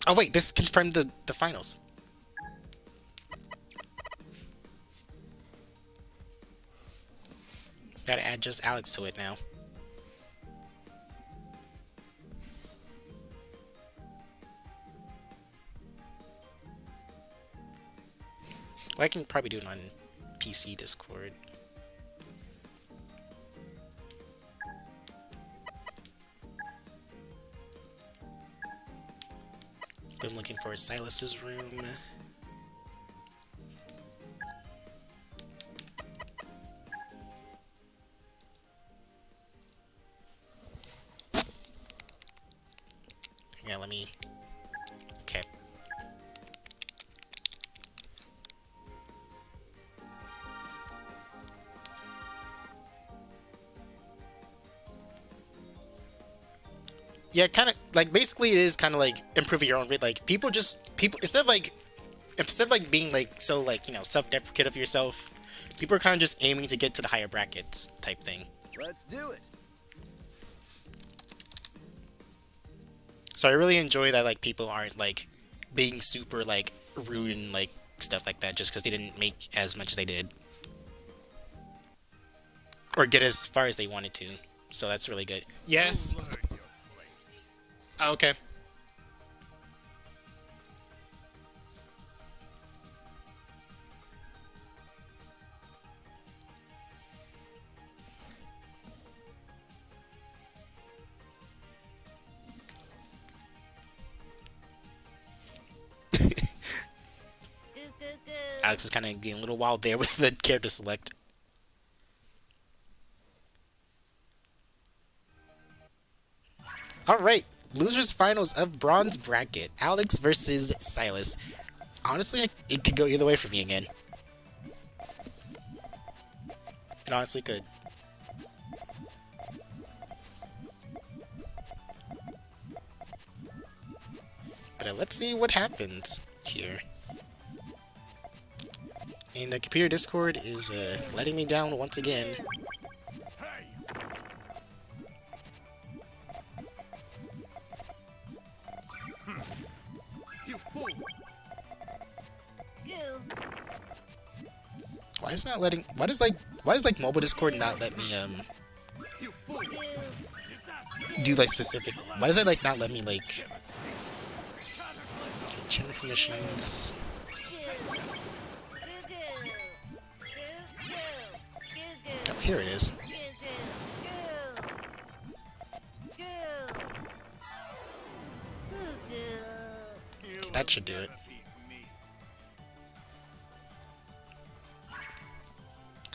Oh wait, this confirmed the finals. Gotta add just Alex to it now. Well, I can probably do it on PC Discord. Been looking for Silas's room. Yeah, let me. Okay. Yeah, kind of like basically it is kind of like improving your own rate. Like people instead of like being like so like, you know, self-deprecative of yourself, people are kind of just aiming to get to the higher brackets type thing. Let's do it. So I really enjoy that like people aren't like being super like rude and like stuff like that just because they didn't make as much as they did or get as far as they wanted to. So that's really good. Yes. Okay. Alex is kind of getting a little wild there with the character select. Alright, losers finals of bronze bracket. Alex versus Silas. Honestly, it could go either way for me again. It honestly could. But let's see what happens here. And the computer Discord is letting me down once again. Why is not letting? Why does like mobile Discord not let me do like specific? Why does it like not let me like missions. Oh, here it is. Okay, that should do it.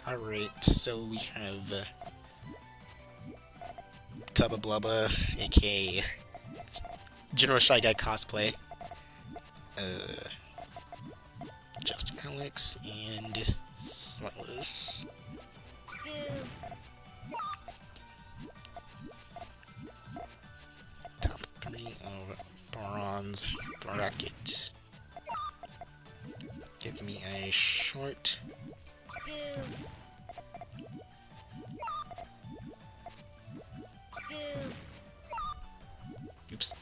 Alright, so we have Tubba Blubba, aka General Shy Guy cosplay. Just Alex and Slitless. Top 3 of bronze bracket. Give me a short. Oops.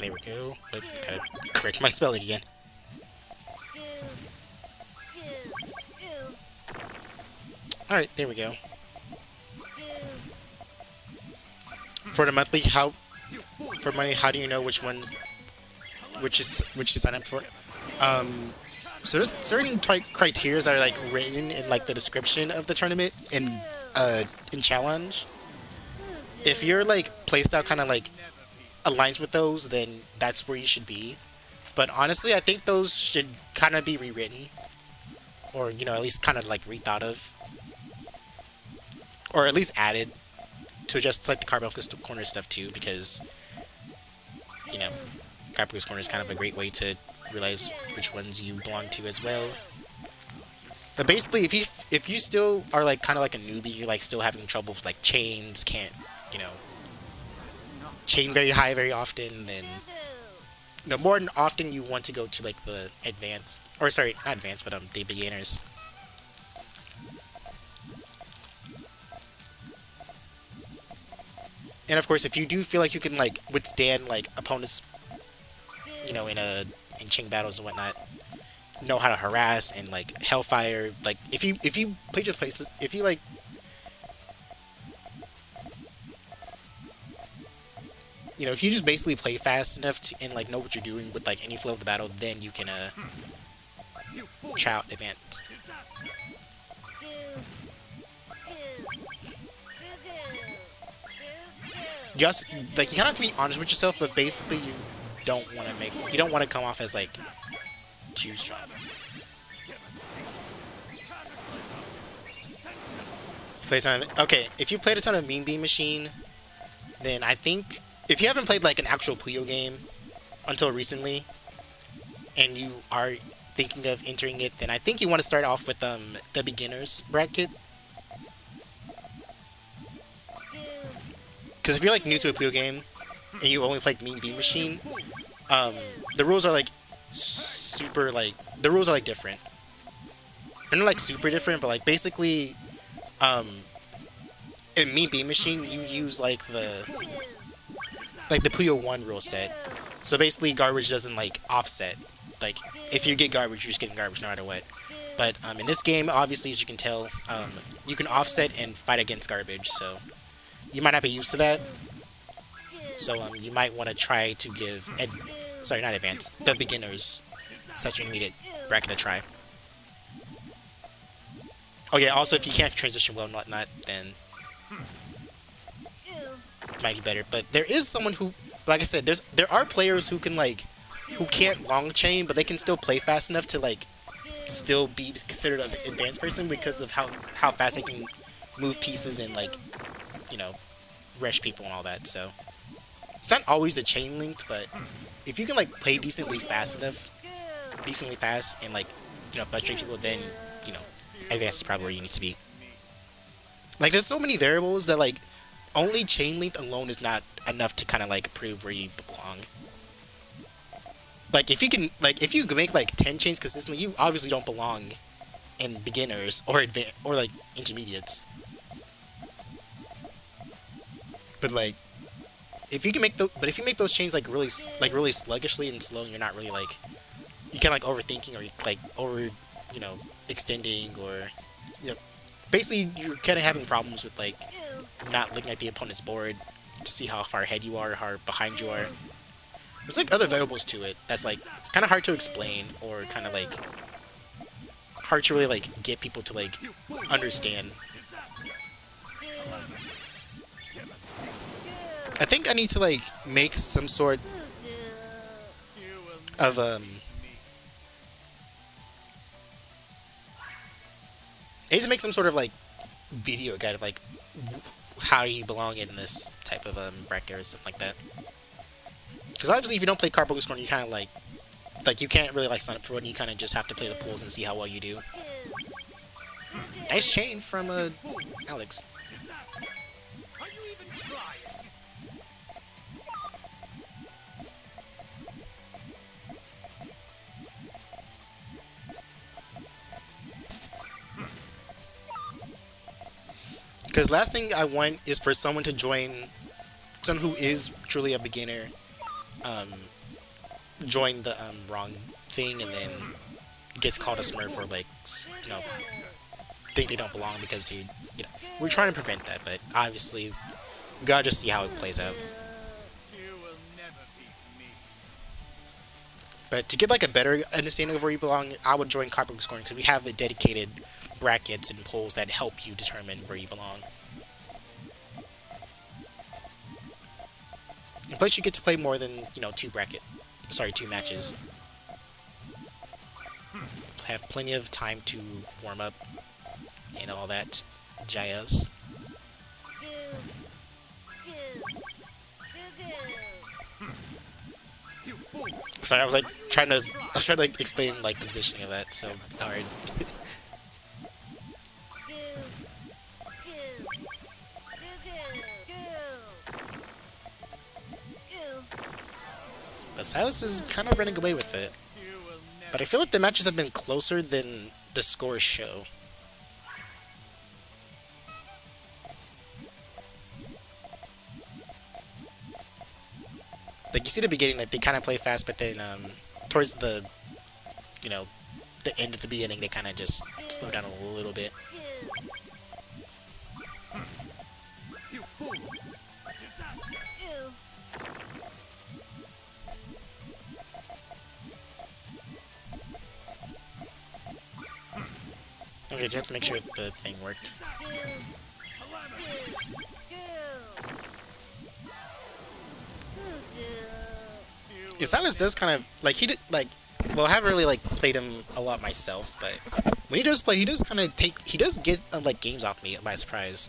There we go. Wait, gotta correct my spelling again. Alright, there we go. For the monthly, how do you know which to sign up for? So there's certain criteria that are like written in like the description of the tournament in challenge. If your like playstyle kind of like aligns with those, then that's where you should be. But honestly, I think those should kind of be rewritten, or you know, at least kind of like rethought of, or at least added to just like the Carbuncle'S Corner stuff too, because you know, Carbuncle'S Corner is kind of a great way to realize which ones you belong to as well. But basically, if you still are like kind of like a newbie, you're like still having trouble with like chains, can't, you know, chain very high very often, then more than often you want to go to like the advanced, or sorry, not advanced, but the beginners. And of course, if you do feel like you can like withstand like opponents, you know, in chain battles and whatnot, know how to harass and like hellfire, like if you play just places, if you like you know, if you just basically play fast enough to, and like know what you're doing with like any flow of the battle, then you can try out advanced. Just like you kind of have to be honest with yourself, but basically you don't want to come off as like too strong. Okay, if you played a ton of Mean Bean Machine, then I think if you haven't played like an actual Puyo game until recently, and you are thinking of entering it, then I think you want to start off with the beginners bracket. Because if you're like new to a Puyo game and you only play Mean Bean Machine, the rules are like super like different. They're not like super different, but like basically, in Mean Bean Machine you use like the Puyo 1 rule set. So basically, garbage doesn't like offset. Like if you get garbage, you're just getting garbage no matter what. But in this game, obviously, as you can tell, you can offset and fight against garbage. So you might not be used to that. So you might want to try to give not advanced, the beginners such intermediate bracket a try. Oh yeah, also if you can't transition well and whatnot, then it might be better. But there is someone who, like I said, there are players who can like, who can't long chain, but they can still play fast enough to like still be considered an advanced person because of how fast they can move pieces and like, you know, rush people and all that. So it's not always a chain link, but if you can like play decently fast and like, you know, frustrate people, then, you know, advanced is probably where you need to be. Like there's so many variables that like only chain length alone is not enough to kind of like prove where you belong. Like if you can make like 10 chains consistently, you obviously don't belong in beginners or advanced or like intermediates. But like if you make those chains like really sluggishly and slow, and you're not really like, you kind of like overthinking or like over, you know, extending, or, you know, basically you're kind of having problems with like not looking at the opponent's board to see how far ahead you are, how behind you are. There's like other variables to it that's like it's kind of hard to explain or kind of like hard to really like get people to like understand. I think I need to like make some sort of I need to make some sort of like video guide of like how you belong in this type of bracket or something like that. Because obviously, if you don't play Carbuncle, you kind of like you can't really like sign up for it. And you kind of just have to play the pools and see how well you do. Nice chain from Alex. Are you even trying? Because last thing I want is for someone to join, someone who is truly a beginner, join the wrong thing and then gets called a smurf or like, you know, think they don't belong because they, you know, we're trying to prevent that, but obviously we gotta just see how it plays out. You will never beat me. But to get like a better understanding of where you belong, I would join Carbuncle Scoring because we have a dedicated brackets and polls that help you determine where you belong. And plus, you get to play more than, you know, two matches. Have plenty of time to warm up and all that jazz. Sorry, I was trying to like explain like the positioning of that, so hard. But Silas is kind of running away with it. But I feel like the matches have been closer than the scores show. Like, you see the beginning, like, they kind of play fast, but then, towards the, you know, the end of the beginning, they kind of just slow down a little bit. Okay, just have to make sure the thing worked. Yeah, Silas does kind of, like, he did, like, well, I haven't really, like, played him a lot myself, but when he does play, he does kind of he does get, like, games off me by surprise.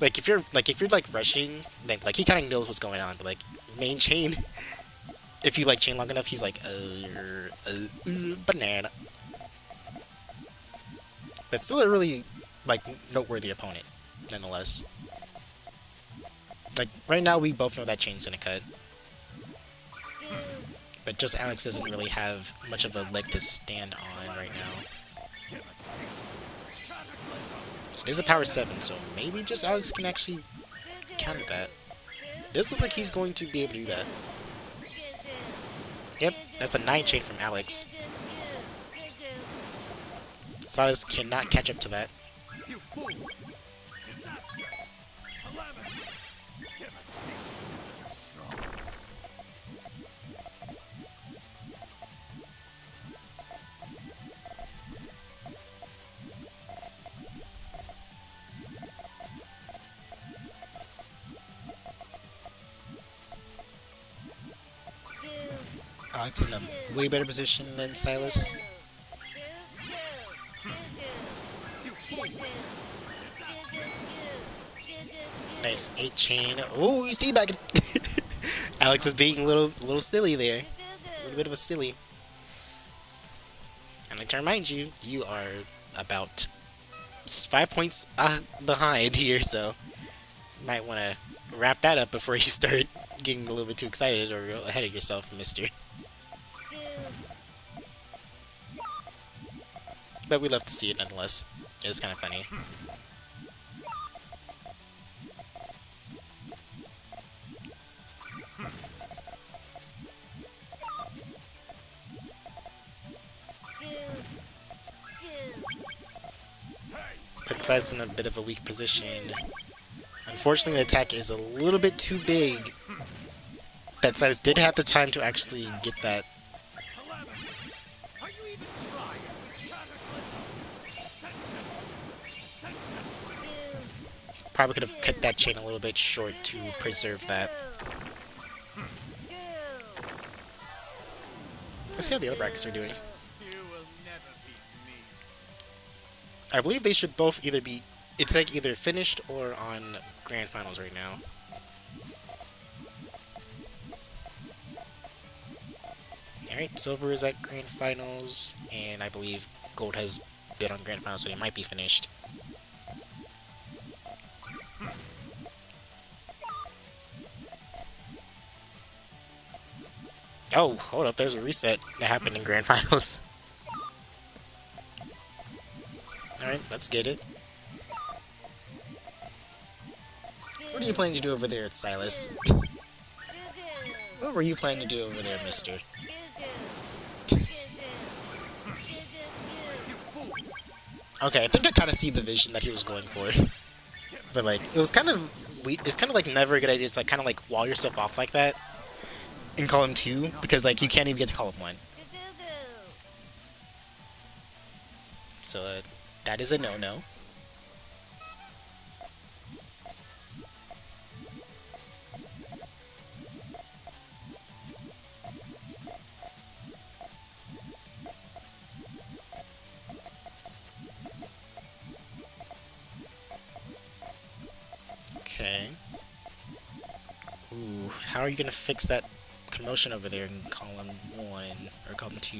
Like, if you're, like, rushing, then, like, he kind of knows what's going on, but, like, main chain, if you, like, chain long enough, he's like, banana. But still a really, like, noteworthy opponent, nonetheless. Like, right now, we both know that chain's gonna cut. But just Alex doesn't really have much of a leg to stand on right now. It is a power 7, so maybe just Alex can actually counter that. It does look like he's going to be able to do that. Yep, that's a 9 chain from Alex. Silas cannot catch up to that. Alex in a way better position than Silas. Nice 8 chain. Oh, he's teabagging. Alex is being a little silly there. A little bit of a silly. And like to remind you, you are about 5 points behind here, so you might want to wrap that up before you start getting a little bit too excited or ahead of yourself, mister. But we love to see it nonetheless. It's kind of funny. Put Silas in a bit of a weak position. Unfortunately, the attack is a little bit too big. That Silas did have the time to actually get that. Are you even trying? Probably could have cut that chain a little bit short to preserve that. Let's see how the other brackets are doing. You will never beat me. I believe they should both either be... It's like either finished or on Grand Finals right now. Alright, Silver is at Grand Finals, and I believe Gold has been on Grand Finals, so they might be finished. Oh, hold up, there's a reset that happened in Grand Finals. Alright, let's get it. What are you planning to do over there, Silas? What were you planning to do over there, mister? Okay, I think I kind of see the vision that he was going for. But, like, it was kind of... It's kind of, like, never a good idea to, like, kind of, like, wall yourself off like that and call him 2, because, like, you can't even get to call him 1. So, that is a no-no. Okay. Ooh, how are you gonna fix that commotion over there in column 1 or column 2?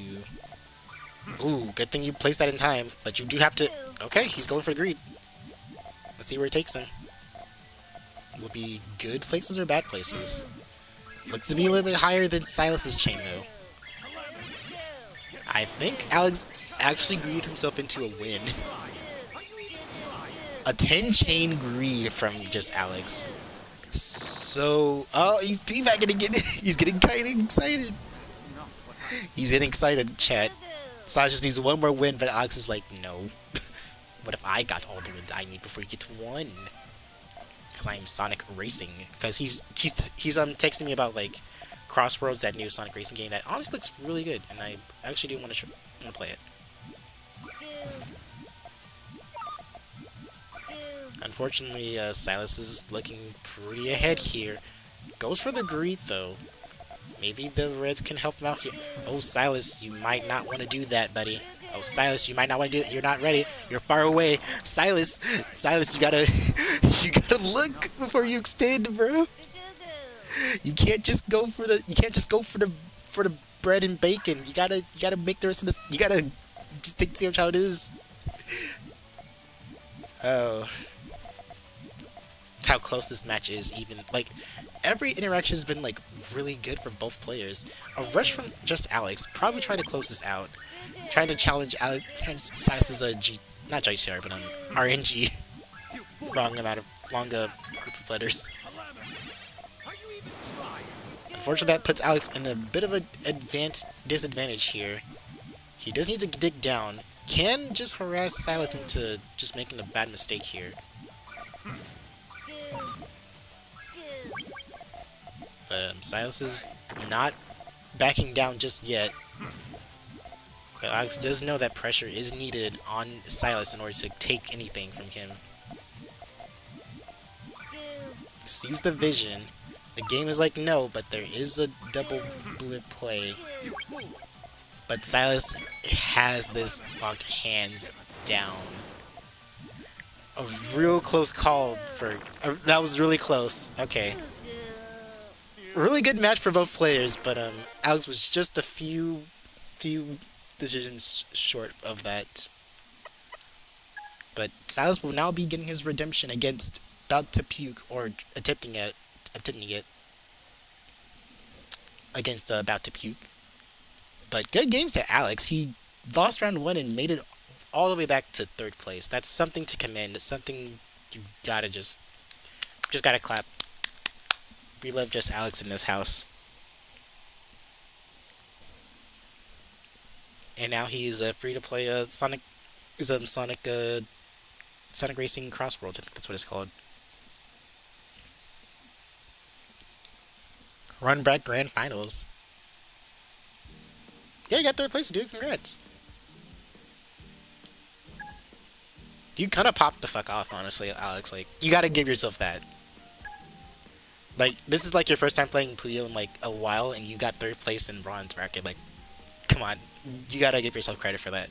Ooh, good thing you placed that in time, but you do have to... Okay, he's going for the greed. Let's see where it takes him. Will it be good places or bad places? Looks to be a little bit higher than Silas's chain, though. I think Alex actually greeded himself into a win. A 10-chain greed from just Alex. So... Oh, he's teabagging again. He's getting kind of excited. He's getting excited, chat. Saj just needs one more win, but Alex is like, no. What if I got all the wins I need before you get to 1? Because I am Sonic Racing. Because he's texting me about, like, Crossroads, that new Sonic Racing game that honestly looks really good, and I actually do want to play it. Unfortunately, Silas is looking pretty ahead here. Goes for the greed, though. Maybe the Reds can help him out here. Oh, Silas, you might not want to do that, buddy. Oh, Silas, you might not want to do that. You're not ready. You're far away. Silas, you gotta look before you extend, bro. You can't just go for the bread and bacon. You gotta make the rest of this. You gotta just see how it is. Oh. How close this match is, even, like, every interaction has been, like, really good for both players. A rush from just Alex, probably try to close this out. Trying to challenge Silas's not GCR, but RNG. Wrong group of letters. Unfortunately, that puts Alex in a bit of a disadvantage here. He does need to dig down. Can just harass Silas into just making a bad mistake here. But Silas is not backing down just yet. But Alex does know that pressure is needed on Silas in order to take anything from him. Sees the vision. The game is like, no, but there is a double blip play. But Silas has this locked hands down. A real close call for... that was really close. Okay. Really good match for both players, but Alex was just a few decisions short of that. But Silas will now be getting his redemption against About to Puke, or attempting it against About to Puke. But good games to Alex. He lost round 1 and made it all the way back to 3rd place. That's something to commend. It's something you gotta just gotta clap. We love just Alex in this house. And now he is free to play Sonic Racing Crossroads. I think that's what it's called. Run back grand finals. Yeah, you got third place, dude. Congrats. You kind of popped the fuck off, honestly, Alex. Like, you gotta give yourself that. Like, this is like your first time playing Puyo in like a while, and you got third place in bronze bracket. Like, come on, you gotta give yourself credit for that.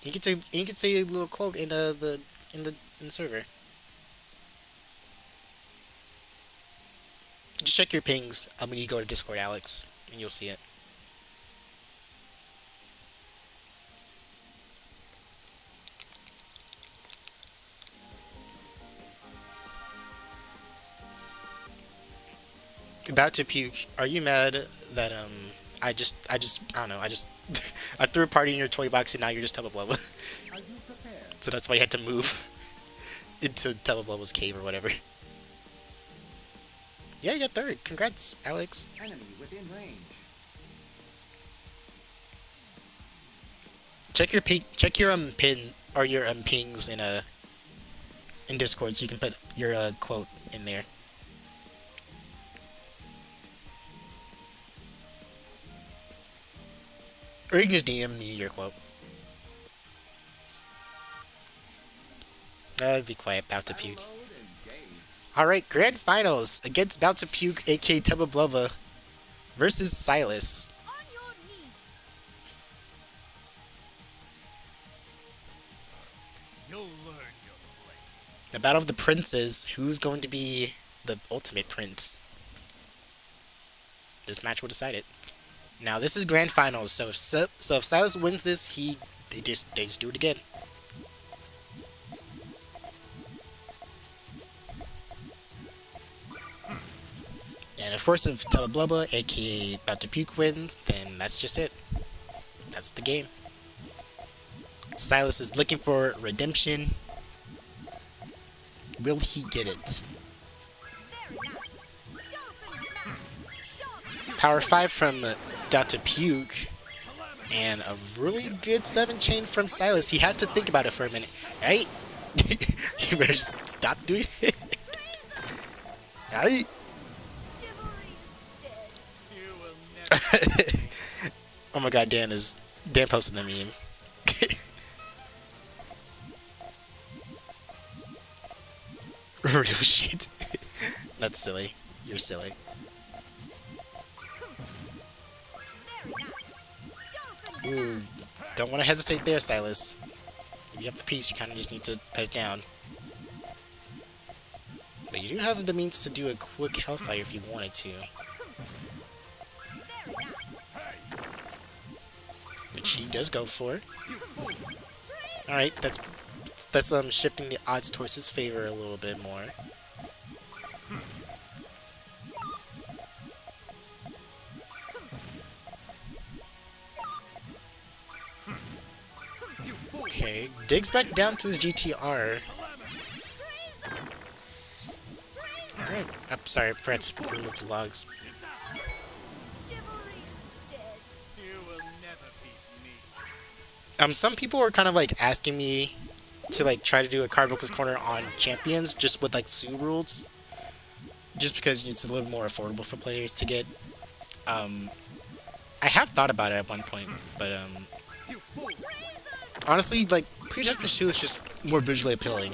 You could say a little quote in the server. Just check your pings when you go to Discord, Alex, and you'll see it. About to puke. Are you mad that I don't know, I threw a party in your toy box and now you're just Tubba Blubba. Are you prepared? So that's why you had to move into Tubba Blubba's cave or whatever. Yeah, you got third. Congrats, Alex. Enemy within range. Check your pin or your pings in Discord so you can put your quote in there. Or you can just DM me your quote. Be quiet, about to puke. Load and gaze. Alright, grand finals against About to Puke, aka Tubba Blubba, versus Silas. On your knees. You'll learn your place. The Battle of the Princes. Who's going to be the ultimate prince? This match will decide it. Now this is grand finals, so if Silas wins this, they just do it again. And of course, if Tubba Blubba, aka About to Puke, wins, then that's just it. That's the game. Silas is looking for redemption. Will he get it? Power 5 from About to Puke. And a really good 7 chain from Silas. He had to think about it for a minute. Right? You better just stop doing it. Right? You will never. Oh my god, Dan posted the meme. Real shit. That's silly. You're silly. Ooh, don't want to hesitate there, Silas. If you have the piece, you kind of just need to put it down. But you do have the means to do a quick hellfire if you wanted to. Which he does go for. Alright, that's shifting the odds towards his favor a little bit more. Okay, digs back down to his GTR. Alright, sorry, I forgot to remove the logs. You will never beat me. Some people were kind of like asking me to like try to do a CARBUNCLE'S corner on Champions just with like Sue rules. Just because it's a little more affordable for players to get. I have thought about it at one point, but honestly, like, Puyo Tetris 2 is just more visually appealing.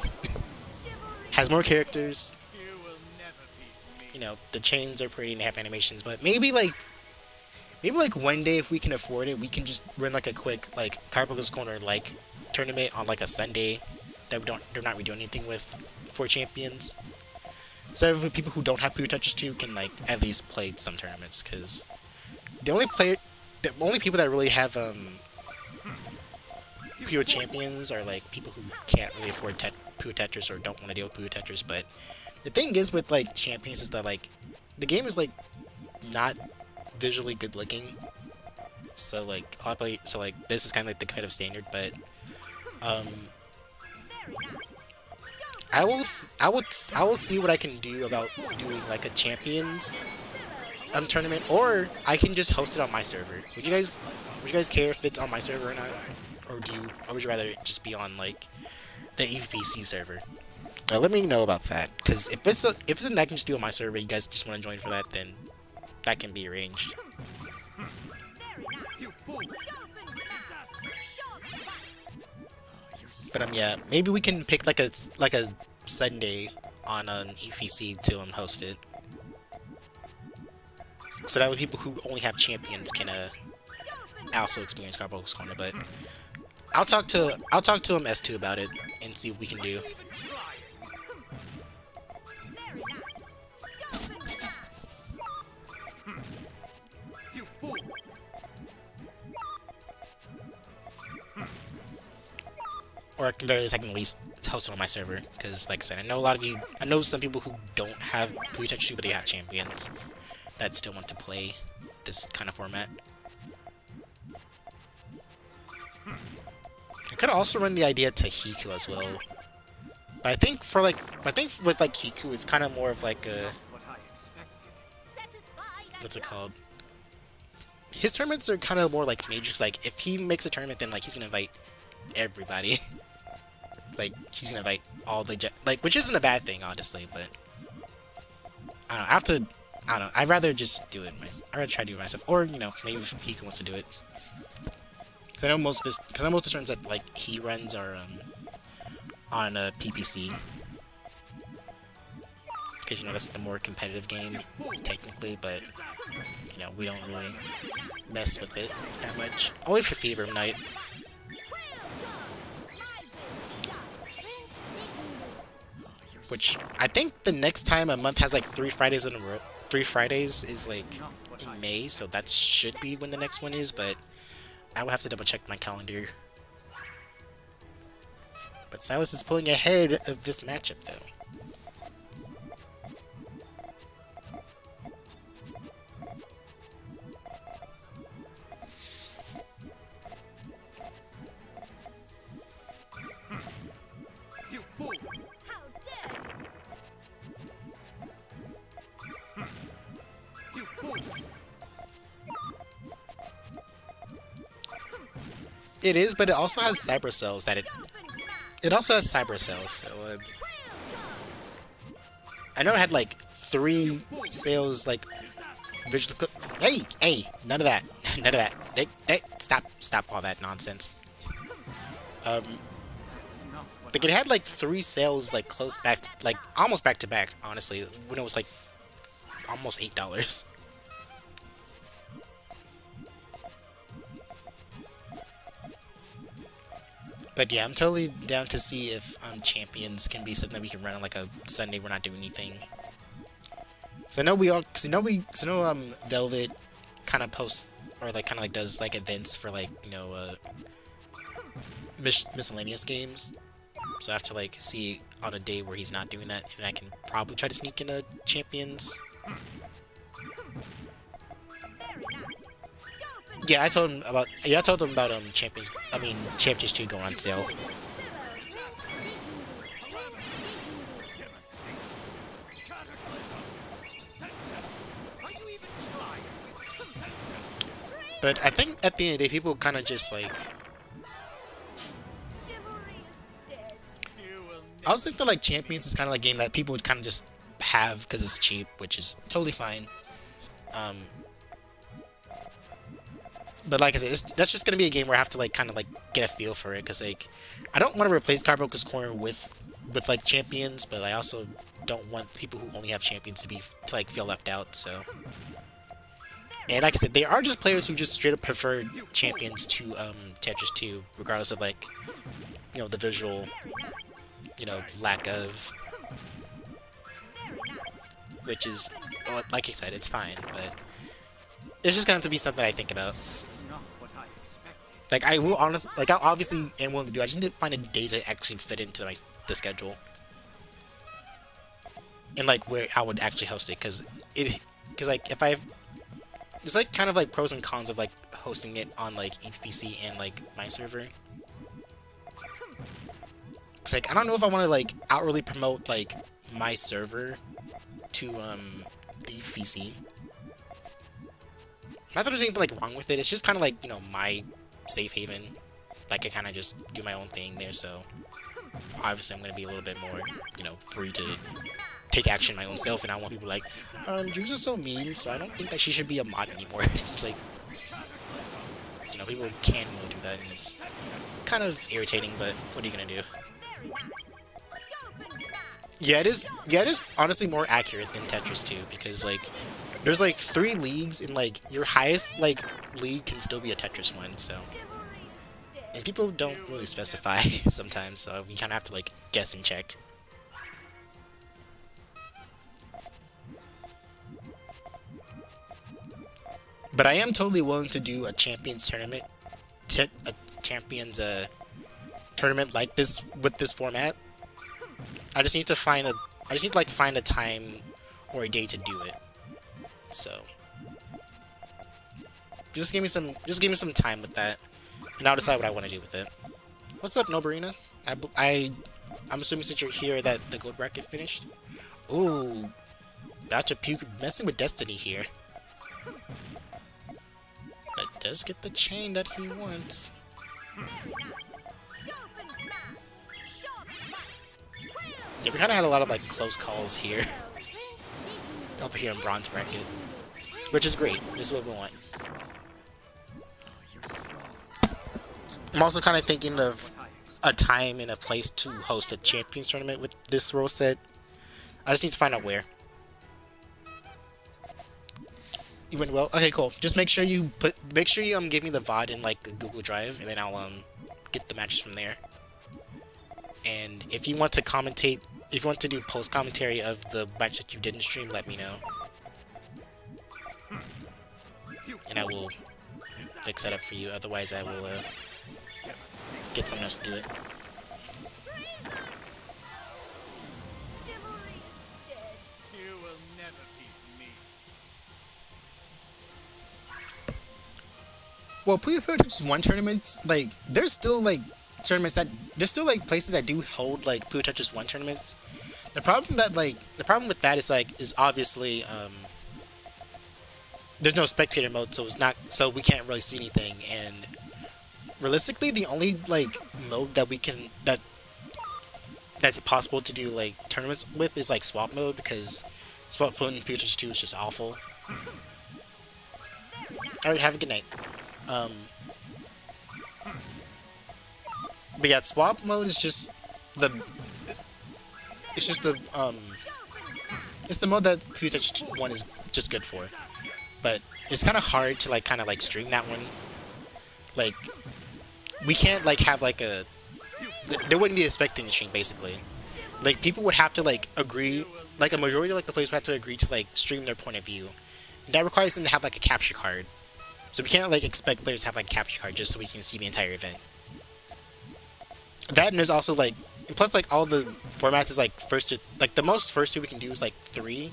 Has more characters. You will never beat me. You know, the chains are pretty and they have animations, but maybe like one day if we can afford it, we can just run like a quick like CARBUNCLE'S corner like tournament on like a Sunday that they're not really doing anything with for Champions. So for people who don't have Puyo Tetris 2 can like at least play some tournaments, because the only people that really have Puyo Champions are like people who can't really afford Puyo Tetris or don't want to deal with Puyo Tetris. But the thing is with like Champions is that like the game is like not visually good looking. So like this is kind of like the competitive standard, but I will see what I can do about doing like a Champions tournament, or I can just host it on my server. Would you guys care if it's on my server or not, or would you rather it just be on like the EPPC server? Let me know about that, because if it's something I can just do on my server, you guys just want to join for that, then that can be arranged. But yeah, maybe we can pick like a Sunday on EPPC to host it, so that way people who only have champions can also experience Carbuncle's Corner. But I'll talk to S2 about it and see what we can do. Or I can very least, I can at least host it on my server, because like I said, I know some people who don't have Puyo Tetris, but they have champions that still want to play this kind of format. I could also run the idea to Hiku as well, but I think with like Hiku, it's kind of more of like a, what's it called? His tournaments are kind of more like majors. Like if he makes a tournament, then like he's gonna invite everybody. Like he's gonna invite all the which isn't a bad thing, honestly. But I don't know. I'd rather just do it myself. I'd rather try to do it myself, or maybe if Hiku wants to do it. Because I know most of the tournaments that like he runs are on a PPC. Because that's the more competitive game technically, but we don't really mess with it that much. Only for Fever Night. Which I think the next time a month has like 3 Fridays in a row. 3 Fridays is like in May, so that should be when the next one is, but I will have to double check my calendar. But Silas is pulling ahead of this matchup though. It is, but it also has cyber cells that it also has cyber cells, so I know it had like 3 sales like visual. Hey, none of that, none of that. Hey, stop all that nonsense. I think it had like 3 sales like close back, like almost back to back. Honestly, when it was like almost $8. But yeah, I'm totally down to see if Champions can be something that we can run on like a Sunday. We're not doing anything. So I know Velvet kind of posts or like does like events for like miscellaneous games. So I have to like see on a day where he's not doing that, and I can probably try to sneak in a Champions. Yeah, I told him about Champions. I mean, Champions 2 going on sale. But I think at the end of the day, people kind of just like. I also think that like Champions is kind of like a game that people would kind of just have because it's cheap, which is totally fine. But like I said, that's just gonna be a game where I have to like kind of like get a feel for it, because like I don't want to replace Carbuncle's Corner with like Champions, but I also don't want people who only have Champions to like feel left out. So, and like I said, there are just players who just straight up prefer Champions to Tetris 2, regardless of like the visual lack of, which is like I said, it's fine, but it's just gonna have to be something I think about. Like I will honestly, like I obviously am willing to do. I just need to find a day to actually fit into the schedule, and like where I would actually host it, because like if there's like kind of like pros and cons of like hosting it on like EPPC and like my server. It's like I don't know if I want to like outwardly promote like my server to the EPPC. Not that there's anything like wrong with it. It's just kind of like, you know, my safe haven. Like I kind of just do my own thing there. So obviously I'm gonna be a little bit more, you know, free to take action my own self. And I want people like, Juice is so mean, so I don't think that she should be a mod anymore. It's like, you know, people can really do that, and it's kind of irritating. But what are you gonna do? Yeah, it is. Yeah, it is honestly more accurate than Tetris 2 because like there's like 3 leagues and like your highest like league can still be a Tetris one. So and people don't really specify sometimes, so you kind of have to like guess and check. But I am totally willing to do a Champions tournament, tournament like this with this format. I just need to find a, find a time or a day to do it. So just give me some time with that, and I'll decide what I want to do with it. What's up, Nobarina? I'm assuming since you're here that the gold bracket finished. Ooh, Dr. Puke messing with Destiny here. But does get the chain that he wants. Yeah, we kind of had a lot of like close calls here. Over here in bronze bracket, which is great. This is what we want. I'm also kind of thinking of a time and a place to host a Champions tournament with this role set. I just need to find out where. You went well. Okay, cool. Just make sure you give me the VOD in like a Google Drive, and then I'll get the matches from there. And if you want to commentate, if you want to do post commentary of the match that you didn't stream, let me know, and I will fix that up for you. Otherwise, I will get someone else to do it. You will never beat me. Well, Puyo Puyo Tetris 1 tournaments, like, there's still, like, tournaments that, there's still, like, places that do hold, like, Puyo Tetris 1 tournaments. The problem with that is, like, is obviously, there's no spectator mode, so so we can't really see anything, and realistically, the only, like, mode that that's possible to do, like, tournaments with is, like, swap mode, because swap mode in Puyo Tetris 2 is just awful. Alright, have a good night. But yeah, swap mode is just it's the mode that Puyo Tetris 1 is just good for. But it's kind of hard to like stream that one. Like we can't like have like there wouldn't be a spectating stream basically. Like people would have to like agree, like a majority of like the players would have to agree to like stream their point of view. And that requires them to have like a capture card. So we can't like expect players to have like a capture card just so we can see the entire event. That, and there's also like, plus like all the formats is like the most first to we can do is like 3.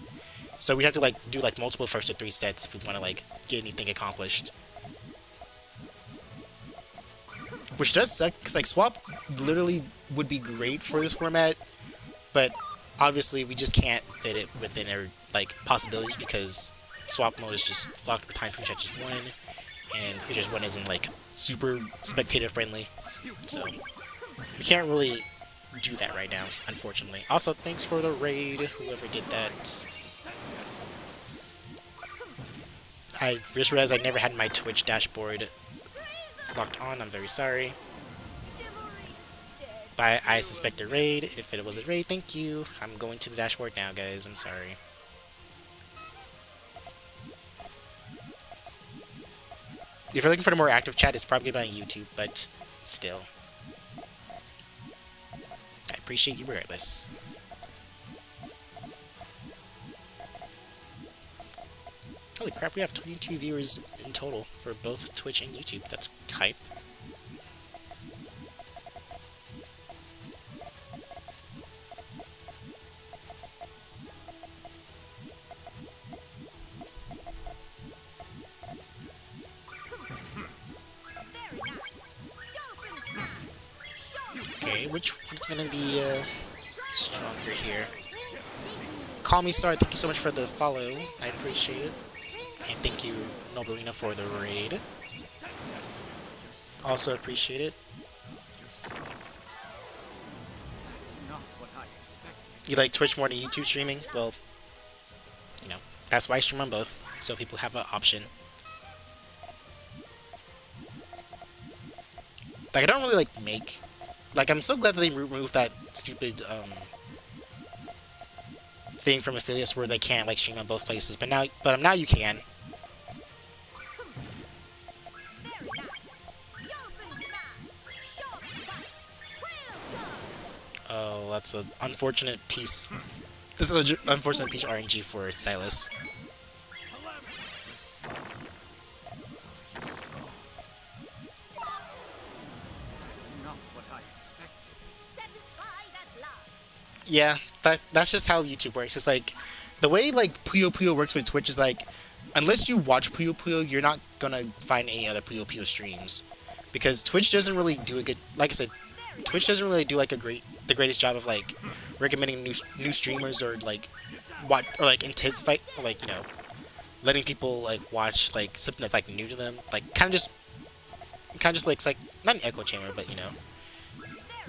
So we'd have to like do like multiple first to 3 sets if we want to like get anything accomplished. Which does suck, because like swap literally would be great for this format, but obviously we just can't fit it within our like possibilities because swap mode is just locked behind Puyo Tetris 1, and Puyo Tetris 1 isn't like super spectator friendly, so we can't really do that right now, unfortunately. Also, thanks for the raid, whoever did that. I just realized I never had my Twitch dashboard locked on. I'm very sorry. But I suspect a raid. If it was a raid, thank you. I'm going to the dashboard now, guys. I'm sorry. If you're looking for a more active chat, it's probably on YouTube, but still. I appreciate you regardless. Holy crap, we have 22 viewers in total for both Twitch and YouTube. That's hype. Okay, which one's gonna be stronger here? Call me Star, thank you so much for the follow. I appreciate it. And thank you, Nobelina, for the raid. Also appreciate it. Not what I expected. You like Twitch more than YouTube streaming? Well, you know, that's why I stream on both, so people have an option. Like, I don't really like make... Like, I'm so glad that they removed that stupid thing from affiliates where they can't like stream on both places. But now you can. Oh, that's an unfortunate piece. This is an unfortunate piece RNG for Silas. Yeah, that's just how YouTube works. It's like, the way like Puyo Puyo works with Twitch is like, unless you watch Puyo Puyo, you're not gonna find any other Puyo Puyo streams. Because Twitch doesn't really do a good, like I said, Twitch doesn't really do like the greatest job of like recommending new streamers or like intensify, or like, you know, letting people like watch like something that's like new to them. Like kind of just like, it's like not an echo chamber, but you know,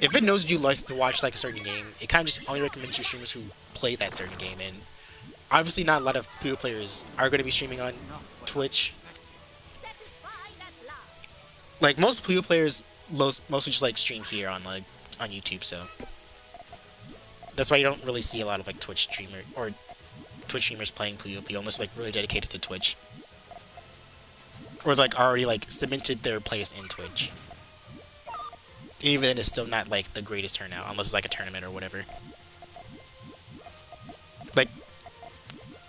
if it knows you like to watch like a certain game, it kind of just only recommends you streamers who play that certain game. And obviously not a lot of Puyo players are going to be streaming on Twitch. Like most Puyo players mostly just like stream here on YouTube, so that's why you don't really see a lot of like Twitch streamers playing Puyo Puyo unless like really dedicated to Twitch, or like already like cemented their place in Twitch. Even then, it's still not like the greatest turnout unless it's like a tournament or whatever. Like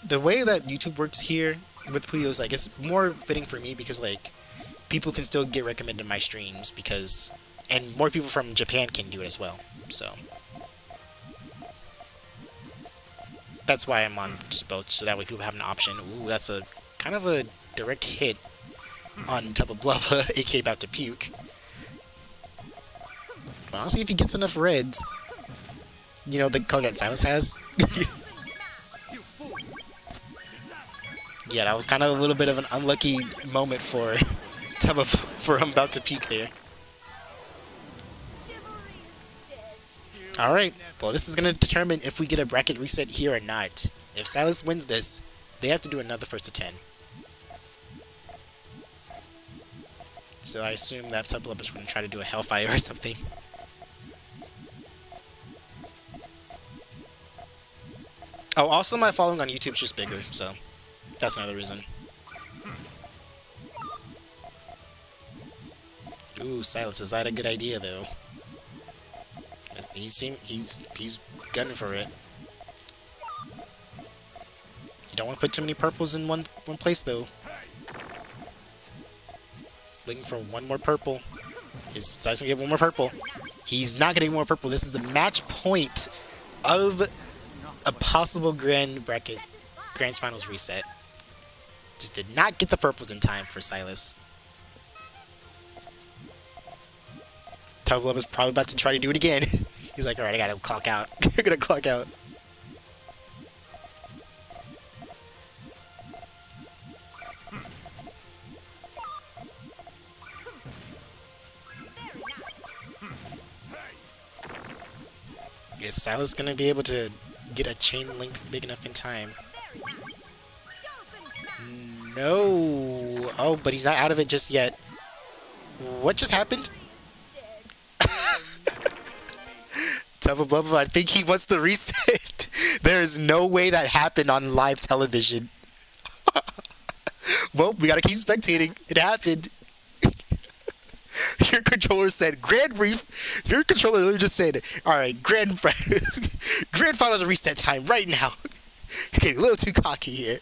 the way that YouTube works here with Puyo is like, it's more fitting for me because like people can still get recommended my streams because, and more people from Japan can do it as well. So that's why I'm on just both, so that way people have an option. Ooh, that's a kind of a direct hit on Tubba Blubba, aka about to puke. But honestly, if he gets enough reds, you know, the color that Silas has. Yeah, that was kind of a little bit of an unlucky moment for Tubba, for him about to puke there. Alright, well this is going to determine if we get a bracket reset here or not. If Silas wins this, they have to do another first to 10. So I assume that Tubba is going to try to do a Hellfire or something. Oh, also my following on YouTube is just bigger, so that's another reason. Ooh, Silas, is that a good idea though? He's gunning for it. You don't want to put too many purples in one place though. Looking for one more purple. Is Silas gonna get one more purple? He's not gonna get one more purple. This is the match point of a possible grand finals reset. Just did not get the purples in time for Silas. Tubba is probably about to try to do it again. He's like, alright, I gotta clock out. I'm gonna clock out. Is Silas gonna be able to get a chain link big enough in time? No. Oh, but he's not out of it just yet. What just happened? Tubba Blubba, I think he wants the reset. There is no way that happened on live television. Well, we gotta keep spectating. It happened. Your controller said, Your controller literally just said, alright, Grand Finals reset time right now. You're getting a little too cocky here.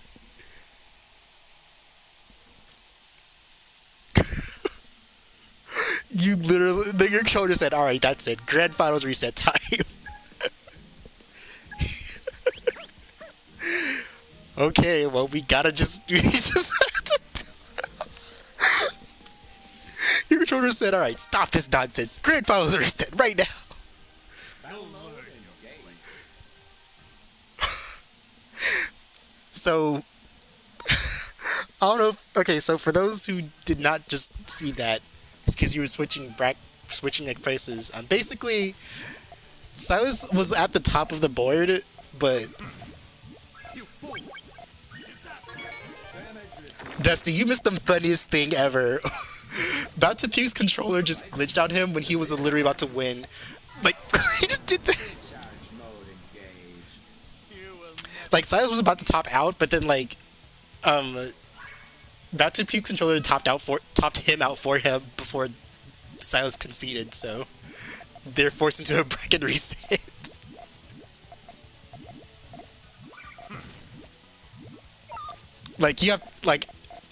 You literally, your controller said, alright, that's it. Grand Finals reset time. Okay, well, we gotta just Your controller said, alright, stop this nonsense. Grand Finals reset right now. So, I don't know if, okay, so for those who did not just see that, it's because you were switching like places. Basically, Silas was at the top of the board, but Dusty, you missed the funniest thing ever. About to Puke's controller just glitched on him when he was literally about to win. Like, he just did that. Charge mode engaged. You will never. Like, Silas was about to top out, but then, like, about to Puke's controller topped him out for him before Silas conceded, so they're forced into a bracket reset. Like, you have, like,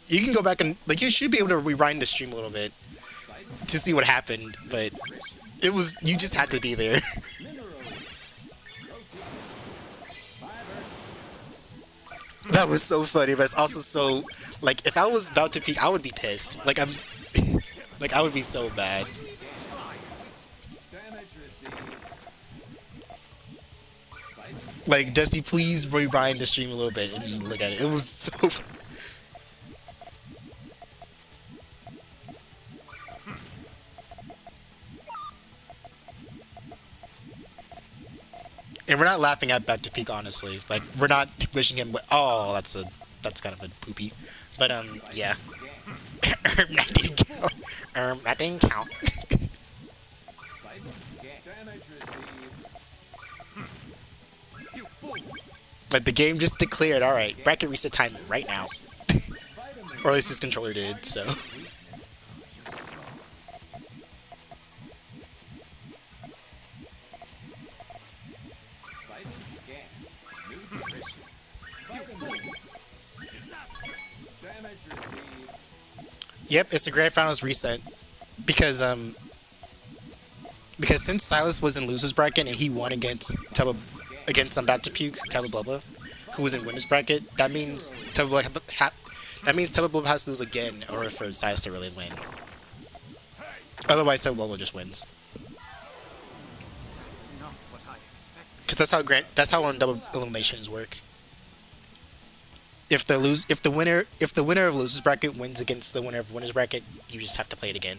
you can go back and, like, you should be able to rewind the stream a little bit to see what happened, but it was, you just had to be there. That was so funny, but it's also so, like, if I was about to peak, I would be pissed. Like, like, I would be so bad. Damage received. Like, Dusty, please rewind the stream a little bit and look at it. It was so And we're not laughing at Back to Peak, honestly. Like, we're not wishing him. Oh, that's kind of a poopy. But yeah. That didn't count. That didn't count. Damage received. But the game just declared, all right, bracket reset time right now. Or at least his controller did. So. Yep, it's the grand finals reset because since Silas was in losers bracket and he won against Back to Puke, Tubba Blubba, who was in winners bracket, that means Tubba Blubba has to lose again in order for Silas to really win. Otherwise, Tubba Blubba just wins. Because that's how double eliminations work. If the winner of losers bracket wins against the winner of winners bracket, you just have to play it again.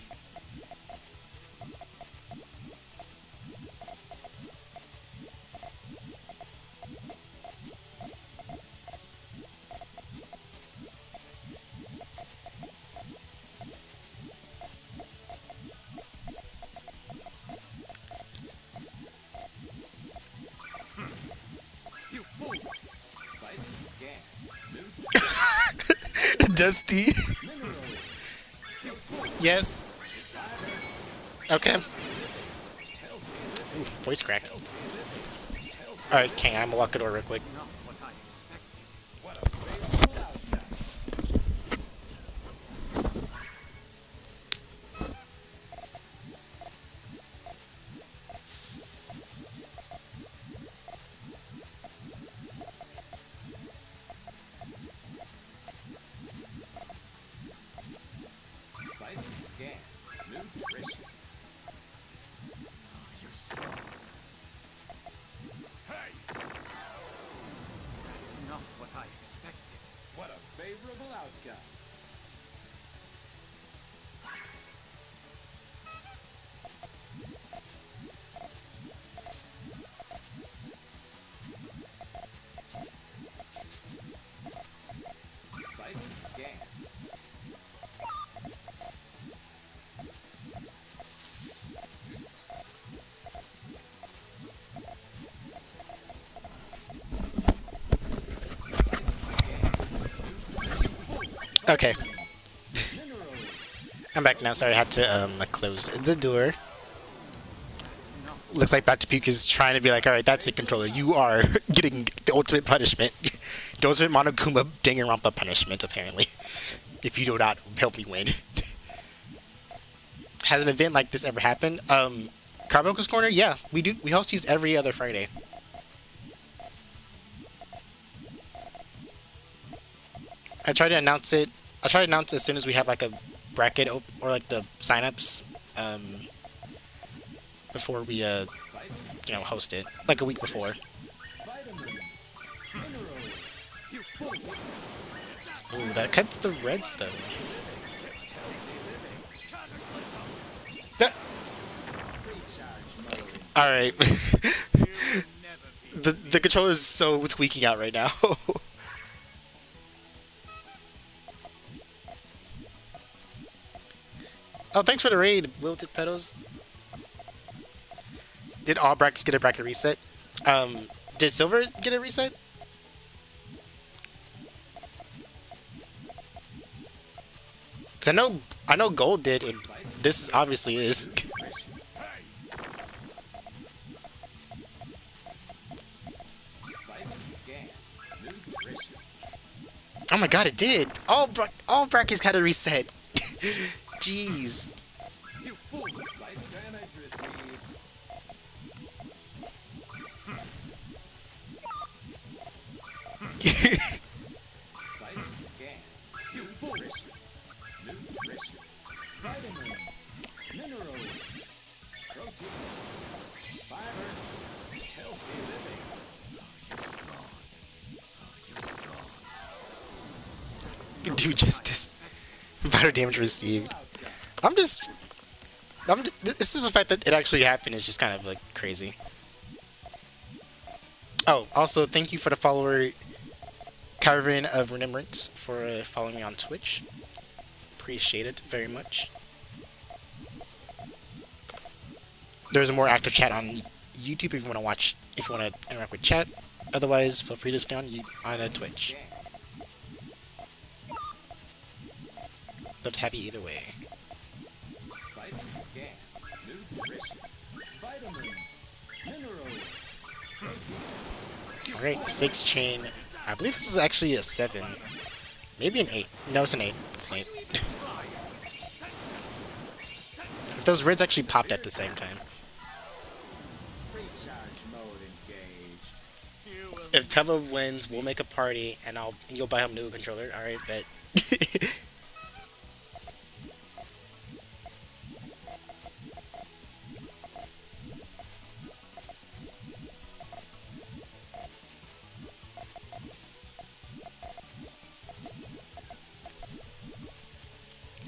Dusty. Yes. Okay. Ooh, voice crack. Alright, hang on, I'm gonna lock the door real quick. What a favorable outcome. Fighting scan. Okay. I'm back now. Sorry, I had to close the door. Looks like Back to Puke is trying to be like, alright, that's it, controller. You are getting the ultimate punishment. The ultimate Monokuma Danganronpa punishment, apparently. If you do not help me win. Has an event like this ever happened? Carbuncle'S Corner? Yeah, we do. We host these every other Friday. I try to announce it as soon as we have like a bracket or like the signups before we host it, like a week before. Ooh, that cuts the reds though. Alright. the controller is so tweaking out right now. Oh, thanks for the raid, Wilted Petals. Did all brackets get a bracket reset? Did Silver get a reset? Cause I know Gold did, and this obviously is. Oh my god, it did! All brackets got a reset. Jeez. Do justice. Better damage received. This is the fact that it actually happened is just kind of like crazy. Oh, also thank you for the follower, Caravan of Remembrance, for following me on Twitch. Appreciate it very much. There's a more active chat on YouTube if you want to watch, if you want to interact with chat. Otherwise, feel free to stay on Twitch. Love to have you either way. Alright, 6 chain. I believe this is actually a 7. Maybe an 8. No, it's an 8. It's an 8. If those reds actually popped at the same time. If Teva wins, we'll make a party and you'll buy him a new controller. Alright, bet.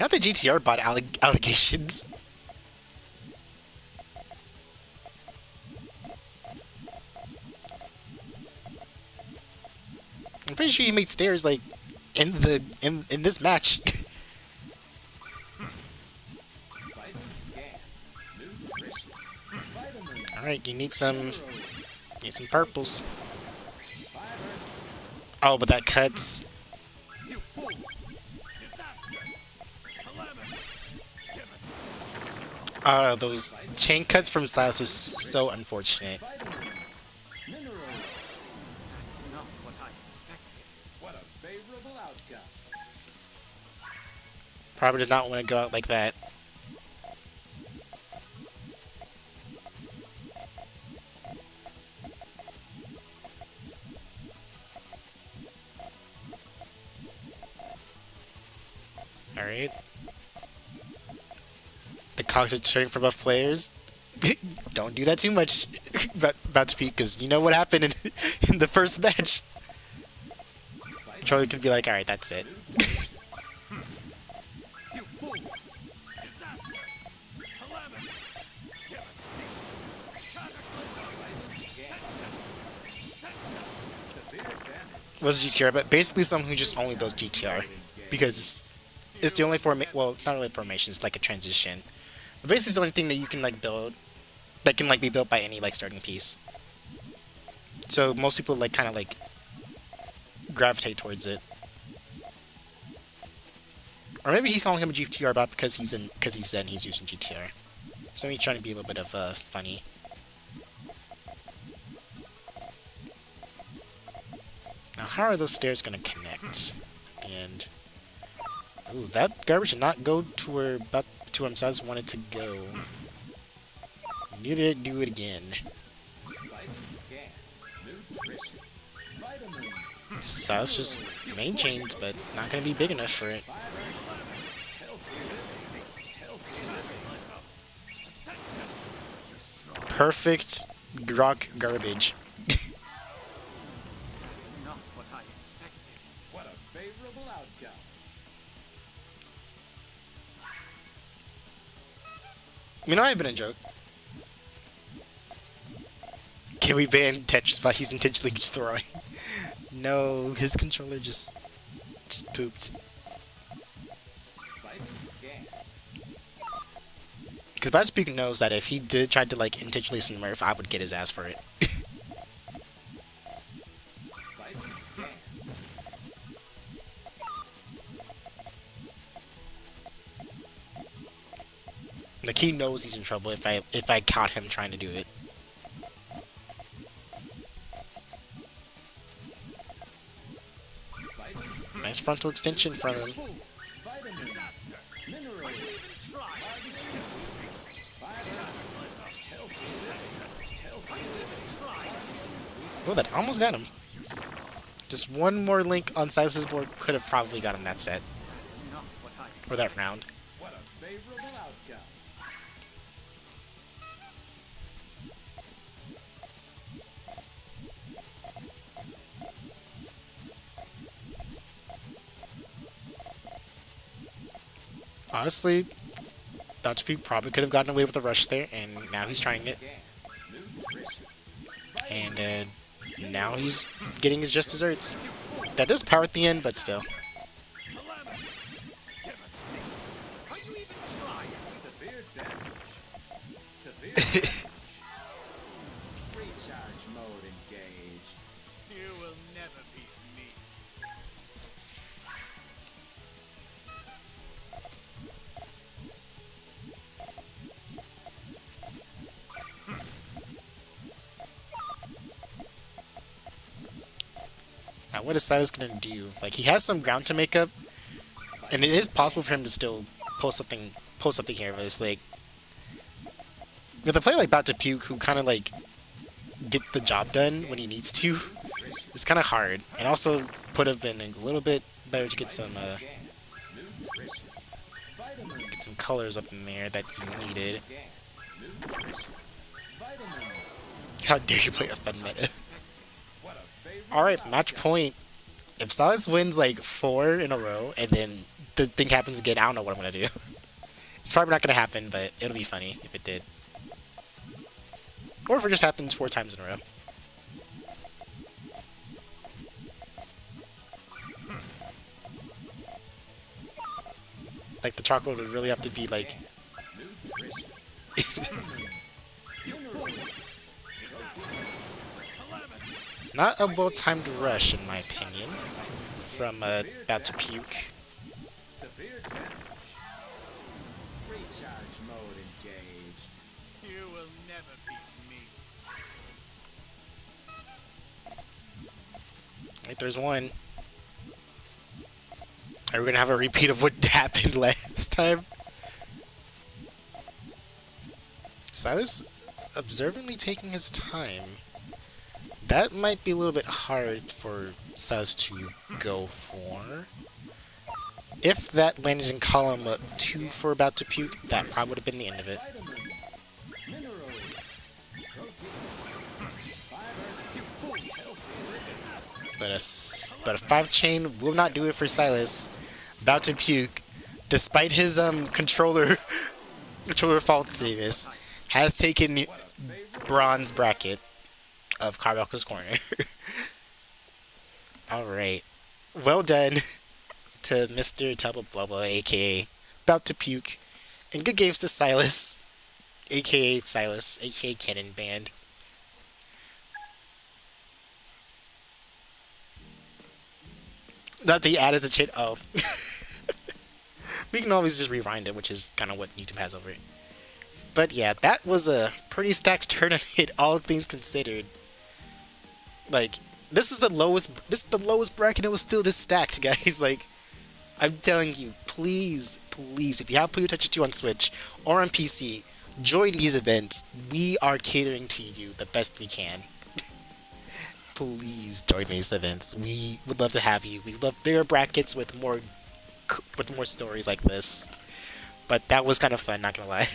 Not the GTR bought allegations. I'm pretty sure he made stairs like in this match. All right, you need some purples. Oh, but that cuts. Those chain cuts from Silas was so unfortunate. Probably does not want to go out like that. Alright. The cogs are turning for buff players. Don't do that too much. About to peek, because you know what happened in the first match. Charlie could be like, alright, that's it. Was GTR, but basically someone who just only builds GTR. Because it's the only well, not really formation, it's like a transition. But basically it's the only thing that you can like build that can like be built by any like starting piece. So most people like kind of like gravitate towards it. Or maybe he's calling him a GTR bot because he's Zen, he's using GTR. So he's trying to be a little bit of funny. Now how are those stairs gonna connect? And ooh, that garbage did not go to where Silas wanted to go. Neither did it do it again. Silas just main chains, but not gonna be big enough for it. Perfect grok garbage. What a favorable outcome. You know, I've been a joke. Can we ban Tetris while he's intentionally throwing? No, his controller just pooped. Because Batspeak knows that if he did try to like intentionally smurf, I would get his ass for it. Like he knows he's in trouble if I caught him trying to do it. Nice frontal extension from him. Oh, that almost got him. Just one more link on Silas's board could have probably got him that set. Or that round. What a favorable outcome. Honestly, Batspeak probably could have gotten away with the rush there, and now he's trying it. And now he's getting his just desserts. That does power at the end, but still. Severe damage. Severe damage. Recharge mode engaged. You will never beat me. Now, what is Silas gonna do? Like, he has some ground to make up, and it is possible for him to still pull something here, but it's like, with a player like About to Puke, who kind of like get the job done when he needs to, it's kind of hard, and also would have been a little bit better to get some colors up in there that you needed. How dare you play a fun meta? Alright, match point. If Silas wins like 4 in a row and then the thing happens again, I don't know what I'm gonna do. It's probably not gonna happen, but it'll be funny if it did. Or if it just happens 4 times in a row. Like the chocolate would really have to be like not a well-timed rush, in my opinion, from About to Puke. Severe damage. Recharge mode engaged. You will never beat me. Right, there's one. Are we gonna have a repeat of what happened last time? Silas observantly taking his time. That might be a little bit hard for Silas to go for. If that landed in column 2 for About to Puke, that probably would have been the end of it. But a 5-chain will not do it for Silas. About to Puke, despite his controller faultiness, has taken bronze bracket of Carbuncle'S corner. Alright. Well done to Mr. Tubba Blubba, aka About to Puke. And good games to Silas, aka Silas, aka Cannon Band. Not the ad as a chit. Oh. We can always just rewind it, which is kind of what YouTube has over it. But yeah, that was a pretty stacked tournament, all things considered. Like, this is the lowest bracket. It was still this stacked, guys. Like, I'm telling you, please, if you have Puyo Tetris 2 on Switch or on PC, join these events. We are catering to you the best we can. Please join these events. We would love to have you. We love bigger brackets with more stories like this. But that was kind of fun, not gonna lie.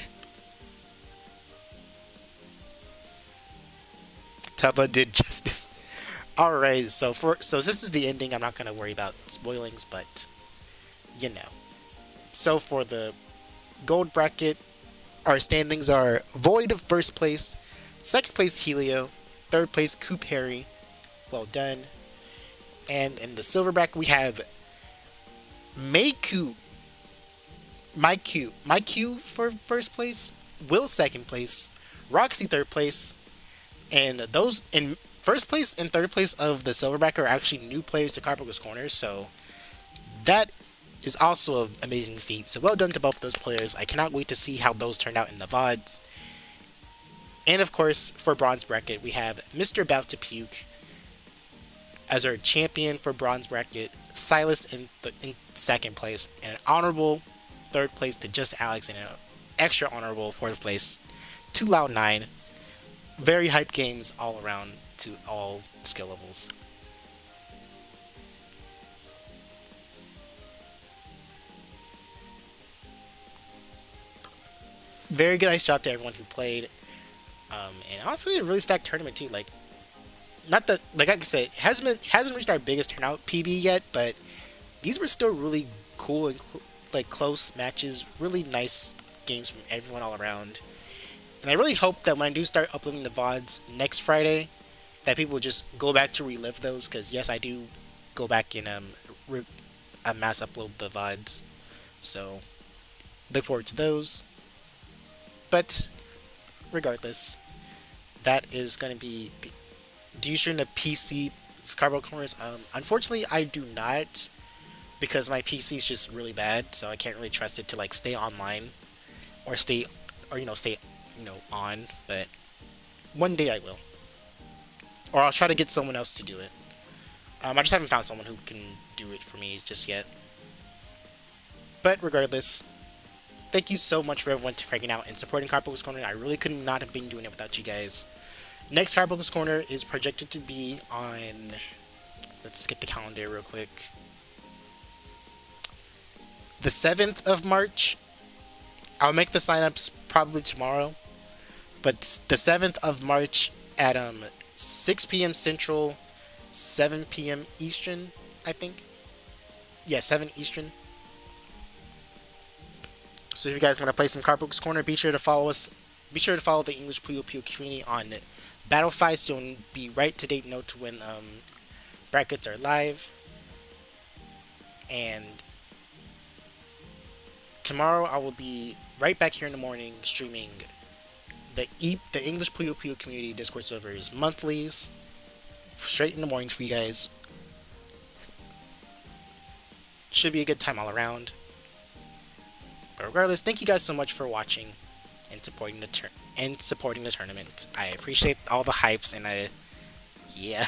Tubba did justice. Alright, so this is the ending. I'm not gonna worry about spoilings, but you know. So for the gold bracket, our standings are Void first place, second place Helio, third place Coop Harry. Well done. And in the silver bracket we have Mayku, Myq for first place, Will second place, Roxy third place, and those in first place and third place of the silver bracket are actually new players to Carbuncle's Corner, so that is also an amazing feat. So well done to both of those players. I cannot wait to see how those turn out in the VODs. And of course, for bronze bracket, we have Mr. About to Puke as our champion for bronze bracket, Silas in second place, and an honorable third place to Just Alex, and an extra honorable fourth place to Loud9. Very hype games all around to all skill levels. Very good, nice job to everyone who played. And honestly, a really stacked tournament too. Like, not that, like I said, it hasn't reached our biggest turnout PB yet, but these were still really cool and close matches. Really nice games from everyone all around. And I really hope that when I do start uploading the VODs next Friday, that people will just go back to relive those. Because yes, I do go back and mass upload the VODs. So look forward to those. But regardless, that is going to be. Do you stream the PC Carbuncle Corners? Unfortunately, I do not, because my PC is just really bad, so I can't really trust it to like stay online or stay on. But one day I will, or I'll try to get someone else to do it. I just haven't found someone who can do it for me just yet. But regardless, thank you so much for everyone for hanging out and supporting Carbuncle's Corner. I really could not have been doing it without you guys. Next Carbuncle's Corner is projected to be on, let's get the calendar real quick, the 7th of March. I'll make the signups probably tomorrow, but the 7th of March at 6 p.m. Central, 7 p.m. Eastern, I think. Yeah, 7 Eastern. So if you guys want to play some Carbuncle's Corner, be sure to follow us. Be sure to follow the English Puyo Puyo community on Battlefy, so you'll be right to date note when brackets are live. And tomorrow I will be right back here in the morning streaming the English Puyo Puyo community Discord servers monthlies, straight in the mornings for you guys. Should be a good time all around. But regardless, thank you guys so much for watching and supporting the tournament. I appreciate all the hypes, and yeah,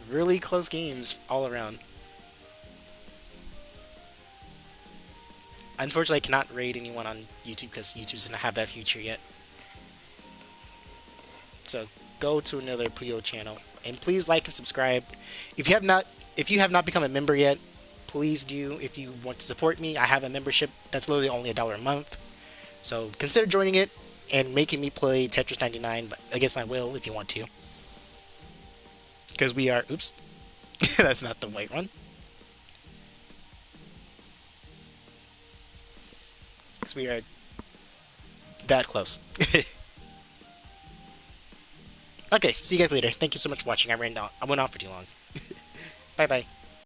really close games all around. Unfortunately, I cannot raid anyone on YouTube because YouTube doesn't have that feature yet. So go to another Puyo channel, and please like and subscribe. If you have not become a member yet, please do. If you want to support me, I have a membership that's literally only $1 a month. So consider joining it and making me play Tetris 99 but against my will if you want to. Because we are... Oops. That's not the right one. Because we are that close. Okay, see you guys later. Thank you so much for watching. I went on for too long. Bye-bye.